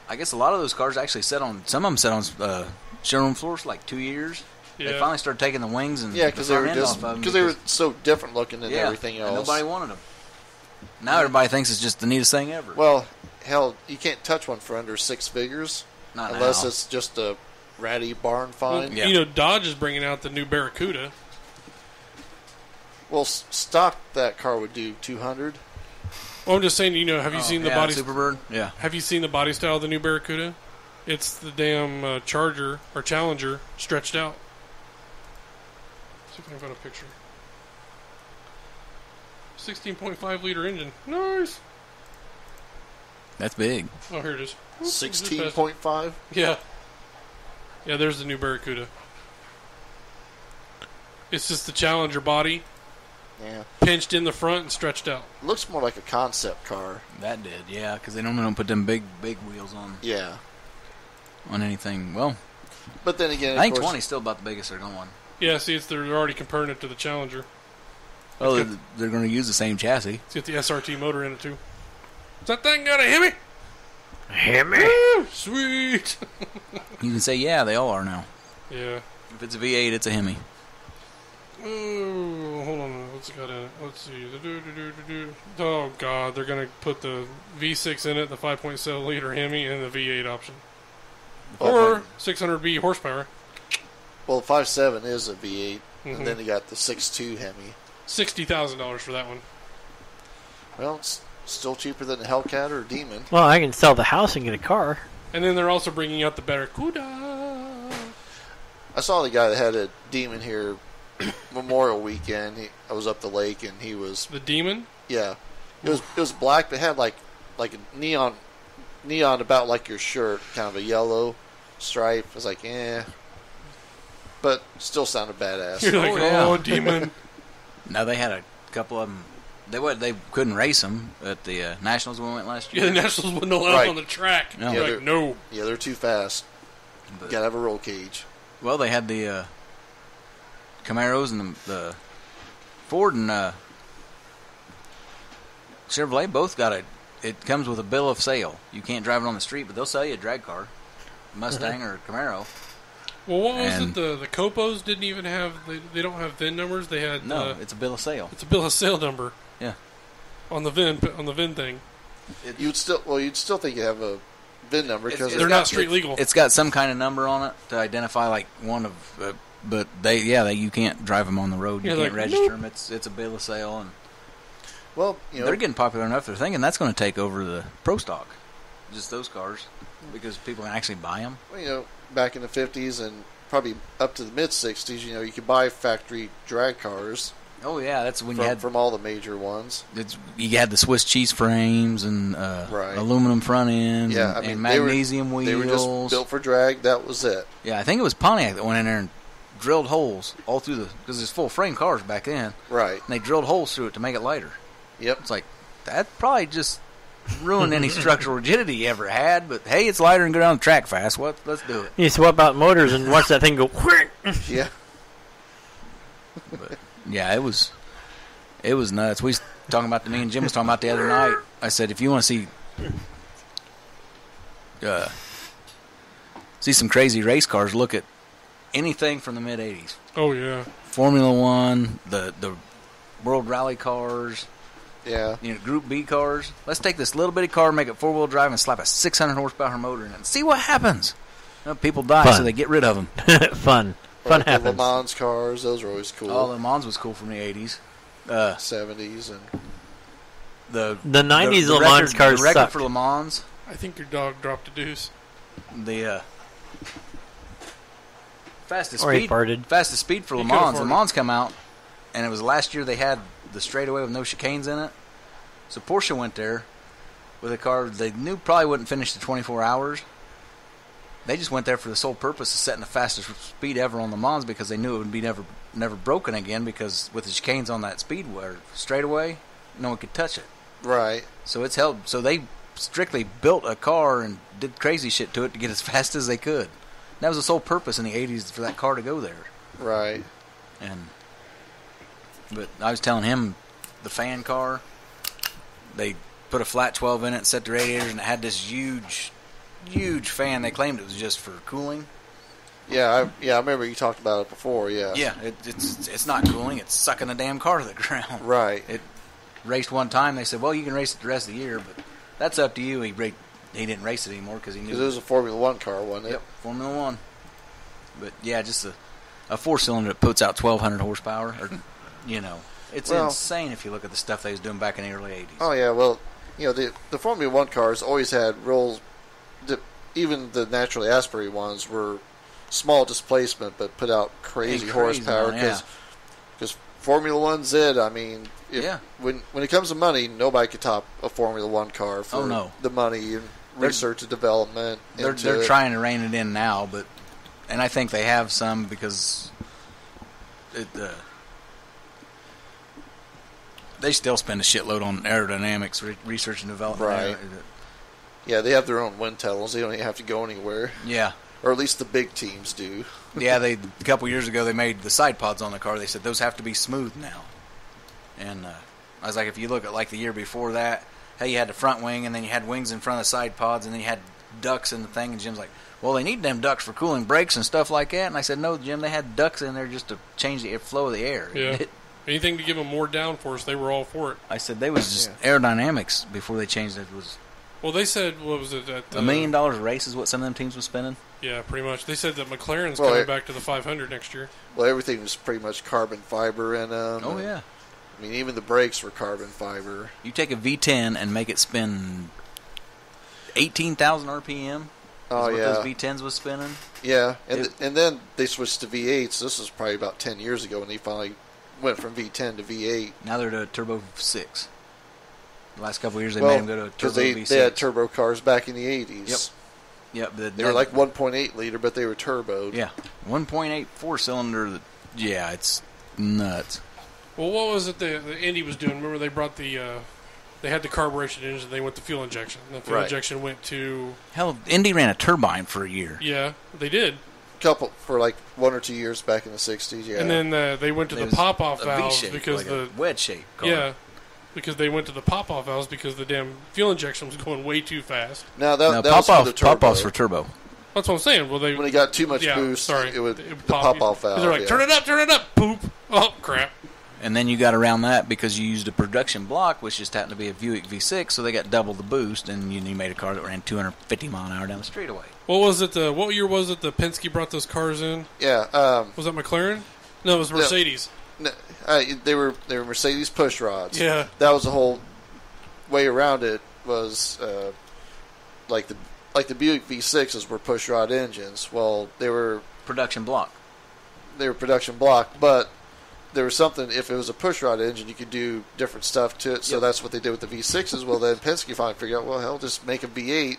I guess a lot of those cars actually some of them sat on showroom floors for like 2 years. Yeah. They finally started taking the wings and Yeah, the because they were front end just off of them because they were so different looking than yeah, everything else. and nobody wanted them. Now everybody thinks it's just the neatest thing ever. Well, hell, you can't touch one for under 6 figures Not unless now. it's just a ratty barn Well, find. Yeah. Dodge is bringing out the new Barracuda. Well, stock that car would do 200. Well, I'm just saying, have you seen the body? Superbird? Yeah. Have you seen the body style of the new Barracuda? It's the damn Charger or Challenger stretched out. See if I can find a picture. 16.5 liter engine. Nice. That's big. Oh, here it is. 16.5. Yeah. Yeah, there's the new Barracuda. It's just the Challenger body Yeah, pinched in the front and stretched out. looks more like a concept car. That did, yeah, because they don't put them big wheels Yeah, on anything. Well, but then again, I think of course, 20's still about the biggest they're going. Yeah, see, they're already comparing it to the Challenger. Well, It's they're going to use the same chassis. It's got the SRT motor in it, too. Is that thing got a Hemi? Hemi. Woo, sweet. You can say, yeah, they all are now. Yeah. If it's a V8, it's a Hemi. Oh, hold on. What's it got in it? Let's see. Oh, God. They're going to put the V6 in it, the 5.7 liter Hemi, and the V8 option. Or 600B horsepower. well, the 5.7 is a V8, Mhm. and then you got the 6.2 Hemi. $60,000 for that one. Well, it's still cheaper than a Hellcat or a Demon. Well, I can sell the house and get a car. And then they're also bringing out the Barracuda. I saw the guy that had a Demon here Memorial Weekend. I was up the lake, and he was The Demon? yeah. It was black, but it had like a neon about like your shirt, kind of a yellow stripe. I was like, but still sounded badass. You're like, yeah. oh, Demon. Now, they had a couple of them. They couldn't race them at the Nationals when we went last Yeah, year. the Nationals wouldn't allow Right. them on the track. No. You're Yeah, like, no. Yeah, they're too fast. But- You gotta have a roll cage. Well, they had the Camaros and the Ford and Chevrolet both got it comes with a bill of sale. You can't drive it on the street, but they'll sell you a drag car, Mustang or Camaro. Well, what was And- it? The Copos didn't even have. They don't have VIN numbers. They had. No, it's a bill of sale. it's a bill of sale number. Yeah. On the VIN thing. You'd still think you have a VIN number because They're not street legal. It's got some kind of number on it to identify like one of, but you can't drive them on the road. You Yeah, can't like, register nope. them. It's a bill of sale, and well, they're getting popular enough. They're thinking that's going to take over the pro stock, just those cars, because people can actually buy them. well, back in the 50s and probably up to the mid 60s, you could buy factory drag cars Oh yeah, that's when you had from all the major ones. You had the Swiss cheese frames and aluminum front ends and magnesium wheels. They were just built for drag. That was it. Yeah, I think it was Pontiac that went in there and drilled holes all through because it's full frame cars back then. Right. And they drilled holes through it to make it lighter. Yep. It's like that probably just ruined any structural rigidity you ever had. But hey, it's lighter and go down the track fast. Let's do it. You swap out motors and watch that thing go. Yeah. But, yeah, it was nuts. Me and Jim was talking about the other night. I said, if you want to see some crazy race cars, look at anything from the mid '80s. Oh yeah, Formula One, the World Rally cars. Yeah. Group B cars. Let's take this little bitty car, make it 4-wheel drive, and slap a 600 horsepower motor in it and see what happens. People die, so they get rid of them. Fun happens. The Le Mans cars, those were always cool. Oh, Le Mans was cool from the 80s. 70s and the 90s Le Mans cars the record sucked. for Le Mans. I think your dog dropped a deuce. The fastest Or he speed farted. for Le He Mans. could've Le Mans come out, and it was last year they had the straightaway with no chicanes in it. So Porsche went there with a car they knew probably wouldn't finish the 24 hours. They just went there for the sole purpose of setting the fastest speed ever on Le Mans because they knew it would be never broken again because with the chicanes on that speedway straightaway, no one could touch it. right. So it's held. So they strictly built a car and did crazy shit to it to get as fast as they could. That was the sole purpose in the 80s for that car to go there. Right. But I was telling him the fan car, they put a flat 12 in it, set the radiators, and it had this huge fan. They claimed it was just for cooling. Yeah, I remember you talked about it before. Yeah. Yeah, it's not cooling. It's sucking the damn car to the ground. Right. It raced one time. They said, well, you can race it the rest of the year, but that's up to you. He didn't race it anymore because he knew. Because it was a Formula One car, wasn't it? Yep, Formula One. But yeah, just a 4-cylinder that puts out 1,200 horsepower. Or, it's insane if you look at the stuff they was doing back in the early 80s. Oh yeah, well, the Formula One cars always had rolls. Even the naturally aspirated ones were small displacement, but put out crazy horsepower. Because Formula One's it. I mean, when it comes to money, nobody could top a Formula One car for the money and research and development. They're trying to rein it in now, and I think they have some because they still spend a shitload on aerodynamics, research and development. Right. Yeah, they have their own wind tunnels. They don't even have to go anywhere. Yeah. Or at least the big teams do. Yeah, a couple years ago they made the side pods on the car. They said those have to be smooth now. And I was like, if you look at like the year before that, you had the front wing and then you had wings in front of the side pods and then you had ducts in the thing. And Jim's like, well, they need them ducts for cooling brakes and stuff like that. And I said, no, Jim, they had ducts in there just to change the flow of the air. Yeah. Anything to give them more downforce, they were all for it. I said they was just aerodynamics before they changed it. Well, they said, what was it? $1 million a race is what some of them teams were spending. Yeah, pretty much. They said that McLaren's coming back to the 500 next year. Well, everything was pretty much carbon fiber in them. Oh, yeah. I mean, even the brakes were carbon fiber. You take a V10 and make it spin 18,000 RPM. Oh, what yeah. those V10s was spinning. Yeah, and then they switched to V8s. This was probably about 10 years ago when they finally went from V10 to V8. Now they're to a turbo 6. The last couple of years they made them go to a turbo V6. They had turbo cars back in the 80s. Yep. They were like 1.8 liter, but they were turboed. Yeah, 1.8 4-cylinder. Yeah, it's nuts. Well, what was it the Indy was doing? Remember they brought they had the carburation engine, they went to fuel injection. And the fuel injection went to... Hell, Indy ran a turbine for a year. Yeah, they did. Couple for like 1 or 2 years back in the 60s, yeah. And then they went to the pop-off valves because like a wedge shape car. Yeah, because they went to the pop-off valves because the damn fuel injection was going way too fast. Now that was for the turbo. Pop-offs for turbo. That's what I'm saying. Well, when it got too much boost, it would the pop-off valve. They're like, turn it up, poop. Oh, crap. And then you got around that because you used a production block, which just happened to be a Buick V6, so they got double the boost, and you made a car that ran 250 mile an hour down the straightaway. What was it? What year was it? The Penske brought those cars in. Yeah. Was that McLaren? No, it was Mercedes. No, they were Mercedes push rods. Yeah. That was the whole way around it. Was like the Buick V6s were push rod engines. Well, they were production block. They were production block, but there was something, if it was a pushrod engine, you could do different stuff to it. So that's what they did with the V6s. Well, then Penske finally figured out, well, hell, just make a V8,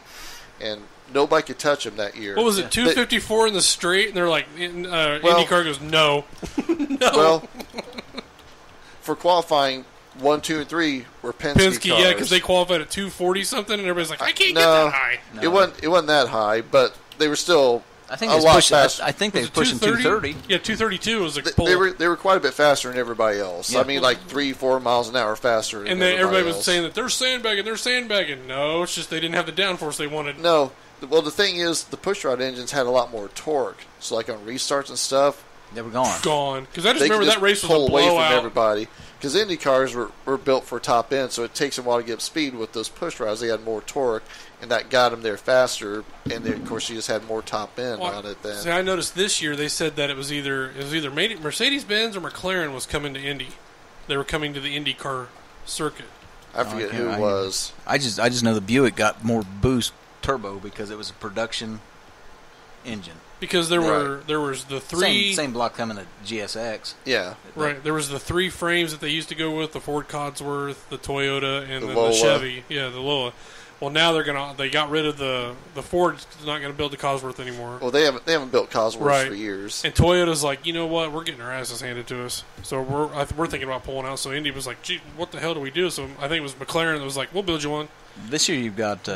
and nobody could touch them that year. What was it, 254 in the straight? And they're like, IndyCar goes, no. No. Well, for qualifying, 1, 2, and 3 were Penske cars. Yeah, because they qualified at 240 something, and everybody's like, I can't get that high. No. It wasn't that high, but they were still I think a lot faster. I think they were pushing 230. Yeah, 232 was like they were quite a bit faster than everybody else. Yeah. I mean, like 3-4 miles an hour faster than everybody else. was saying that they're sandbagging. No, it's just they didn't have the downforce they wanted. No. Well, the thing is, the pushrod engines had a lot more torque. So, like on restarts and stuff, They were gone. Because I just remember that race was a away blowout. from everybody. Because Indy cars were built for top end, so it takes them a while to get up to speed. With those pushrods, they had more torque, and that got them there faster. And then, of course, you just had more top end on it then. See, I noticed this year they said that it was either Mercedes-Benz or McLaren was coming to Indy. They were coming to the IndyCar circuit. I forget who it was. I just know the Buick got more boost turbo because it was a production engine. Because there was the three same block coming to GSX. Yeah, right. There was the 3 frames that they used to go with: the Ford Cosworth, the Toyota, and then Lola. the Chevy. Yeah, the Lola. Well, now they got rid of the Ford's not going to build the Cosworth anymore. Well, they haven't built Cosworths for years. And Toyota's like, you know what? We're getting our asses handed to us. So we're thinking about pulling out. So Indy was like, gee, what the hell do we do? So I think it was McLaren that was like, we'll build you one. This year you've got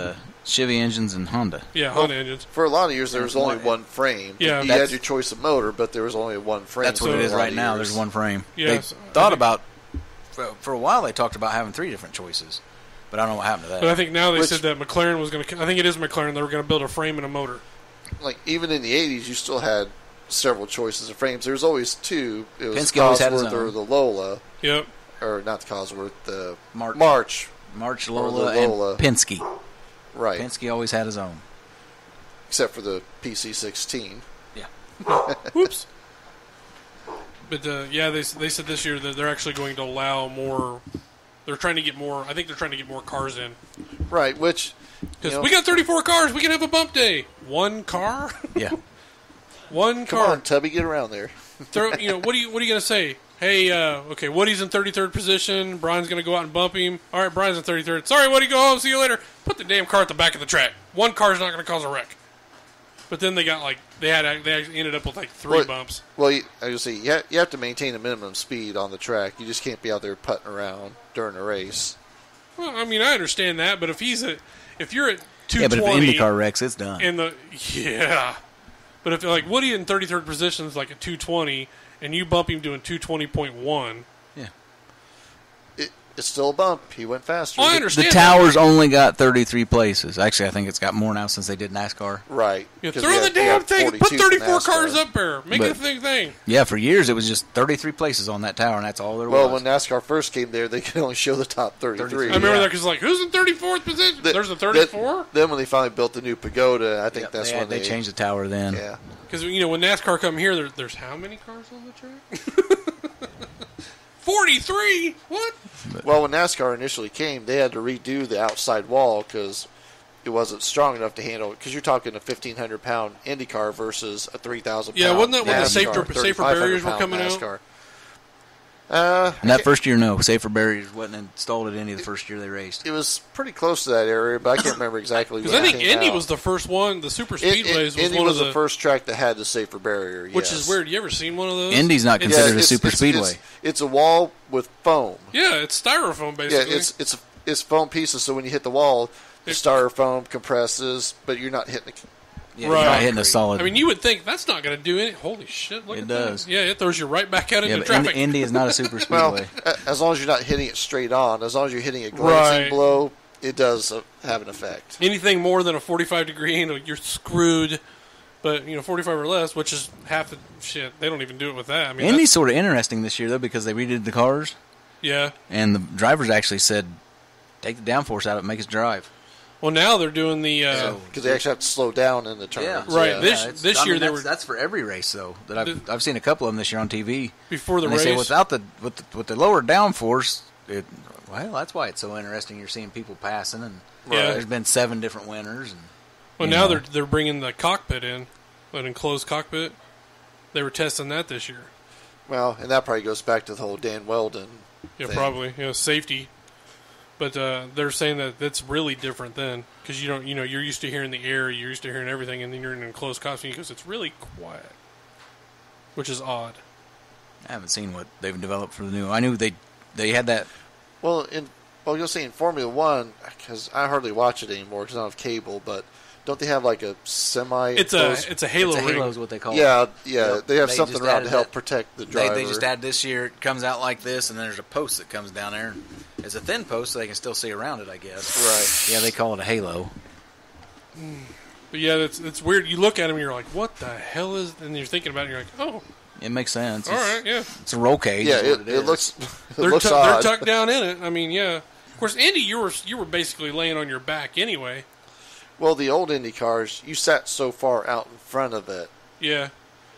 Chevy engines and Honda. Yeah, Honda engines. For a lot of years, there was only one frame. Yeah, you had your choice of motor, but there was only one frame. That's what it is right now. There's one frame. Yeah, they thought about, for a while, they talked about having 3 different choices. But I don't know what happened to that. But I think now they said that McLaren was going to... I think it is McLaren. They were going to build a frame and a motor. Like, even in the 80s, you still had several choices of frames. There was always 2. It was Penske always had his Cosworth own. or the Lola. Yep. Or not the Cosworth, the March, Lola, Lola, and Penske. Right. Penske always had his own. Except for the PC-16. Yeah. Whoops. But, they said this year that they're actually going to allow more... They're trying to get more... I think they're trying to get more cars in. Right, which... Because we got 34 cars. We can have a bump day. 1 car? Yeah. 1 car. Come on, Tubby, get around there. What are you going to say? Hey, okay, Woody's in 33rd position. Brian's going to go out and bump him. All right, Brian's in 33rd. Sorry, Woody, go home. See you later. Put the damn car at the back of the track. 1 car's not going to cause a wreck. But then they got they ended up with 3 bumps. Well, I was say you have to maintain a minimum speed on the track. You just can't be out there putting around during a race. Well, I mean, I understand that, but if you're at 220, yeah, but if IndyCar wrecks, it's done. But if Woody in 33rd position is like a 220, and you bump him doing 220.1. Yeah. It's still a bump. He went faster. I understand. The tower's only got 33 places. Actually, I think it's got more now since they did NASCAR. Right. Yeah, throw the damn thing. Put 34 cars up there. Make it a thing. Yeah, for years it was just 33 places on that tower, and that's all there was. Well, when NASCAR first came there, they could only show the top 33. I remember that because who's in 34th position? There's a 34? Then when they finally built the new pagoda, I think that's when they changed the tower then. Yeah. Because, when NASCAR come here, there's how many cars on the track? 43? What? Well, when NASCAR initially came, they had to redo the outside wall because it wasn't strong enough to handle it. Because you're talking a 1,500-pound Indy car versus a 3,000-pound Yeah, wasn't that when the NASCAR, safer barriers were 3,500-pound coming NASCAR. out? And that first year, no. Safer barriers wasn't installed at Indy the first year they raced. It was pretty close to that area, but I can't remember exactly. Because I think Indy was the first one. The super speedways Indy was was the first track that had the safer barrier. Which is weird. You ever seen one of those? Indy's not considered a super speedway. It's a wall with foam. Yeah, it's styrofoam basically. Yeah, it's foam pieces. So when you hit the wall, the styrofoam compresses, but you're not hitting the. Yeah, right. You're not hitting a solid. I mean, you would think that's not going to do anything. Holy shit! Look it at does. That. Yeah, it throws you right back out into traffic. Indy is not a super speedway. Well, as long as you're not hitting it straight on, as long as you're hitting a glancing blow, it does have an effect. Anything more than a 45-degree angle, you're screwed. But 45 or less, which is half the shit. They don't even do it with that. I mean, Indy's sort of interesting this year though because they redid the cars. Yeah. And the drivers actually said, "Take the downforce out of it, make us drive." Well, now they're doing the because they actually have to slow down in the turns. Yeah. Right. Yeah. This year they were. That's for every race though. That I've seen a couple of them this year on TV. Before the and race, they say without with the lower downforce, that's why it's so interesting. You're seeing people passing, and there's been 7 different winners. And well, now they're bringing the cockpit in, an enclosed cockpit. They were testing that this year. Well, and that probably goes back to the whole Dan Weldon Yeah, thing. probably. Safety. But they're saying that that's really different then, because you're used to hearing the air, you're used to hearing everything, and then you're in an enclosed costume because it's really quiet, which is odd. I haven't seen what they've developed for the new. I knew they had that. Well, you'll see in Formula One, because I hardly watch it anymore because I don't have cable. But don't they have like a semi? It's a Halo It's a ring. Halo is what they call it. Yeah. Yep. They have They something just around added to help that. protect the driver. They just add this year. It comes out like this, and then there's a post that comes down there. It's a thin post, so they can still see around it, I guess. Right. Yeah, they call it a halo. But yeah, it's weird. You look at them, and you're like, "What the hell is?" And you're thinking about it, and you're like, "Oh, It makes sense. all right, yeah." It's a roll cage. Yeah, is what it looks. It They're looks they're odd. tucked down in it. I mean, yeah. Of course, Andy, you were basically laying on your back anyway. Well, the old Indy cars, you sat so far out in front of it. Yeah.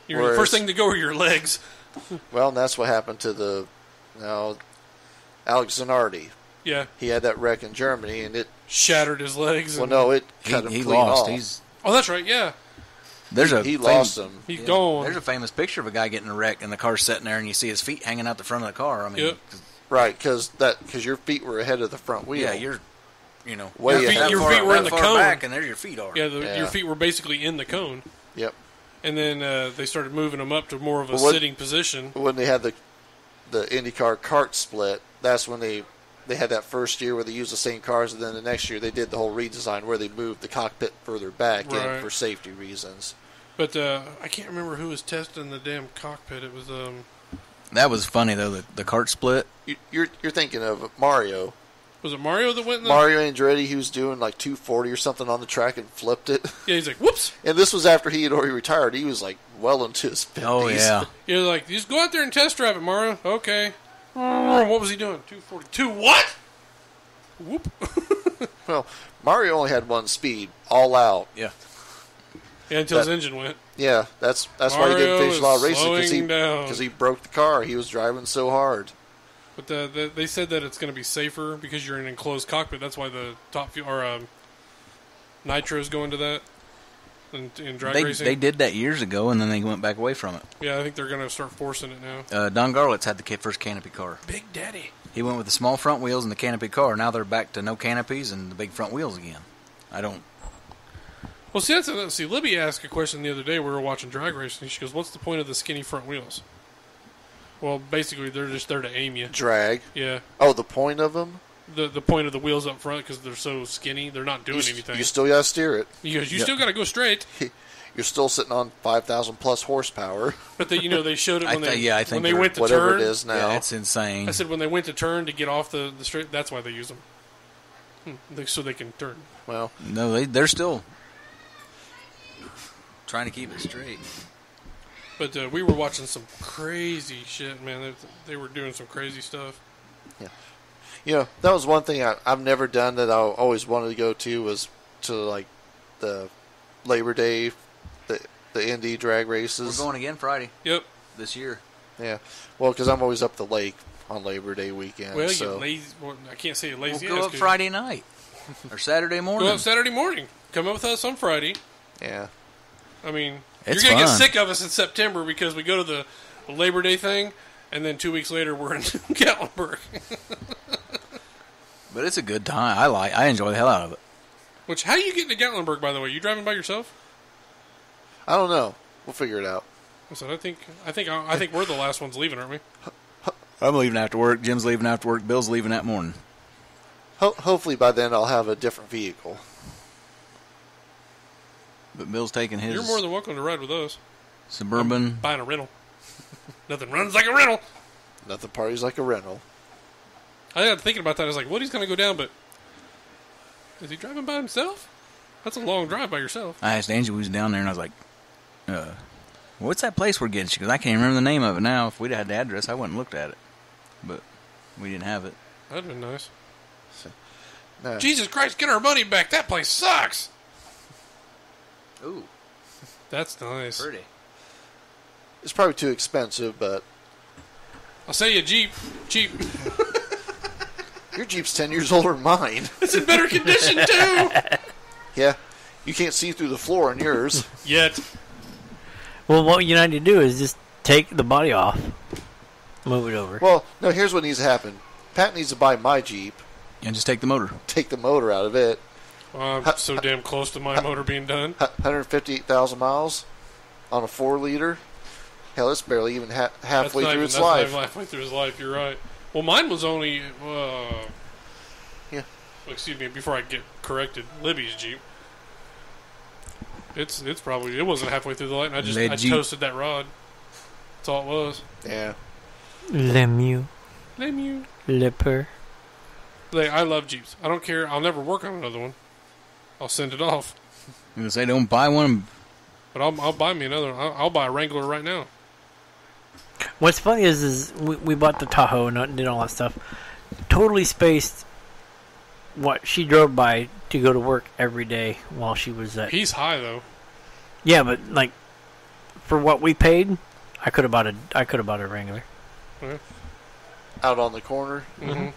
The Whereas- first thing to go are your legs. Well, and that's what happened to Alex Zanardi. Yeah. He had that wreck in Germany, and it. Shattered his legs. Well, And, no, it cut him He clean lost. off. Oh, that's right. Yeah. There's a He fam- lost him. He's yeah, gone. There's a famous picture of a guy getting a wreck, and the car's sitting there, and you see his feet hanging out the front of the car. I mean, Yep. Right, because your feet were ahead of the front wheel. yeah, you're, Way Your feet- ahead. your far- feet were in that the far cone. back, and there your feet are. Yeah, Yeah. your feet were basically in the cone. Yep. And then they started moving them up to more of a Well, what- sitting position. When they had the IndyCar kart split, that's when they had that first year where they used the same cars, and then the next year they did the whole redesign where they moved the cockpit further back Right. in for safety reasons. But I can't remember who was testing the damn cockpit. It was That was funny though. The cart split. You're thinking of Mario. Was it Mario that went in the... Mario Andretti, he was doing like 240 or something on the track and flipped it. Yeah, he's like, whoops. And this was after he had already retired. He was like well into his 50s. Oh yeah. You're like, just go out there and test drive it, Mario. Okay. What was he doing? 242. What? Whoop. Well, Mario only had one speed, all out. Yeah. Yeah, until his engine went. Yeah, that's why he Mario didn't finish a lot of is races slowing down. because he broke the car. He was driving so hard. But they said that it's going to be safer because you're in an enclosed cockpit. That's why the top fuel or nitros go into that in drag racing. They did that years ago, and then they went back away from it. Yeah, I think they're going to start forcing it now. Don Garlitz had the first canopy car. Big Daddy. He went with the small front wheels and the canopy car. Now they're back to no canopies and the big front wheels again. I don't. Well, see, Libby asked a question the other day. We were watching drag racing. She goes, "What's the point of the skinny front wheels?" Well, basically, they're just there to aim you. Drag. Yeah. Oh, the point of them? The point of the wheels up front because they're so skinny, they're not doing anything. You still got to steer it. He goes, you still got to go straight. You're still sitting on 5,000 plus horsepower. But they showed it when I think when they they're- went to Whatever turn. it is now. Yeah, it's insane. I said when they went to turn to get off the straight. That's why they use them, so they can turn. Well, No, they're still trying to keep it straight. But we were watching some crazy shit, man. They were doing some crazy stuff. that was one thing I've never done that I always wanted to go to was to like the Labor Day, the Indy drag races. We're going again Friday Yep. this year. Yeah, well, because I'm always up the lake on Labor Day weekend. Well, so. you lazy. Well, I can't say We'll lazy. go ass up 'cause Friday night or Saturday Go morning. up Saturday morning. Come up with us on Friday. Yeah. I mean, It's you're gonna get fun. sick of us in September because we go to the Labor Day thing, and then 2 weeks later we're in Gatlinburg. But it's a good time. I enjoy the hell out of it. Which, how do you get into Gatlinburg? By the way, you driving by yourself? I don't know. We'll figure it out. I said, I think we're the last ones leaving, aren't we? I'm leaving after work. Jim's leaving after work. Bill's leaving that morning. Hopefully by then I'll have a different vehicle. But Bill's taking his You're more than welcome to ride with us. Suburban. Buying a rental. Nothing runs like a rental. Nothing parties like a rental. I got thinking about that. I was like, Woody's going to go down, but is he driving by himself? That's a long drive by yourself. I asked Angie who was down there, and I was like, what's that place we're getting? She goes, I can't remember the name of it now. If we'd had the address, I wouldn't have looked at it. But we didn't have it. That'd been nice. No. Jesus Christ, get our money back. That place sucks. Ooh, That's nice. pretty. It's probably too expensive, but I'll sell you a Jeep. Cheap. your Jeep's 10 years older than mine. It's in better condition, too. Yeah. You can't see through the floor in yours. Yet. Well, what you need to do is just take the body off. Move it over. Well, no, here's what needs to happen. Pat needs to buy my Jeep, And just take the motor. take the motor out of it. I'm so damn close to my motor being done. 158,000 miles on a 4-liter. Hell, it's barely even halfway through its That's not life. even halfway through his life. You're right. Well, mine was only. Yeah. Excuse me. Before I get corrected, Libby's Jeep. It wasn't halfway through the light. And I Jeep. toasted that rod. That's all it was. Yeah. Lemieux. Lipper. Like, I love Jeeps. I don't care. I'll never work on another one. I'll send it off. I'm gonna say don't buy one. But I'll buy me another one. I'll buy a Wrangler right now. What's funny is we bought the Tahoe and did all that stuff. Totally spaced what she drove by to go to work every day while she was at. He's high though. Yeah, but like for what we paid, I could have bought a Wrangler. Okay. Out on the corner. Mm-hmm.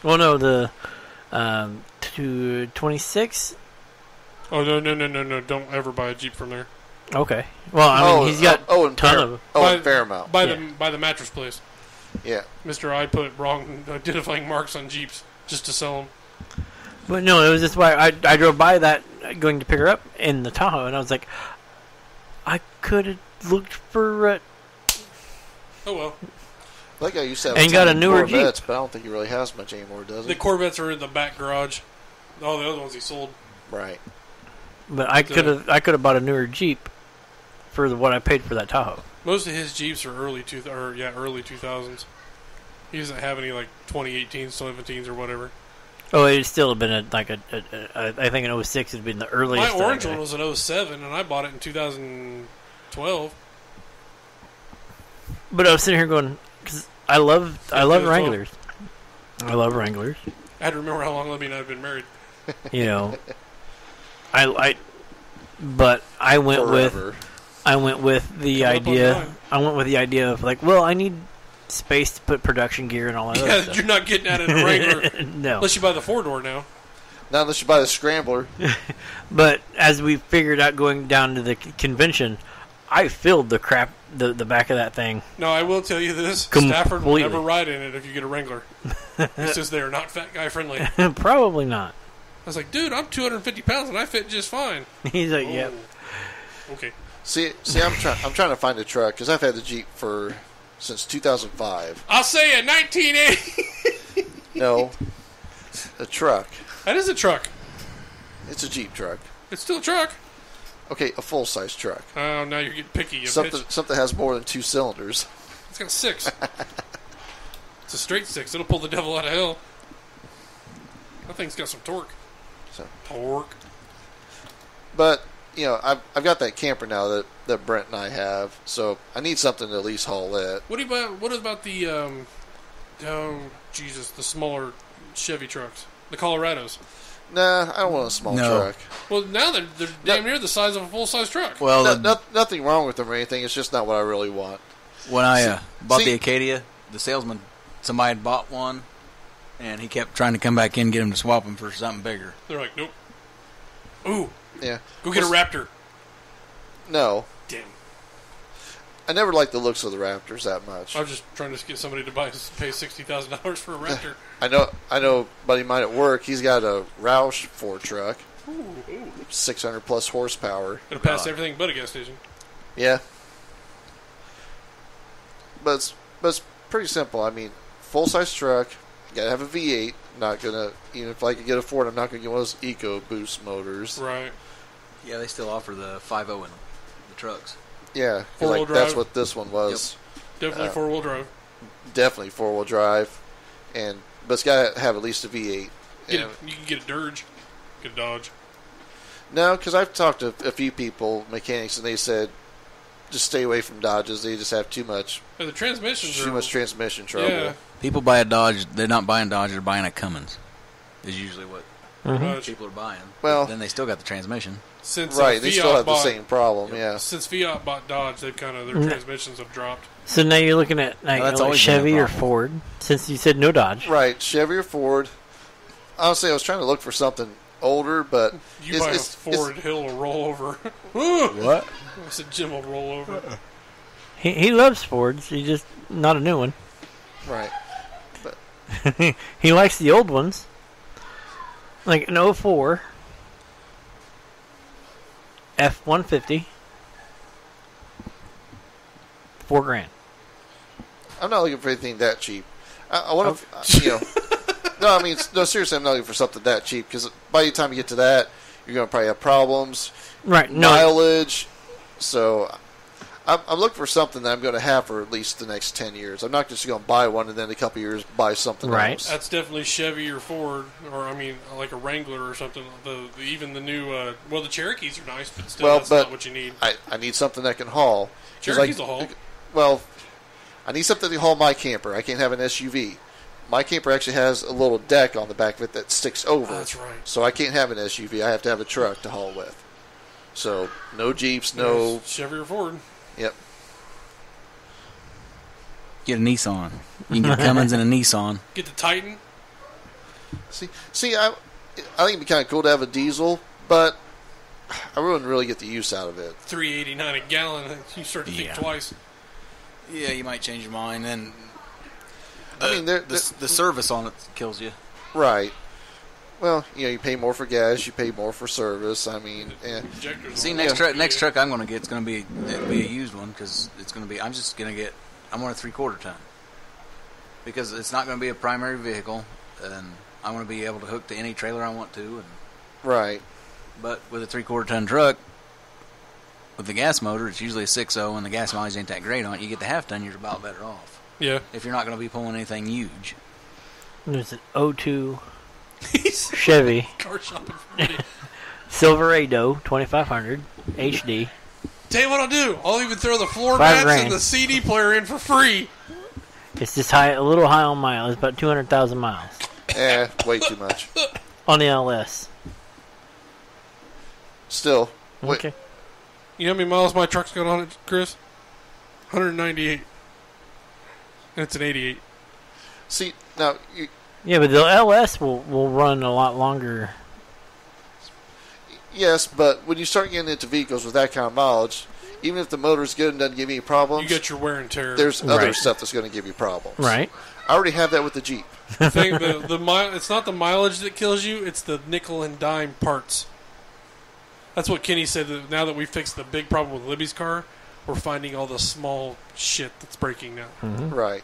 Well, no, the 26. Oh no! Don't ever buy a Jeep from there. Okay. Well, I mean, he's got in ton of. in Fairmount. By Yeah. the mattress place. Yeah. Mr. I put wrong identifying marks on Jeeps just to sell them. But no, it was just why I drove by that going to pick her up in the Tahoe, and I was like, I could have looked for. Oh well. Like I used to have And got a ton of newer Corvettes, Jeep. but I don't think he really has much anymore, does he? The Corvettes are in the back garage. All the other ones he sold. Right. But I could have bought a newer Jeep for what I paid for that Tahoe. Most of his Jeeps are early 2000s. He doesn't have any like 2018s, 17s, or whatever. Oh, it'd still have been I think an 06 would have been the earliest. My orange one was an 07, and I bought it in 2012. But I was sitting here going, because I love Wranglers. I love Wranglers. I had to remember how long Libby and I had been married. You know, but I went Forever. with the Come up on idea. mine. I went with the idea of like, well, I need space to put production gear and all that other Yeah, stuff. you're not getting that in a Wrangler. No. Unless you buy the 4-door now. Not unless you buy the Scrambler. But as we figured out going down to the convention, I filled the back of that thing. No, I will tell you this. Completely. Stafford will never ride in it if you get a Wrangler. It's just they're not fat guy friendly. I Probably not. was like, dude, I'm 250 pounds and I fit just fine. He's like, yep. Oh. Okay. See, I'm trying to find a truck because I've had the Jeep since 2005. I'll say it, 1980. No, a truck. That is a truck. It's a Jeep truck. It's still a truck. Okay, a full size truck. Oh, now you're getting picky. You Something bitch. something has more than 2 cylinders. It's got 6. It's a straight 6. It'll pull the devil out of hell. That thing's got some torque. So, Torque. but you know, I've got that camper now that Brent and I have, so I need something to at least haul it. What about the the smaller Chevy trucks, the Colorados? Nah, I don't want a small No. truck. Well, now they're damn near the size of a full size truck. Well, Nothing wrong with them or anything. It's just not what I really want. when I bought see- the Acadia, the salesman, somebody had bought one, and he kept trying to come back in and get him to swap them for something bigger. They're like, nope. Ooh, Yeah. go get a Raptor. No, Damn. I never liked the looks of the Raptors that much. I was just trying to get somebody to pay $60,000 for a Raptor. I know, buddy of mine at work. He's got a Roush Ford truck, Ooh. 600 plus horsepower. It'll pass everything but a gas station. Yeah, but it's pretty simple. I mean, full size truck. You gotta have a V8. Not gonna, even if I could get a Ford, I'm not gonna get one of those EcoBoost motors. Right. Yeah, they still offer the 5.0 in them, the trucks. Yeah, 'cause, Four-wheel like that's drive? what this one was. Definitely 4-wheel drive. Definitely 4-wheel drive, but it's gotta have at least a V8. You can get a Dirge. Get a Dodge. No, because I've talked to a few people, mechanics, and they said just stay away from Dodges. They just have too much The transmissions transmission trouble. Yeah. People buy a Dodge, they're not buying Dodge, they're buying a Cummins. Is usually what Much. people are buying. Well- then they still got the transmission. Since Right, they Fiat still have the bought- same problem. Yeah, Since Fiat bought Dodge, they've kind of their transmissions have dropped. So now you're looking at like, that's always been a Chevy or problem. Ford, since you said no Dodge. right. Chevy or Ford. Honestly, I was trying to look for something older, but You buy a Ford, he'll roll over. What? I said Jim will roll over. He loves Fords. He's just not a new one. Right. He likes the old ones. Like an 04 F-150. $4,000. I'm not looking for anything that cheap. I want to, No, I mean, no, seriously, I'm not looking for something that cheap because by the time you get to that, you're going to probably have problems. Right. No. Mileage. So I'm looking for something that I'm going to have for at least the next 10 years. I'm not just going to buy one and then in a couple years buy something else. That's definitely Chevy or Ford, or I mean, like a Wrangler or something. Even the new, the Cherokees are nice, but still, that's not what you need. I need something that can haul. Cherokees will haul. Well, I need something to haul my camper. I can't have an SUV. My camper actually has a little deck on the back of it that sticks over. That's right. So I can't have an SUV. I have to have a truck to haul with. So no Jeeps, no Chevy or Ford. Yep. Get a Nissan. You can get Cummins and a Nissan. Get the Titan. See, I think it'd be kind of cool to have a diesel, but I wouldn't really get the use out of it. $3.89 a gallon. You start to think twice. Yeah, you might change your mind. And I mean, the service on it kills you. Right. Well, you pay more for gas, you pay more for service. I mean, see, next truck I'm going to get, it's going to be a used one because it's going to be. I'm on a 3/4 ton because it's not going to be a primary vehicle, and I want to be able to hook to any trailer I want to. And, right. But with a 3/4 ton truck, with the gas motor, it's usually a 6.0, and the gas mileage ain't that great on it. You get the half ton, you're about better off. Yeah. If you're not going to be pulling anything huge. There's an 02 Chevy car shopping for me. Silverado 2500 HD. Tell you what I'll do. I'll even throw the floor mats and the CD player in for free. It's just a little high on miles. It's about 200,000 miles. Way too much. On the LS. Still. Okay. You know how many miles my truck's got on it, Chris? 198. And it's an 88. See, now... Yeah, but the LS will run a lot longer. Yes, but when you start getting into vehicles with that kind of mileage, even if the motor's good and doesn't give you any problems... You get your wear and tear. There's other stuff that's going to give you problems. Right. I already have that with the Jeep. It's not the mileage that kills you, it's the nickel and dime parts. That's what Kenny said. That now that we fixed the big problem with Libby's car, we're finding all the small shit that's breaking now. Mm-hmm. Right.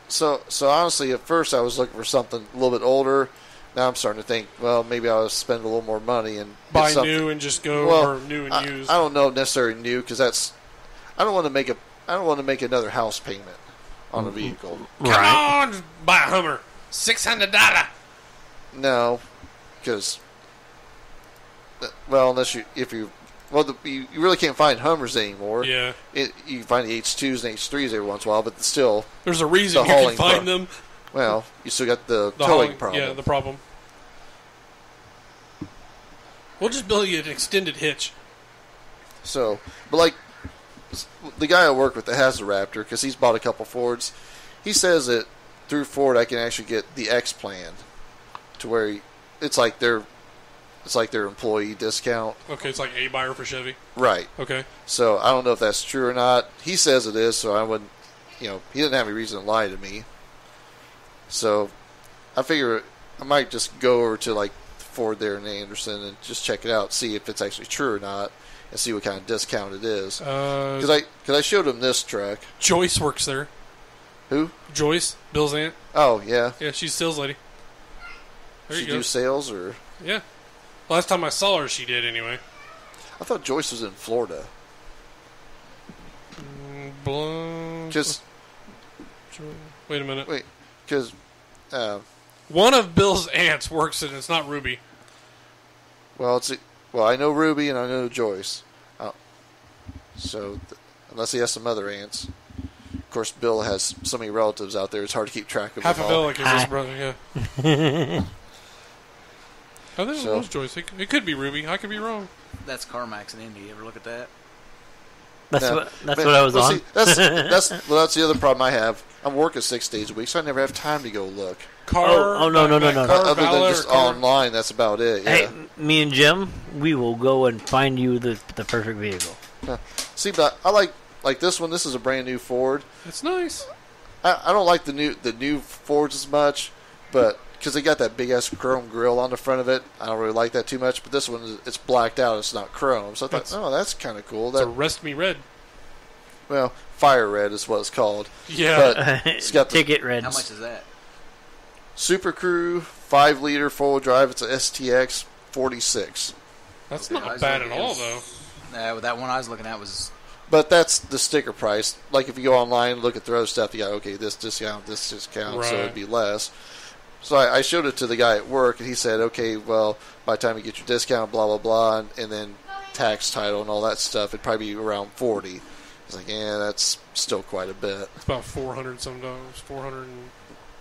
So honestly, at first I was looking for something a little bit older. Now I'm starting to think, well, maybe I'll spend a little more money and buy new and just go, or new and used. I don't know necessarily new because I don't want to make another house payment on a vehicle. Come on, buy a Hummer, $600. No, because unless you really can't find Hummers anymore. Yeah, you can find the H2s and H3s every once in a while, but still, there's a reason you can find them. Well, you still got the towing problem. Yeah, the problem. We'll just build you an extended hitch. So, but like the guy I work with that has the Raptor, because he's bought a couple Fords, he says that through Ford I can actually get the X plan, to where it's like their employee discount. Okay, it's like a buyer for Chevy. Right. Okay. So I don't know if that's true or not. He says it is, so I wouldn't. He doesn't have any reason to lie to me. So I figure I might just go over to like Ford there in Anderson and just check it out, see if it's actually true or not, and see what kind of discount it is. Because I showed him this truck. Joyce works there. Who? Joyce, Bill's aunt. Oh yeah. Yeah, she's a sales lady. There she you go. do sales or? Yeah. Last time I saw her, she did anyway. I thought Joyce was in Florida. Just wait a minute. Wait, because one of Bill's aunts works and it's not Ruby. Well, I know Ruby and I know Joyce. Unless he has some other aunts. Of course, Bill has so many relatives out there; it's hard to keep track of. Half them of all. Bill, like his brother, yeah. I think it was Joyce. It could be Ruby. I could be wrong. That's CarMax in Indy. You ever look at that? That's what I was on. See, that's the other problem I have. I'm working 6 days a week, so I never have time to go look. No. Other than just online, that's about it. Yeah. Hey, me and Jim, we will go and find you the perfect vehicle. See, but I like this one. This is a brand new Ford. It's nice. I don't like the new Fords as much, but because they got that big ass chrome grill on the front of it, I don't really like that too much. But this one, it's blacked out; it's not chrome. So I thought, that's kind of cool. It's a Rest Me Red. Well, Fire Red is what it's called. Yeah, but it's got the Ticket Reds. How much is that? Super Crew 5-liter 4-wheel drive. It's a STX 46. That's not bad at all, though. That one I was looking at was. But that's the sticker price. Like if you go online and look at the other stuff, you got this discount, right. so it'd be less. So I showed it to the guy at work, and he said, okay, well, by the time you get your discount, blah, blah, blah, and then tax, title, and all that stuff, it'd probably be around 40. I was like, yeah, that's still quite a bit. It's about $400 $400.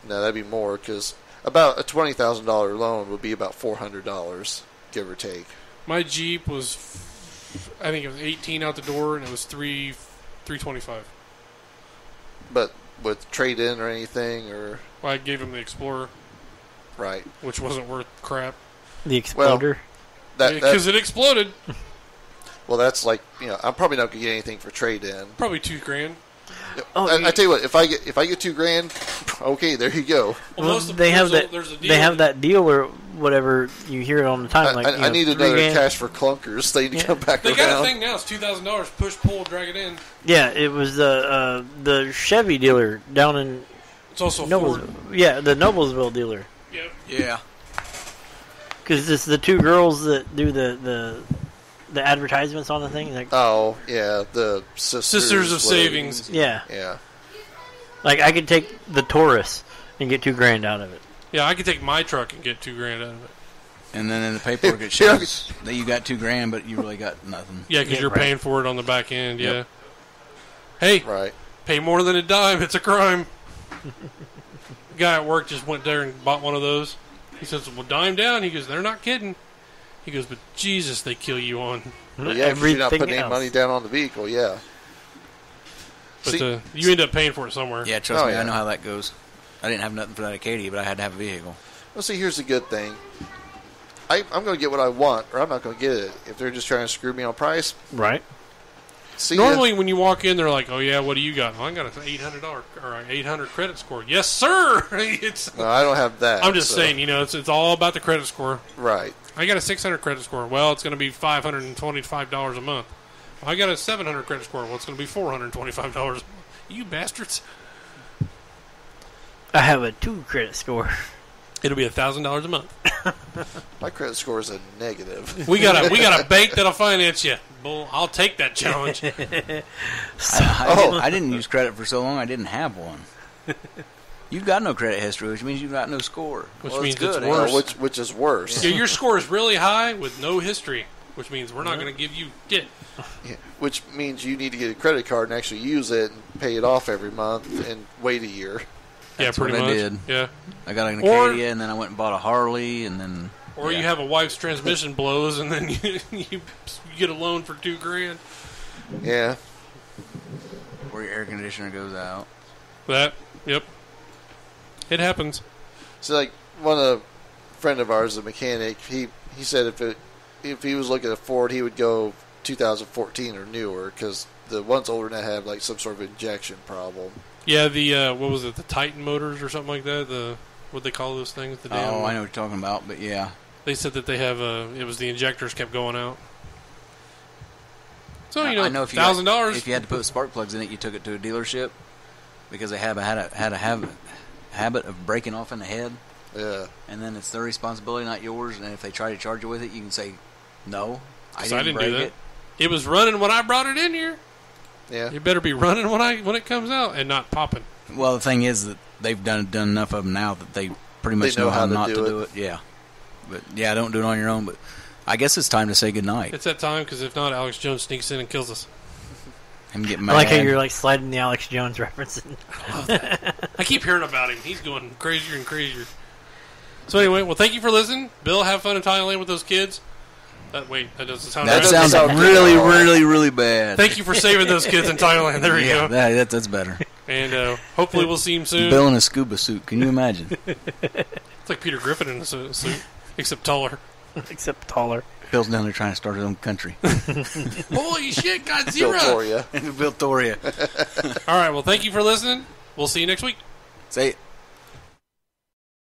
No, that'd be more, because about a $20,000 loan would be about $400, give or take. My Jeep was, I think it was 18 out the door, and it was $325. But with trade-in or anything, or... Well, I gave him the Explorer. Right. Which wasn't worth crap. The Exploder? Because it exploded. Well, that's like, I'm probably not going to get anything for trade-in. Probably $2,000. Oh, I tell you what, if I get $2,000, okay, there you go. Well, they have that deal or whatever. You hear it all the time. I need another cash for clunkers. They need to come back around. They got a thing now. It's $2,000. Push, pull, drag it in. Yeah, it was the Chevy dealer down in. It's also Ford. Yeah, the Noblesville dealer. Yep. Yeah. Because it's the two girls that do the advertisements on the thing. Like, oh, yeah, the Sisters of Savings. Yeah. Yeah. Like, I could take the Taurus and get $2,000 out of it. Yeah, I could take my truck and get $2,000 out of it. And then in the paperwork it shows that you got $2,000, but you really got nothing. Yeah, because you're paying for it on the back end. Yeah. Yep. Hey, right. Pay more than a dime. It's a crime. The guy at work just went there and bought one of those. He says, "Well, dime down." He goes, "They're not kidding." He goes, "But Jesus, they kill you on." Well, yeah, if you're not putting any money down on the vehicle, yeah. But you end up paying for it somewhere. Yeah, trust me, I know how that goes. I didn't have nothing for that Acadia, but I had to have a vehicle. Well, see, here's the good thing. I'm going to get what I want, or I'm not going to get it. If they're just trying to screw me on price. Right. Normally, when you walk in, they're like, "Oh yeah, what do you got?" Well, I got an $800 or an 800 credit score. Yes, sir. No, I don't have that. I'm just saying, it's all about the credit score. Right. I got a 600 credit score. Well, it's going to be $525 a month. I got a 700 credit score. Well, it's going to be $425 a month. You bastards. I have a 2 credit score. It'll be $1,000 a month. My credit score is a negative. We got a bank that'll finance you. Bull, I'll take that challenge. I didn't use credit for so long. I didn't have one. You've got no credit history, which means you've got no score. Which means good, it's worse. Which is worse. Yeah, your score is really high with no history, which means we're not going to give you shit. Yeah, which means you need to get a credit card and actually use it and pay it off every month and wait a year. That's pretty much. I did. Yeah. I got an Acadia, and then I went and bought a Harley, and then... Or you have a wife's transmission blows, and then you get a loan for $2,000. Yeah. Or your air conditioner goes out. Yep. It happens. So, like, a friend of ours, a mechanic, he said if he was looking at a Ford, he would go 2014 or newer, because the ones older than that have, like, some sort of injection problem. Yeah, the, what was it, the Titan motors or something like that? What they call those things? I know what you're talking about, but yeah. They said that they have, it was the injectors kept going out. So, I know if $1,000. If you had to put spark plugs in it, you took it to a dealership because they had a habit of breaking off in the head. Yeah. And then it's their responsibility, not yours. And if they try to charge you with it, you can say, no, I didn't do break that. it. It was running when I brought it in here. Yeah. You better be running when it comes out and not popping. Well, the thing is that they've done enough of them now that they pretty much know how not to do it. Yeah. But, yeah, don't do it on your own. But I guess it's time to say goodnight. It's that time, because if not, Alex Jones sneaks in and kills us. I'm getting mad. I like how you're like sliding the Alex Jones reference in. I love that. I keep hearing about him. He's going crazier and crazier. So anyway, well, thank you for listening. Bill, have fun in Thailand with those kids. Wait, that doesn't sound right. That sounds really, really, really bad. Thank you for saving those kids in Thailand. There we go. That's better. And hopefully we'll see him soon. Bill in a scuba suit. Can you imagine? It's like Peter Griffin in a suit, except taller. Bill's down there trying to start his own country. Holy shit, Godzilla! Viltoria. All right, well, thank you for listening. We'll see you next week. Say it.